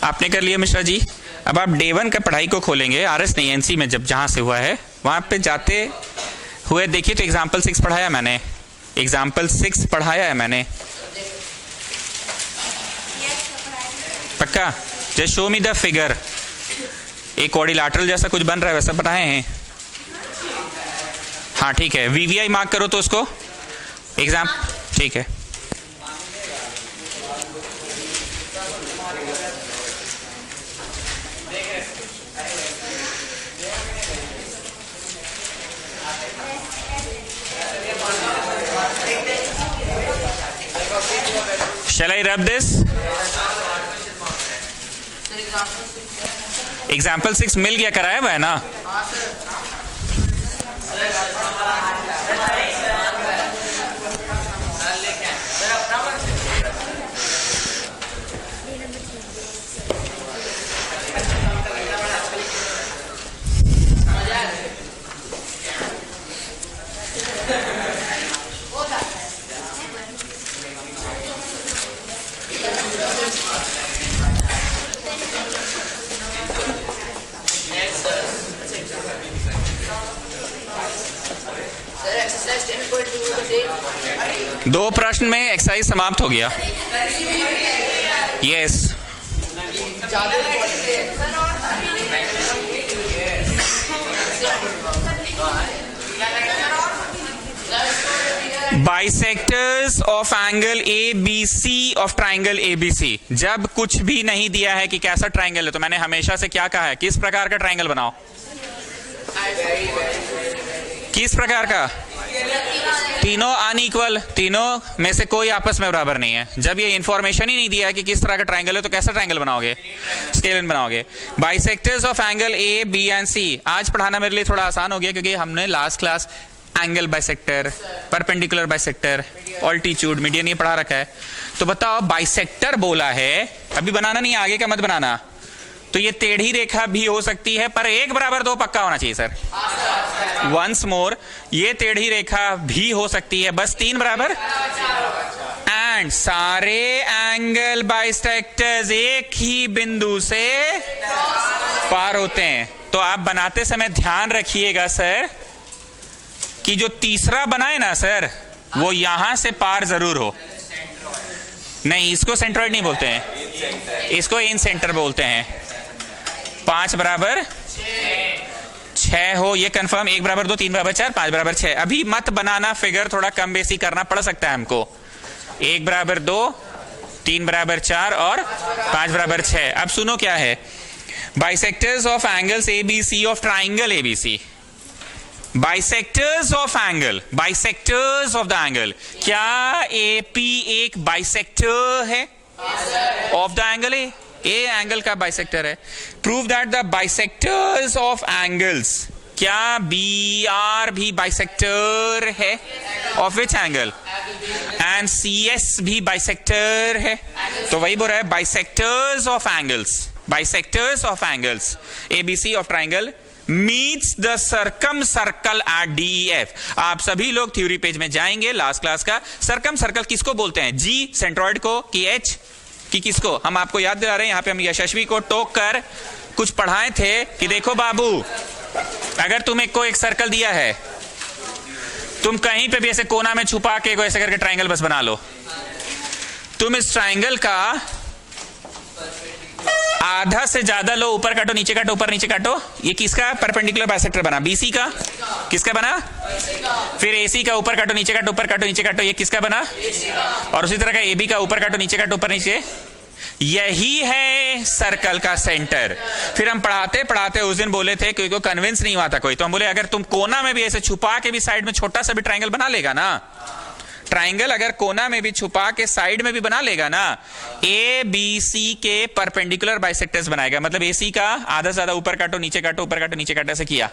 S1: आपने कर लिया मिश्रा जी, अब आप डे 1 का पढ़ाई को खोलेंगे, आरएस नहीं एनसी में, जब जहां से हुआ है वहां पे जाते हुए देखिए तो एग्जाम्पल 6 पढ़ाया मैंने, एग्जाम्पल 6 पढ़ाया है मैंने, पक्का, just show me the figure, एक क्वाड्रिलैटरल जैसा कुछ बन रहा है वैसा पढ़ाए हैं, हाँ ठीक है, वीवीआई मार्क करो तो उसको एग्जाम, ठीक है। Shall I rub this? Example 6 मिल गया, कराया हुआ है ना, दो प्रश्न में एक्सरसाइज समाप्त हो गया। Yes bisectors of angle A B C of triangle A B C, जब कुछ भी नहीं दिया है कि कैसा ट्राइंगल है तो मैंने हमेशा से क्या कहा है, किस प्रकार का ट्राइंगल बनाओ, किस प्रकार का, तीनों अनइक्वल, तीनों में से कोई आपस में बराबर नहीं है। जब ये इंफॉर्मेशन ही नहीं दिया है कि किस तरह का ट्राइंगल है तो कैसा ट्राइंगल बनाओगे, स्केल बनाओगे। Bisectors of angle A B and C आज पढ़ाना मेरे लिए थोड़ा आसान हो गया क्योंकि हमने last class angle bisector, perpendicular bisector, altitude, median, ये पढ़ा रखा है। तो बताओ बाइसेक्टर बोला है, अभी बनाना नहीं, आगे का मत बनाना। तो ये टेढ़ी रेखा भी हो सकती है, पर 1 बराबर 2 पक्का होना चाहिए सर। वंस मोर, ये टेढ़ी रेखा भी हो सकती है, बस 3 बराबर। एंड सारे एंगल बाइसेक्टर्स एक ही बिंदु से पार होते हैं। तो आप बनाते समय ध्यान रखिएगा सर कि जो तीसरा बनाए ना सर, वो यहां से पार जरूर हो। नहीं, इसको सेंट्रॉइड नहीं बोलते हैं, इसको इन सेंटर बोलते हैं। 5 बराबर 6 हो, ये कंफर्म। 1 बराबर 2, 3 बराबर 4, 5 बराबर 6। अभी मत बनाना, फिगर थोड़ा कम बेसी करना पड़ सकता है हमको। 1 बराबर 2, 3 बराबर 4 और 5 बराबर 6। अब सुनो क्या है, bisectors of angles ABC of triangle ABC। Bisectors of angle, bisectors of the angle. क्या AP एक बाइसेक्टर है of the angle A? A angle का बाइसेक्टर है। Prove that the bisectors of angles, क्या BR भी बाइसेक्टर है of which angle? And CS भी bisector है। तो वही बोल रहा है, bisectors of angles, bisectors of angles ABC of triangle meets the circum circle eight DEF। आप सभी लोग थ्योरी पेज में जाएंगे लास्ट क्लास का। सर्कम सर्कल किसको बोलते हैं? G सेंट्रॉइड को कि H कि किसको? हम आपको याद दिला रहे हैं, यहां पे हम यशस्वी को टोक कर कुछ पढ़ाए थे कि देखो बाबू, अगर तुम्हें को एक सर्कल दिया है, तुम कहीं पे भी ऐसे कोना में छुपा के को ऐसे करके ट्राइंगल बस बना लो। तुम इस ट्राइंगल का आधा से ज्यादा लो, ऊपर काटो, नीचे काटो, ऊपर नीचे काटो। ये किसका परपेंडिकुलर बाइसेक्टर बना? BC का। किसका बना? फिर AC का ऊपर काटो, नीचे काटो, ऊपर काटो, नीचे काटो। ये किसका बना? और उसी तरह का AB का ऊपर काटो, नीचे काटो, ऊपर नीचे। यही है सर्कल का सेंटर। फिर हम पढ़ाते पढ़ाते उस दिन बोले थे, क्योंकि कन्विंस नहीं हुआ था कोई, तो हम बोले अगर तुम कोना में भी ऐसे छुपा के भी साइड में छोटा सा भी ट्राइंगल बना लेगा ना, ट्राइंगल अगर कोना में भी छुपा के साइड में भी बना लेगा ना, ABC के परपेंडिकुलर बाइसेक्टर्स बनाएगा। मतलब AC का आधा से ज्यादा ऊपर काटो, नीचे काटो, ऊपर काटो, नीचे काटो, ऐसे किया।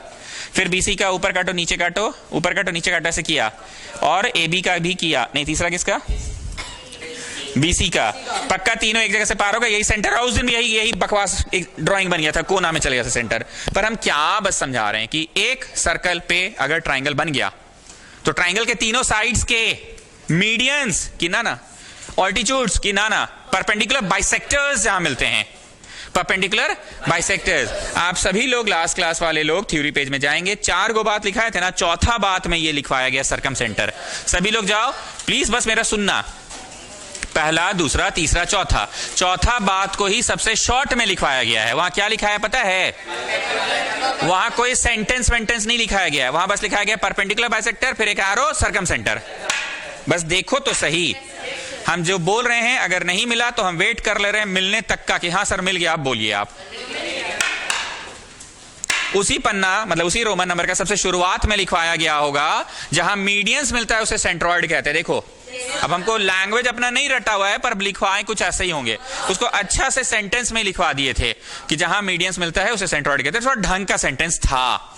S1: फिर BC का ऊपर काटो, नीचे काटो, ऊपर काटो, नीचे काटो, ऐसे किया। और AB का भी किया। नहीं, तीसरा किसका? BC का। पक्का तीनों एक जगह से पार होगा। यही सेंटर है। उस दिन यही बकवास एक ड्राइंग बन गया था, कोना में चले गया था सेंटर। पर हम क्या बस समझा रहे हैं कि एक सर्कल पे अगर ट्राइंगल बन गया तो ट्राइंगल के तीनों साइड्स के मीडियंस की ना ऑल्टीट्यूड्स की ना परपेंडिकुलर बाइसेक्टर्स जहां मिलते हैं, परपेंडिकुलर बाइसेक्टर्स। आप सभी लोग लास्ट क्लास वाले लोग थ्योरी पेज में जाएंगे, 4 गो बात लिखाए थे ना, चौथा बात में ये लिखवाया गया सर्कम सेंटर। सभी लोग जाओ प्लीज, बस मेरा सुनना। पहला, दूसरा, तीसरा, चौथा, चौथा बात को ही सबसे शॉर्ट में लिखवाया गया है। वहां क्या लिखा है पता है? वहां कोई सेंटेंस वेंटेंस नहीं लिखाया गया है, वहां बस लिखाया गया परपेंडिकुलर बाइसेक्टर, फिर एक एरो, सर्कम सेंटर। बस देखो तो सही, हम जो बोल रहे हैं अगर नहीं मिला तो हम वेट कर ले रहे हैं मिलने तक का कि हाँ सर मिल गया, आप बोलिए। आप उसी पन्ना मतलब उसी रोमन नंबर का सबसे शुरुआत में लिखवाया गया होगा जहां मीडियंस मिलता है, उसे सेंट्रॉइड कहते हैं। देखो, अब हमको लैंग्वेज अपना नहीं रटा हुआ है, पर लिखवाए कुछ ऐसे ही होंगे। उसको अच्छा से सेंटेंस में लिखवा दिए थे कि जहां मीडियंस मिलता है उसे सेंट्रॉइड कहते हैं। थोड़ा ढंग का सेंटेंस था।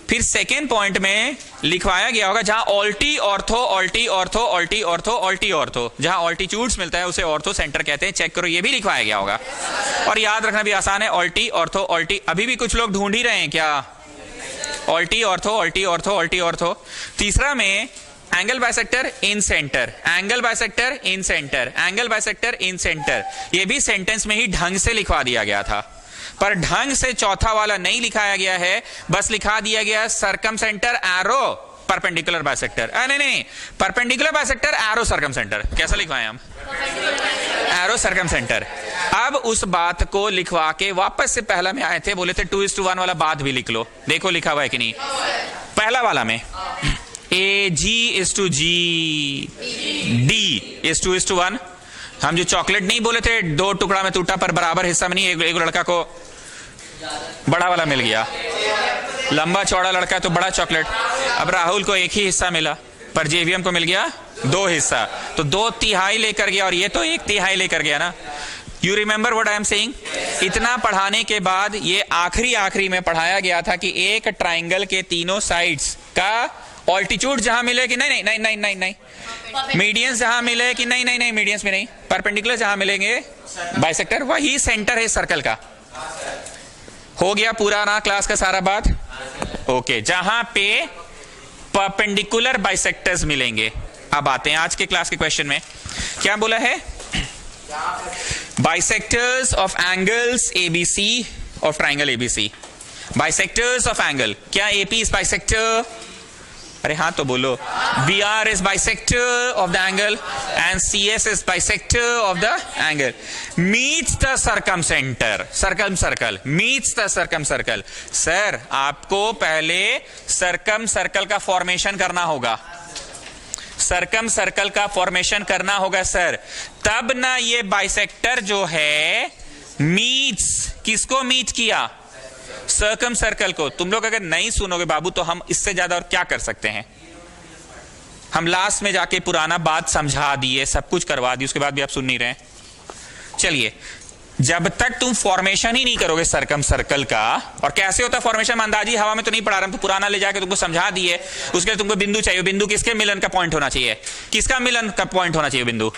S1: फिर सेकेंड पॉइंट में लिखवाया गया होगा जहां ऑल्टी ऑर्थो, ऑल्टी ऑर्थो, ऑल्टी ऑर्थो, ऑल्टी ऑर्थो, जहां ऑल्टीट्यूड्स मिलता है उसे ऑर्थो सेंटर कहते हैं। चेक करो, ये भी लिखवाया गया होगा। और याद रखना भी आसान है, ऑल्टी ऑर्थो ऑल्टी। अभी भी कुछ लोग ढूंढ ही रहे हैं क्या? ऑल्टी ऑर्थो, ऑल्टी ऑर्थो, ऑल्टी ऑर्थो। तीसरा में एंगल बाइसेक्टर इन सेंटर, एंगल बाइसेक्टर इन सेंटर, एंगल बाइसेक्टर इन सेंटर। ये भी सेंटेंस में ही ढंग से लिखवा दिया गया था, पर ढंग से चौथा वाला नहीं लिखाया गया है, बस लिखा दिया गया circumcentre arrow perpendicular bisector. नहीं, perpendicular bisector arrow circumcentre. कैसा लिखवाएं हम? Arrow circumcentre. अब उस बात को लिखवा के वापस से पहला में आए थे, बोले थे 2:1 वाला बात भी लिख लो। देखो लिखा हुआ है कि नहीं? पहला वाला में AG:G, D:1। हम जो चॉकलेट नहीं बोले थे 2 टुकड़ा में टूटा पर बराबर हिस्सा में नहीं, एक लड़का को बड़ा वाला मिल गया, लंबा चौड़ा लड़का है तो बड़ा चॉकलेट। अब राहुल को एक ही हिस्सा मिला, पर JVM को मिल गया 2 हिस्सा, तो 2/3 लेकर गया और ये तो 1/3 लेकर गया ना। You remember what I am saying? इतना पढ़ाने के बाद ये आखिरी में पढ़ाया गया था कि एक ट्राइंगल के तीनों साइड्स का ऑल्टीट्यूड जहां मिले कि नहीं नहीं नहीं नहीं नहीं नहीं, मीडियंस जहां मिले कि नहीं नहीं नहीं, मीडियंस में नहीं, परपेंडिकुलर जहां मिलेंगे बाइसेक्टर, वही सेंटर है सर्कल का। हो गया पूरा ना क्लास का सारा बात? ओके, जहां पे परपेंडिकुलर बाइसेक्टर्स मिलेंगे। अब आते हैं आज के क्लास के क्वेश्चन में। क्या बोला है? Bisectors of angles ABC of triangle ABC. Bisectors of angle, क्या एपी इज बाइसेक्टर? अरे हाँ तो बोलो। BR is bisector of the angle and CS is bisector of the angle. Meets the circumcenter. Circle meets the circumcircle. Sir आपको पहले circumcircle का formation करना होगा, सर्कल का फॉर्मेशन करना होगा सर, तब ना ये बाइसेक्टर जो है मीट्स, किसको मीट किया? सर्कम सर्कल को। तुम लोग अगर नहीं सुनोगे बाबू तो हम इससे ज्यादा और क्या कर सकते हैं? हम लास्ट में जाके पुराना बात समझा दिए, सब कुछ करवा दी, उसके बाद भी आप सुन नहीं रहे। चलिए, जब तक तुम फॉर्मेशन ही नहीं करोगे सर्कम सर्कल का, और कैसे होता फॉर्मेशन अंदाजी हवा में तो नहीं पढ़ा रहा, हम तो पुराना ले जाके तुमको समझा दिए। उसके लिए तुमको बिंदु चाहिए, बिंदु किसके मिलन का पॉइंट होना चाहिए? किसका मिलन का पॉइंट होना चाहिए? बिंदु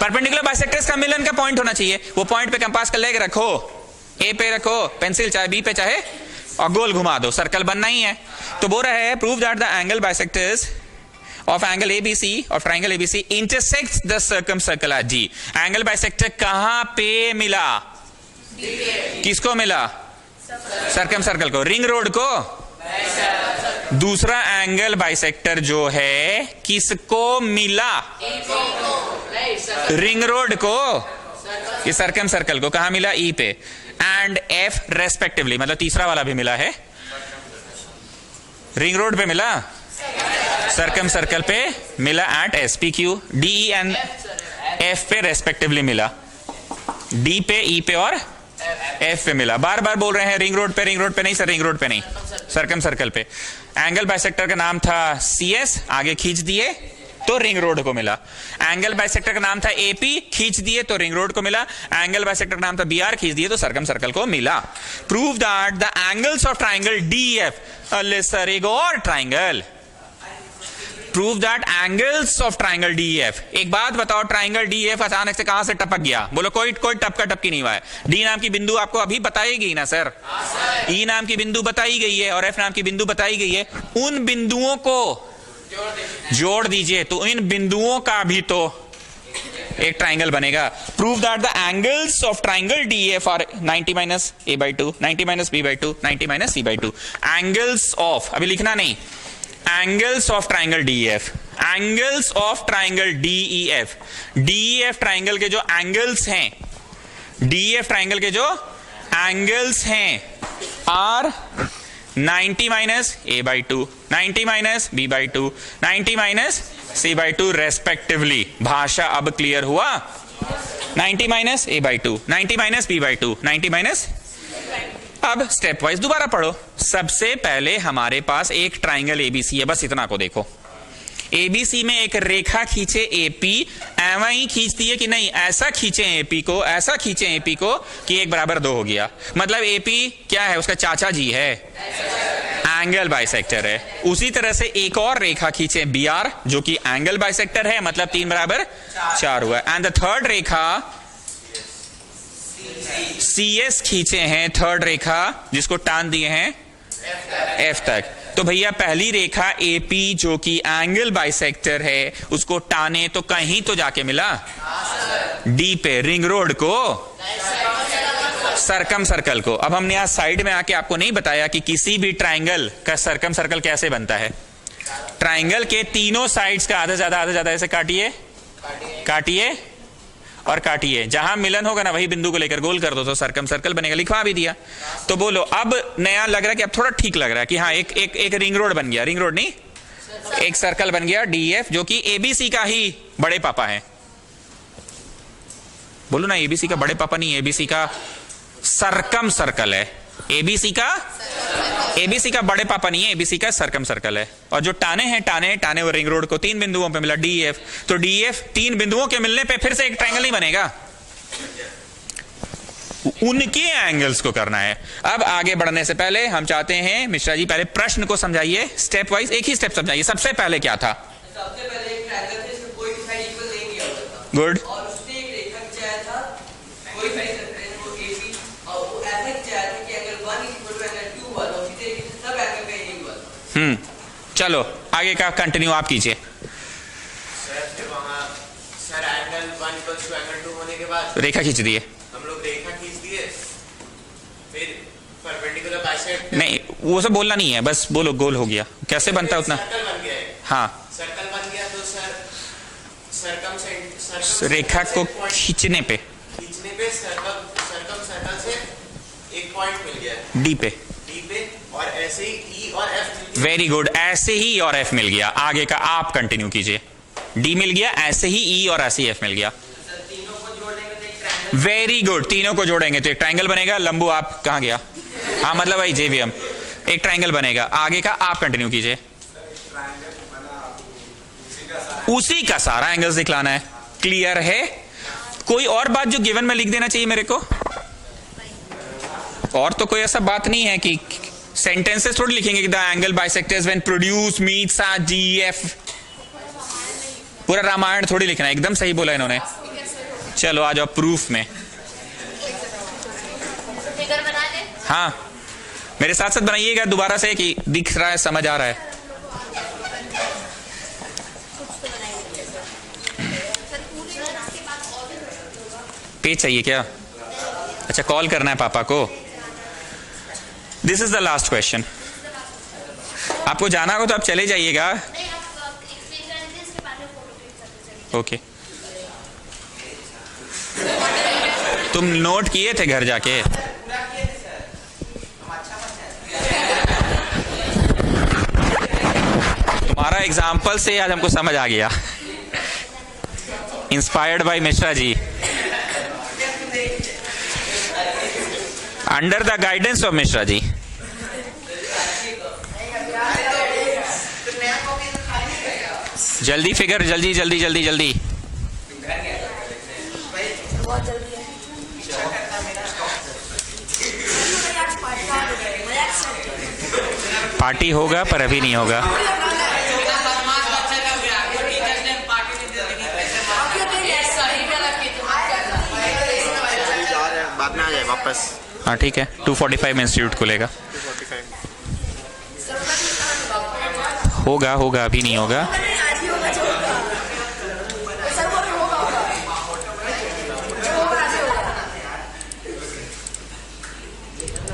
S1: परपेंडिकुलर बाइसेक्टर्स का मिलन का पॉइंट होना चाहिए। वो पॉइंट पे कंपास का लेग रखो, ए पे रखो पेंसिल, चाहे बी पे चाहे, और गोल घुमा दो, सर्कल बनना ही है। तो बोल रहा है prove that the angle bisectors of angle ABC of triangle ABC intersects the circumcircle at D. Angle bisector कहां पे मिला? किसको मिला? सर्कमसर्कल को, रिंग रोड को। दूसरा एंगल बाइसेक्टर जो है किसको मिला? रिंग रोड को कि सर्कमसर्कल को? कहां मिला? E पे एंड F रेस्पेक्टिवली। मतलब तीसरा वाला भी मिला है, रिंग रोड पे मिला, सर्कम सर्कल पे मिला, at SPQ, DE and F पे रेस्पेक्टिवली मिला। D पे, E पे और F पे मिला। बार बार बोल रहे हैं रिंग रोड पे, रिंग रोड पे नहीं सर, रिंग रोड पे नहीं, सर्कम सर्कल पे। एंगल बाइसेक्टर का नाम था CS, आगे खींच दिए तो रिंग रोड को मिला। एंगल बाइसेक्टर का नाम था AP, खींच दिए तो रिंग रोड को मिला। एंगल बाइसेक्टर का नाम था BR, खींच दिए तो सर्कम सर्कल को मिला। Prove that the angles of triangle DEF, अल्ले सर एक और triangle. Prove that angles of triangle DEF। एक बात बताओ, ट्राइंगल DEF अचानक से कहां से टपक गया? बोलो कोई टपका टपकी नहीं हुआ है। D नाम की बिंदु आपको अभी बताई गई ना सर, E नाम की बिंदु बताई गई है और F नाम की बिंदु बताई गई है। उन बिंदुओं को जोड़ दीजिए तो इन बिंदुओं का भी तो एक ट्राइंगल बनेगा। Prove that the angles of triangle DEF are 90 minus A/2, 90 minus B/2, 90 minus C/2। Angles of, अभी लिखना नहीं, angles of triangle DEF, angles of triangle DEF। DEF triangle के जो एंगल्स हैं, DEF ट्राइंगल के जो एंगल्स हैं are 90 minus A/2, 90 minus B/2, 90 minus C/2 respectively. भाषा अब क्लियर हुआ? 90 minus A/2, 90 minus B/2, 90 minus. अब स्टेप वाइज दोबारा पढ़ो। सबसे पहले हमारे पास एक ट्राइंगल ABC है, बस इतना को देखो। ABC में एक रेखा खींचे AP, ऐसा ही खींचती है कि नहीं? ऐसा खींचे AP को, ऐसा खींचे AP को कि 1 बराबर 2 हो गया। मतलब AP क्या है? उसका चाचा जी है, एंगल बाइसेक्टर है। उसी तरह से एक और रेखा खींचे BR जो कि एंगल बाइसेक्टर है, मतलब 3 बराबर 4 हुआ। And the third Rekha CS खींचे हैं, थर्ड रेखा जिसको टान दिए हैं F तक। तो भैया पहली रेखा AP जो कि एंगल बाइसेक्टर है उसको टाने तो कहीं तो जाके मिला D पे, रिंग रोड को, सर्कम सर्कल को। अब हमने आज साइड में आके आपको नहीं बताया कि किसी भी ट्राइंगल का सर्कम सर्कल कैसे बनता है। ट्राइंगल के तीनों साइड्स का आधा ज्यादा ऐसे काटिए और काटिए, जहां मिलन होगा ना वही बिंदु को लेकर गोल कर दो तो सर्कम सर्कल बनेगा। लिखवा भी दिया। तो बोलो अब नया लग रहा है कि अब थोड़ा ठीक लग रहा है कि हाँ एक रिंग रोड बन गया, रिंग रोड नहीं, एक सर्कल बन गया DEF जो कि ABC का ही बड़े पापा है। बोलो ना, ABC का बड़े पापा नहीं, ABC का सर्कम सर्कल है। ABC का बड़े पापा नहीं है, ABC का सर्कम सर्कल है। और जो टाने वो रिंग रोड को 3 बिंदुओं पे मिला DEF। तो DEF 3 बिंदुओं के मिलने पे फिर से एक ट्राइंगल नहीं बनेगा। उनके एंगल्स को करना है। अब आगे बढ़ने से पहले हम चाहते हैं मिश्रा जी पहले प्रश्न को समझाइए स्टेप वाइज, एक ही स्टेप समझाइए। सबसे पहले क्या था?
S4: सबसे पहले एक ट्रायंगल था जिसमें कोई भी साइड इक्वल नहीं दिया होता था।
S1: गुड।
S4: और उसने एक रेखा खिंचाया था, कोई साइड वो AB, और वो ऐसा खिंचाया था कि एंगल 1 इक्वल टू एंगल 2 वाला, उसी तरीके से सब एंगल का यही हुआ।
S1: चलो आगे का कंटिन्यू आप कीजिए।
S5: सर फिर वहाँ sir angle 1 equals to angle 2 होने के बाद
S1: रेखा खींच दिए।
S5: हम लोग रेखा खींच दिए, फिर परपेंडिकुलर बाइसेक्टर
S1: नहीं वो सब बोलना नहीं है, बस बोलो गोल हो गया। कैसे बनता है उतना?
S5: सर्कल बन गया है।
S1: हाँ,
S5: सर्कल बन गया तो सर सर्कम
S1: रेखा को खींचने पे
S5: सर्कल से एक पॉइंट मिल गया है
S1: डी पे।
S5: और ऐसे ही ई और एफ मिल गया।
S1: वेरी गुड, ऐसे ही और एफ मिल गया। आगे का आप कंटिन्यू कीजिए। डी मिल गया, ऐसे ही ई और ऐसे ही एफ मिल गया।
S4: सर तीनों को जोड़ेंगे तो एक ट्रायंगल।
S1: वेरी गुड, तीनों को जोड़ेंगे तो एक ट्रायंगल बनेगा। लंबू आप कहाँ गया? हाँ मतलब भाई जेवीएम, एक ट्रायंगल बनेगा। आगे का आप कंटिन्यू कीजिए। उसी का सारा एंगल्स दिखलाना है। क्लियर है? कोई और बात जो गिवन में लिख देना चाहिए मेरे को? और तो कोई ऐसा बात नहीं है कि सेंटेंसेस थोड़ी लिखेंगे कि the angle bisectors when produce meets eight GF. पूरा रामायण थोड़ी लिखना है। एकदम सही बोला इन्होंने। चलो आ जाओ प्रूफ में।
S3: फिगर बना दे।
S1: हाँ मेरे साथ साथ बनाइएगा दोबारा से कि दिख रहा है, समझ आ रहा है। पेज चाहिए क्या? अच्छा कॉल करना है पापा को। This is the last question. आपको जाना हो तो आप चले जाइएगा।
S3: नहीं आप एक्सप्लेन कर दीजिए, इसके बाद में फोटो क्लिक करते चलिए।
S1: ओके। तुम नोट किए थे घर जाके? तुम्हारा एग्जाम्पल से आज हमको समझ आ गया। Inspired by Mishra ji, under the guidance of Mishra ji. जल्दी फिगर, जल्दी जल्दी जल्दी जल्दी।
S2: बहुत जल्दी है।
S1: पार्टी होगा पर अभी नहीं होगा।
S5: बाद में आ जाए वापस।
S1: हाँ ठीक है, 2:45 में इंस्टीट्यूट खुलेगा।
S5: 2:45
S1: होगा होगा, अभी नहीं होगा।
S2: आज ही होगा जो होगा। सर वो भी होगा होगा। जो होगा आज ही होगा।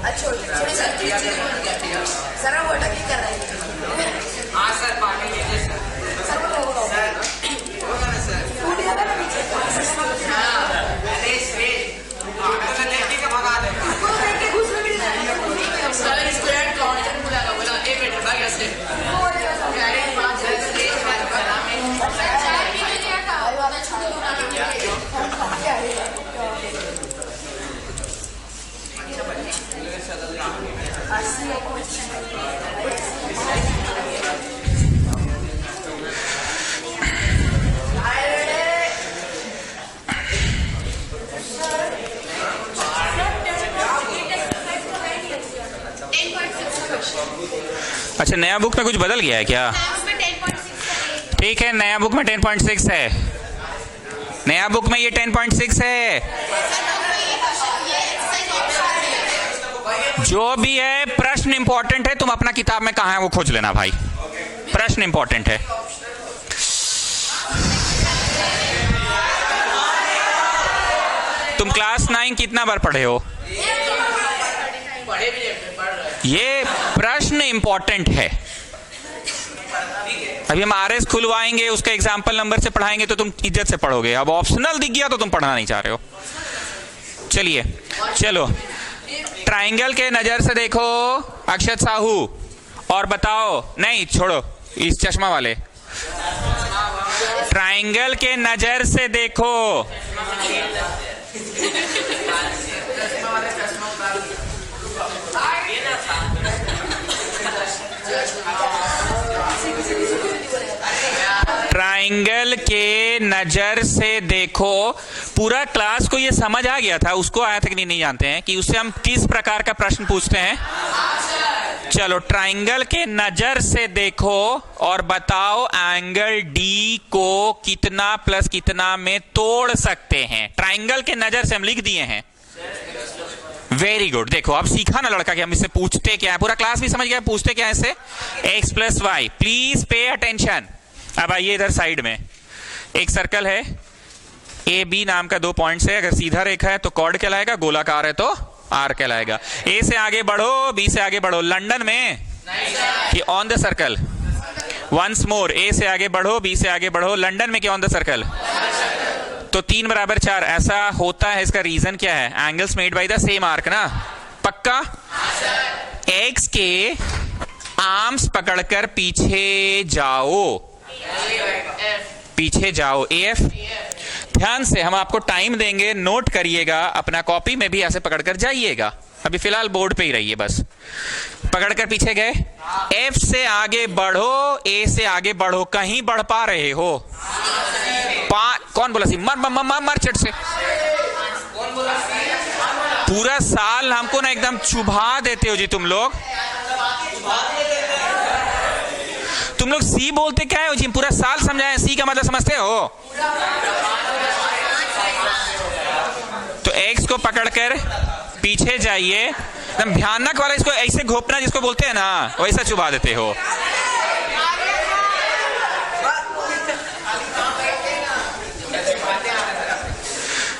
S2: अच्छा छोड़ो सर। सर वो अटक ही कर रहे हैं।
S4: हाँ सर पार्टी लीजिए सर।
S2: सर वो होगा होगा।
S4: होगा ना सर।
S2: टूट गया था ना नीचे।
S4: अरे लड़की का भगा देगा।
S2: वो देख के घुस में भी नहीं जाएगा।
S4: सर इसको यार काउंटर बुलागा, बोला 1 मिनट भाग ऐसे।
S1: अच्छा नया बुक में कुछ बदल गया है क्या?
S3: उसमें 10.6
S1: ठीक है, नया बुक में 10.6 है। नया बुक में ये 10.6 है। जो भी है प्रश्न इंपॉर्टेंट है। तुम अपना किताब में कहाँ है वो खोज लेना भाई। प्रश्न इंपॉर्टेंट है। तुम क्लास 9 कितना बार पढ़े हो?
S4: पढ़े भी पढ़ रहे।
S1: ये प्रश्न इंपॉर्टेंट है। अभी हम आरएस खुलवाएंगे, उसका एग्जाम्पल नंबर से पढ़ाएंगे तो तुम इज्जत से पढ़ोगे। अब ऑप्शनल दिख गया तो तुम पढ़ना नहीं चाह रहे हो। चलिए चलो, ट्राइंगल के नजर से देखो अक्षत साहू, और बताओ। नहीं छोड़ो, इस चश्मा वाले। ट्राइंगल के नजर से देखो। ट्राइंगल के नजर से देखो। पूरा क्लास को ये समझ आ गया था, उसको आया था कि नहीं जानते हैं कि उससे हम किस प्रकार का प्रश्न पूछते हैं। चलो, ट्राइंगल के नजर से देखो और बताओ एंगल डी को कितना प्लस कितना में तोड़ सकते हैं। ट्राइंगल के नजर से हम लिख दिए हैं। Very good. देखो अब सीखा ना लड़का कि हम इससे पूछते क्या है, पूरा क्लास भी समझ गया पूछते क्या है इससे। x plus y. Please pay attention. अब आइए इधर साइड में एक सर्कल है, ए बी नाम का 2 पॉइंट्स है। अगर सीधा रेखा है तो कॉर्ड कहलाएगा, गोलाकार है तो आर कहलाएगा। ए से आगे बढ़ो, बी से आगे बढ़ो। लंदन में कि on the circle. Once more, A से आगे बढ़ो, बी से आगे बढ़ो। लंदन में कि ऑन द सर्कल। तो 3 बराबर 4 ऐसा होता है। इसका रीजन क्या है? Angles made by the same arc ना। पक्का? एक्स के आर्म्स पकड़कर पीछे जाओ, पीछे जाओ। एफ। ध्यान से हम आपको टाइम देंगे, नोट करिएगा, अपना कॉपी में भी ऐसे पकड़कर जाइएगा। अभी फिलहाल बोर्ड पे ही रहिए बस। पकड़कर पीछे गए, एफ से आगे बढ़ो, ए से आगे बढ़ो। कहीं बढ़ पा रहे हो? कौन बोला सी? मर चट से। पूरा साल हमको ना एकदम चुभा देते हो जी तुम लोग। तुम लोग सी बोलते क्या है जी? पूरा साल समझाए, सी का मतलब समझते हो? तो एक्स को पकड़कर पीछे जाइए। एकदम भयानक वाला, इसको ऐसे घोपना जिसको बोलते हैं ना, वैसा चुभा देते हो।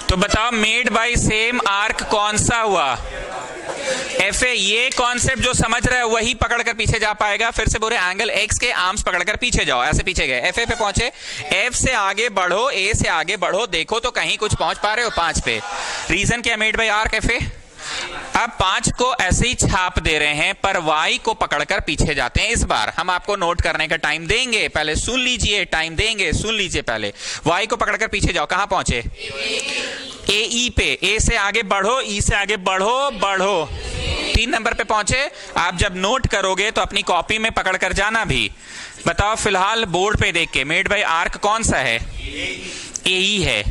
S1: तो बताओ मेड बाय सेम आर्क कौन सा हुआ? F A. ये कॉन्सेप्ट जो समझ रहा है वही पकड़कर पीछे जा पाएगा। फिर से बोले एंगल एक्स के आर्म्स पकड़कर पीछे जाओ। ऐसे पीछे गए, एफ ए पे पहुंचे, एफ से आगे बढ़ो, ए से आगे बढ़ो। देखो तो कहीं कुछ पहुंच पा रहे हो? 5 पे। रीजन क्या? Made by arc F A. अब 5 को ऐसे ही छाप दे रहे हैं, पर y को पकड़कर पीछे जाते हैं। इस बार हम आपको नोट करने का टाइम देंगे, पहले सुन लीजिए। टाइम देंगे, सुन लीजिए पहले। y को पकड़कर पीछे जाओ। कहां पहुंचे? ए ई पे। ए से आगे बढ़ो, ई से आगे बढ़ो, बढ़ो। 3 नंबर पे पहुंचे। आप जब नोट करोगे तो अपनी कॉपी में पकड़कर जाना भी। बताओ फिलहाल बोर्ड पे देख के मेड बाय आर्क कौन सा है? ए ई है।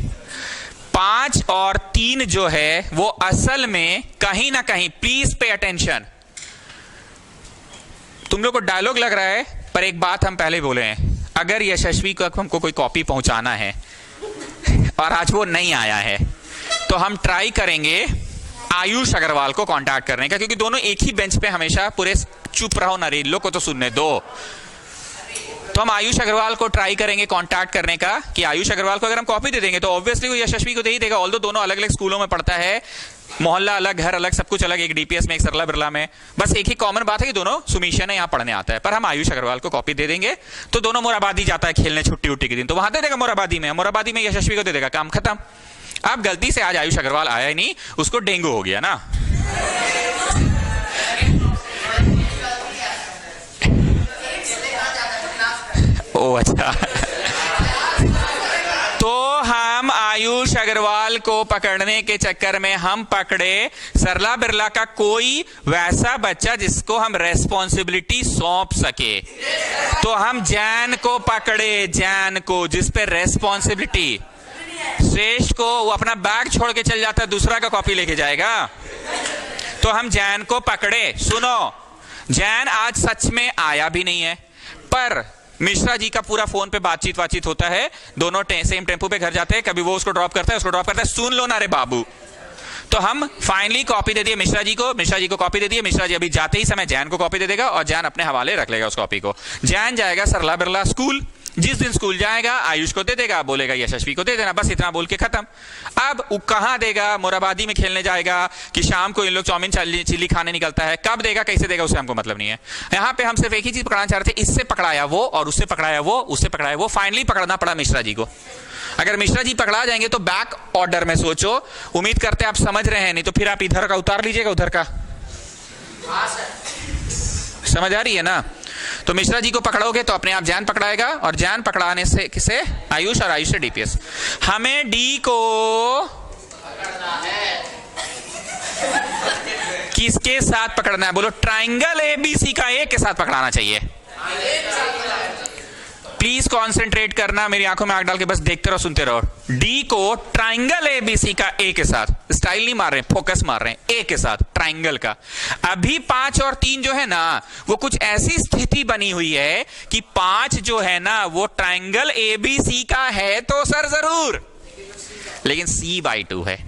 S1: 5 और 3 जो है वो असल में कहीं ना कहीं, प्लीज पे अटेंशन। तुम लोग को डायलॉग लग रहा है, पर एक बात हम पहले बोले हैं, अगर यशस्वी को हमको कोई कॉपी पहुंचाना है और आज वो नहीं आया है, तो हम ट्राई करेंगे आयुष अग्रवाल को कांटेक्ट करने का, क्योंकि दोनों एक ही बेंच पे हमेशा पूरे चुप रहो ना रे, इन लोग को तो सुनने दो। तो हम आयुष अग्रवाल को ट्राई करेंगे कांटेक्ट करने का कि आयुष अग्रवाल को अगर हम कॉपी दे देंगे तो ऑब्वियसली वो यशस्वी को दे ही देगा। ऑल्दो दोनों अलग अलग स्कूलों में पढ़ता है, मोहल्ला अलग, घर अलग, सब कुछ अलग। एक डीपीएस में, एक सरला बिरला में। बस एक ही कॉमन बात है कि दोनों सुमीशन है, यहाँ पढ़ने आता है। पर हम आयुष अग्रवाल को कॉपी दे देंगे तो दोनों मोराबादी जाता है खेलने छुट्टी उट्टी के दिन, तो वहां दे देगा मोराबादी में। मोराबादी में यशस्वी को दे देगा, काम खत्म। अब गलती से आज आयुष अग्रवाल आया ही नहीं, उसको डेंगू हो गया ना। ओ अच्छा। तो हम आयुष अग्रवाल को पकड़ने के चक्कर में हम पकड़े सरला बिरला का कोई वैसा बच्चा जिसको हम रेस्पॉन्सिबिलिटी सौंप सके। तो हम जैन को पकड़े, जैन को, जिस पे रेस्पॉन्सिबिलिटी। श्रेष्ठ को वो अपना बैग छोड़ के चल जाता है, दूसरा का कॉपी लेके जाएगा। तो हम जैन को पकड़े। सुनो, जैन आज सच में आया भी नहीं है, पर मिश्रा जी का पूरा फोन पे बातचीत होता है। दोनों सेम टेम्पो पे घर जाते हैं, कभी वो उसको ड्रॉप करता है, उसको ड्रॉप करता है। सुन लो ना रे बाबू। तो हम फाइनली कॉपी दे दिए मिश्रा जी को कॉपी दे दिए। मिश्रा जी अभी जाते ही समय जैन को कॉपी दे देगा और जैन अपने हवाले रख लेगा उस कॉपी को। जैन जाएगा सरला बिरला स्कूल। जिस दिन स्कूल जाएगा आयुष को दे देगा, बोलेगा यशस्वी को दे देना, बस इतना बोल के खत्म। अब वो कहां देगा? मोराबादी में खेलने जाएगा कि शाम को इन लोग चाउमीन चिल्ली खाने निकलता है, कब देगा कैसे देगा उसे हमको मतलब नहीं है। यहां पे हम सिर्फ एक ही चीज पकड़ना चाह रहे थे, इससे पकड़ाया वो और उससे पकड़ाया वो, उससे पकड़ाया वो। फाइनली पकड़ना पड़ा मिश्रा जी को। अगर मिश्रा जी पकड़ा जाएंगे तो बैक ऑर्डर में सोचो। उम्मीद करते आप समझ रहे हैं, नहीं तो फिर आप इधर का उतार लीजिएगा उधर का। समझ आ रही है ना? तो मिश्रा जी को पकड़ोगे तो अपने आप जैन पकड़ाएगा, और जैन पकड़ाने से किसे? आयुष, और आयुष से डीपीएस। हमें डी को किसके साथ पकड़ना है? बोलो। ट्राइंगल एबीसी का ए के साथ पकड़ाना चाहिए। प्लीज कॉन्सेंट्रेट करना, मेरी आंखों में आंख डाल के बस देखते रहो, सुनते रहो। डी को ट्राइंगल एबीसी का ए के साथ, स्टाइल नहीं मार रहे, फोकस मार रहे हैं, ए के साथ ट्राइंगल का। अभी 5 और 3 जो है ना, वो कुछ ऐसी स्थिति बनी हुई है कि 5 जो है ना वो ट्राइंगल एबीसी का है तो सर जरूर, लेकिन C/2 है।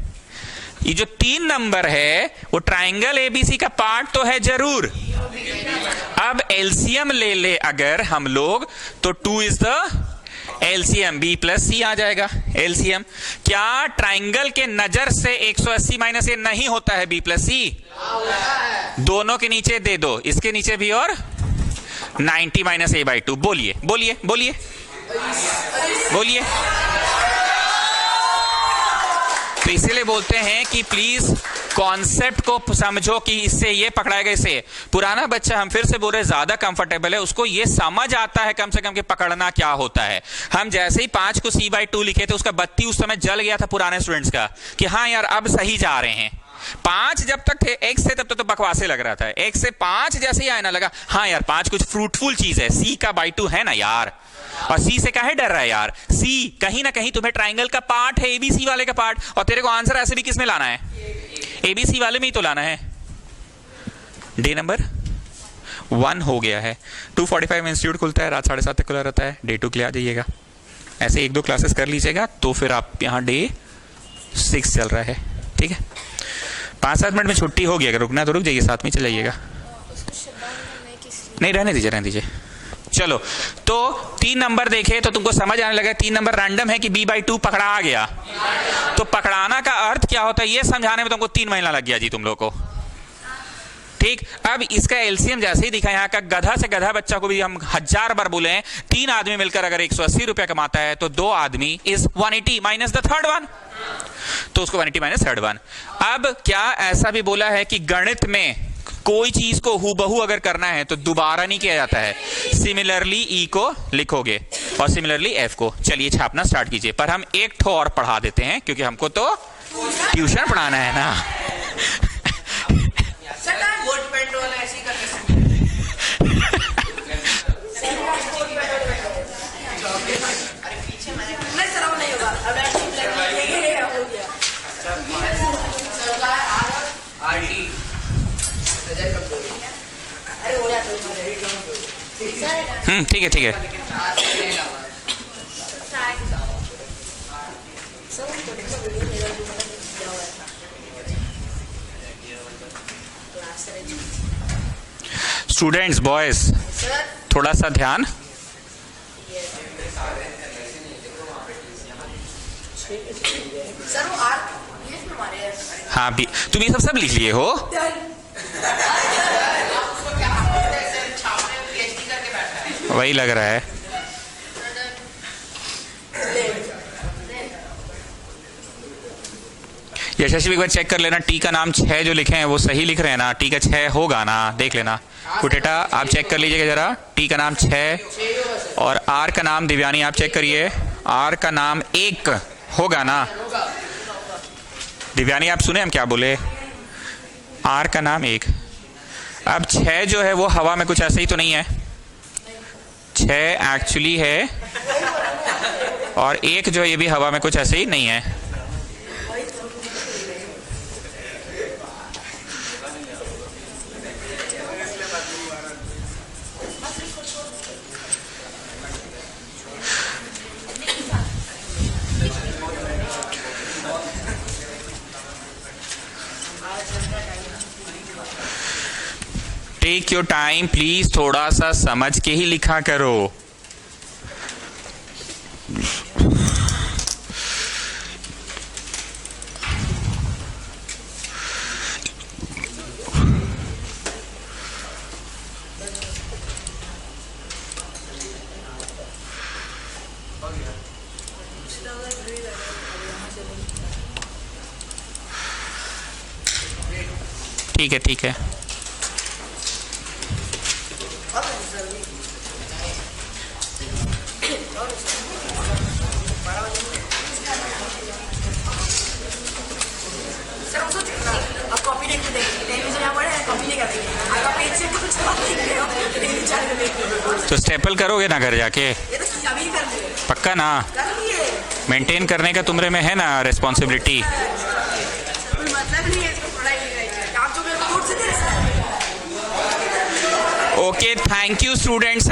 S1: ये जो 3 नंबर है वो ट्राइंगल एबीसी का पार्ट तो है जरूर। अब एलसीएम ले ले अगर हम लोग, तो 2 is the LCM, B plus C आ जाएगा एलसीएम। क्या ट्राइंगल के नजर से 180 माइनस ए नहीं होता है B प्लस C? दोनों के नीचे दे दो, इसके नीचे भी, और 90 माइनस A/2। बोलिए बोलिए बोलिए बोलिए। तो इसीलिए बोलते हैं कि प्लीज कॉन्सेप्ट को समझो कि इससे ये पकड़ाएगा। इससे पुराना बच्चा, हम फिर से बोल रहे, ज्यादा कंफर्टेबल है, उसको ये समझ आता है कम से कम कि पकड़ना क्या होता है। हम जैसे ही 5 को C/2 लिखे थे, उसका बत्ती उस समय जल गया था पुराने स्टूडेंट्स का कि हाँ यार अब सही जा रहे हैं। 5 जब तक थे X से, तब तक तो बकवासे लग रहा था। X से 5 जैसे ही आने लगा, हाँ यार 5 कुछ फ्रूटफुल चीज है, C/2 है ना यार, और C से काहे डर रहा है यार? C कहीं ना कहीं तुम्हें ट्राइंगल का पार्ट है, ABC वाले का पार्ट, और तेरे को आंसर ऐसे भी किस में लाना है? ABC वाले में ही तो लाना है। डे नंबर 1 हो गया है। 2:45 में इंस्टीट्यूट खुलता है, रात 7:30 तक खुला रहता है। डे 2 के लिए आ जाइएगा, ऐसे 1-2 क्लासेस कर लीजिएगा, तो फिर आप यहाँ डे 6 चल रहा है, ठीक है। 5-7 मिनट में छुट्टी होगी, अगर रुकना तो रुक जाइए, साथ में चले जाइएगा। नहीं, रहने दीजिए रहने दीजिए। चलो, तो 3 नंबर देखे तो तुमको समझ आने लगा 3 नंबर रैंडम है कि B/2 पकड़ा आ गया। तो पकड़ाना का अर्थ क्या होता है ये समझाने में तुमको 3 महीना लग गया जी तुम लोग को, ठीक। अब इसका एलसीएम जैसे ही दिखा, यहाँ का गधा से गधा बच्चा को भी हम 1000 बार बोले हैं, 3 आदमी मिलकर अगर 180 रुपया कमाता है तो 2 आदमी is 180 minus the third one, तो उसको 180 माइनस थर्ड वन। अब क्या ऐसा भी बोला है कि गणित में कोई चीज को हूबहू अगर करना है तो दोबारा नहीं किया जाता है, सिमिलरली ई को लिखोगे और सिमिलरली एफ को। चलिए छापना स्टार्ट कीजिए, पर हम एक ठो और पढ़ा देते हैं क्योंकि हमको तो ट्यूशन पढ़ाना है ना।
S4: कोट पैंट वाला ऐसे ही करते
S2: नहीं सर, अब नहीं होगा, अब ऐसे हो गया।
S4: आरटी
S2: अरे हो जाता है।
S1: ठीक है ठीक है। स्टूडेंट्स, बॉयज, थोड़ा सा ध्यान।
S2: सर वो आर ये हमारे,
S1: हाँ भी तुम ये सब लिख लिए हो? वही लग रहा है। यशस्वी एक बार चेक कर लेना, टी का नाम 6 जो लिखे हैं वो सही लिख रहे हैं ना? टी का 6 होगा ना, देख लेना। कुटेटा आप चेक कर लीजिएगा जरा, टी का नाम 6 और आर का नाम, दिव्यानी आप चेक करिए, आर का नाम 1 होगा ना? दिव्यानी आप सुने हम क्या बोले? आर का नाम 1। अब 6 जो है वो हवा में कुछ ऐसे ही तो नहीं है, 6 एक्चुअली है, और 1 जो है ये भी हवा में कुछ ऐसे ही नहीं है। टेक योर टाइम प्लीज, थोड़ा सा समझ के ही लिखा करो। ठीक है ठीक है।
S2: अब कॉपी देख के देखिए, यहाँ पड़े हैं, कॉपी नहीं करेंगे, आपका पेज से कुछ बात नहीं करेगा, 3-4
S1: तो स्टेपल करोगे ना घर जाके?
S2: ये तो अभी कर लिए
S1: पक्का ना?
S2: कर लिए
S1: मेंटेन करने का तुम्हारे में है ना रिस्पॉन्सिबिलिटी?
S2: कोई मतलब नहीं है इसको पढ़ाई लिखाई का काम तो मेरे को खुद से दे रहा है
S1: ओके, थैंक यू स्टूडेंट्स।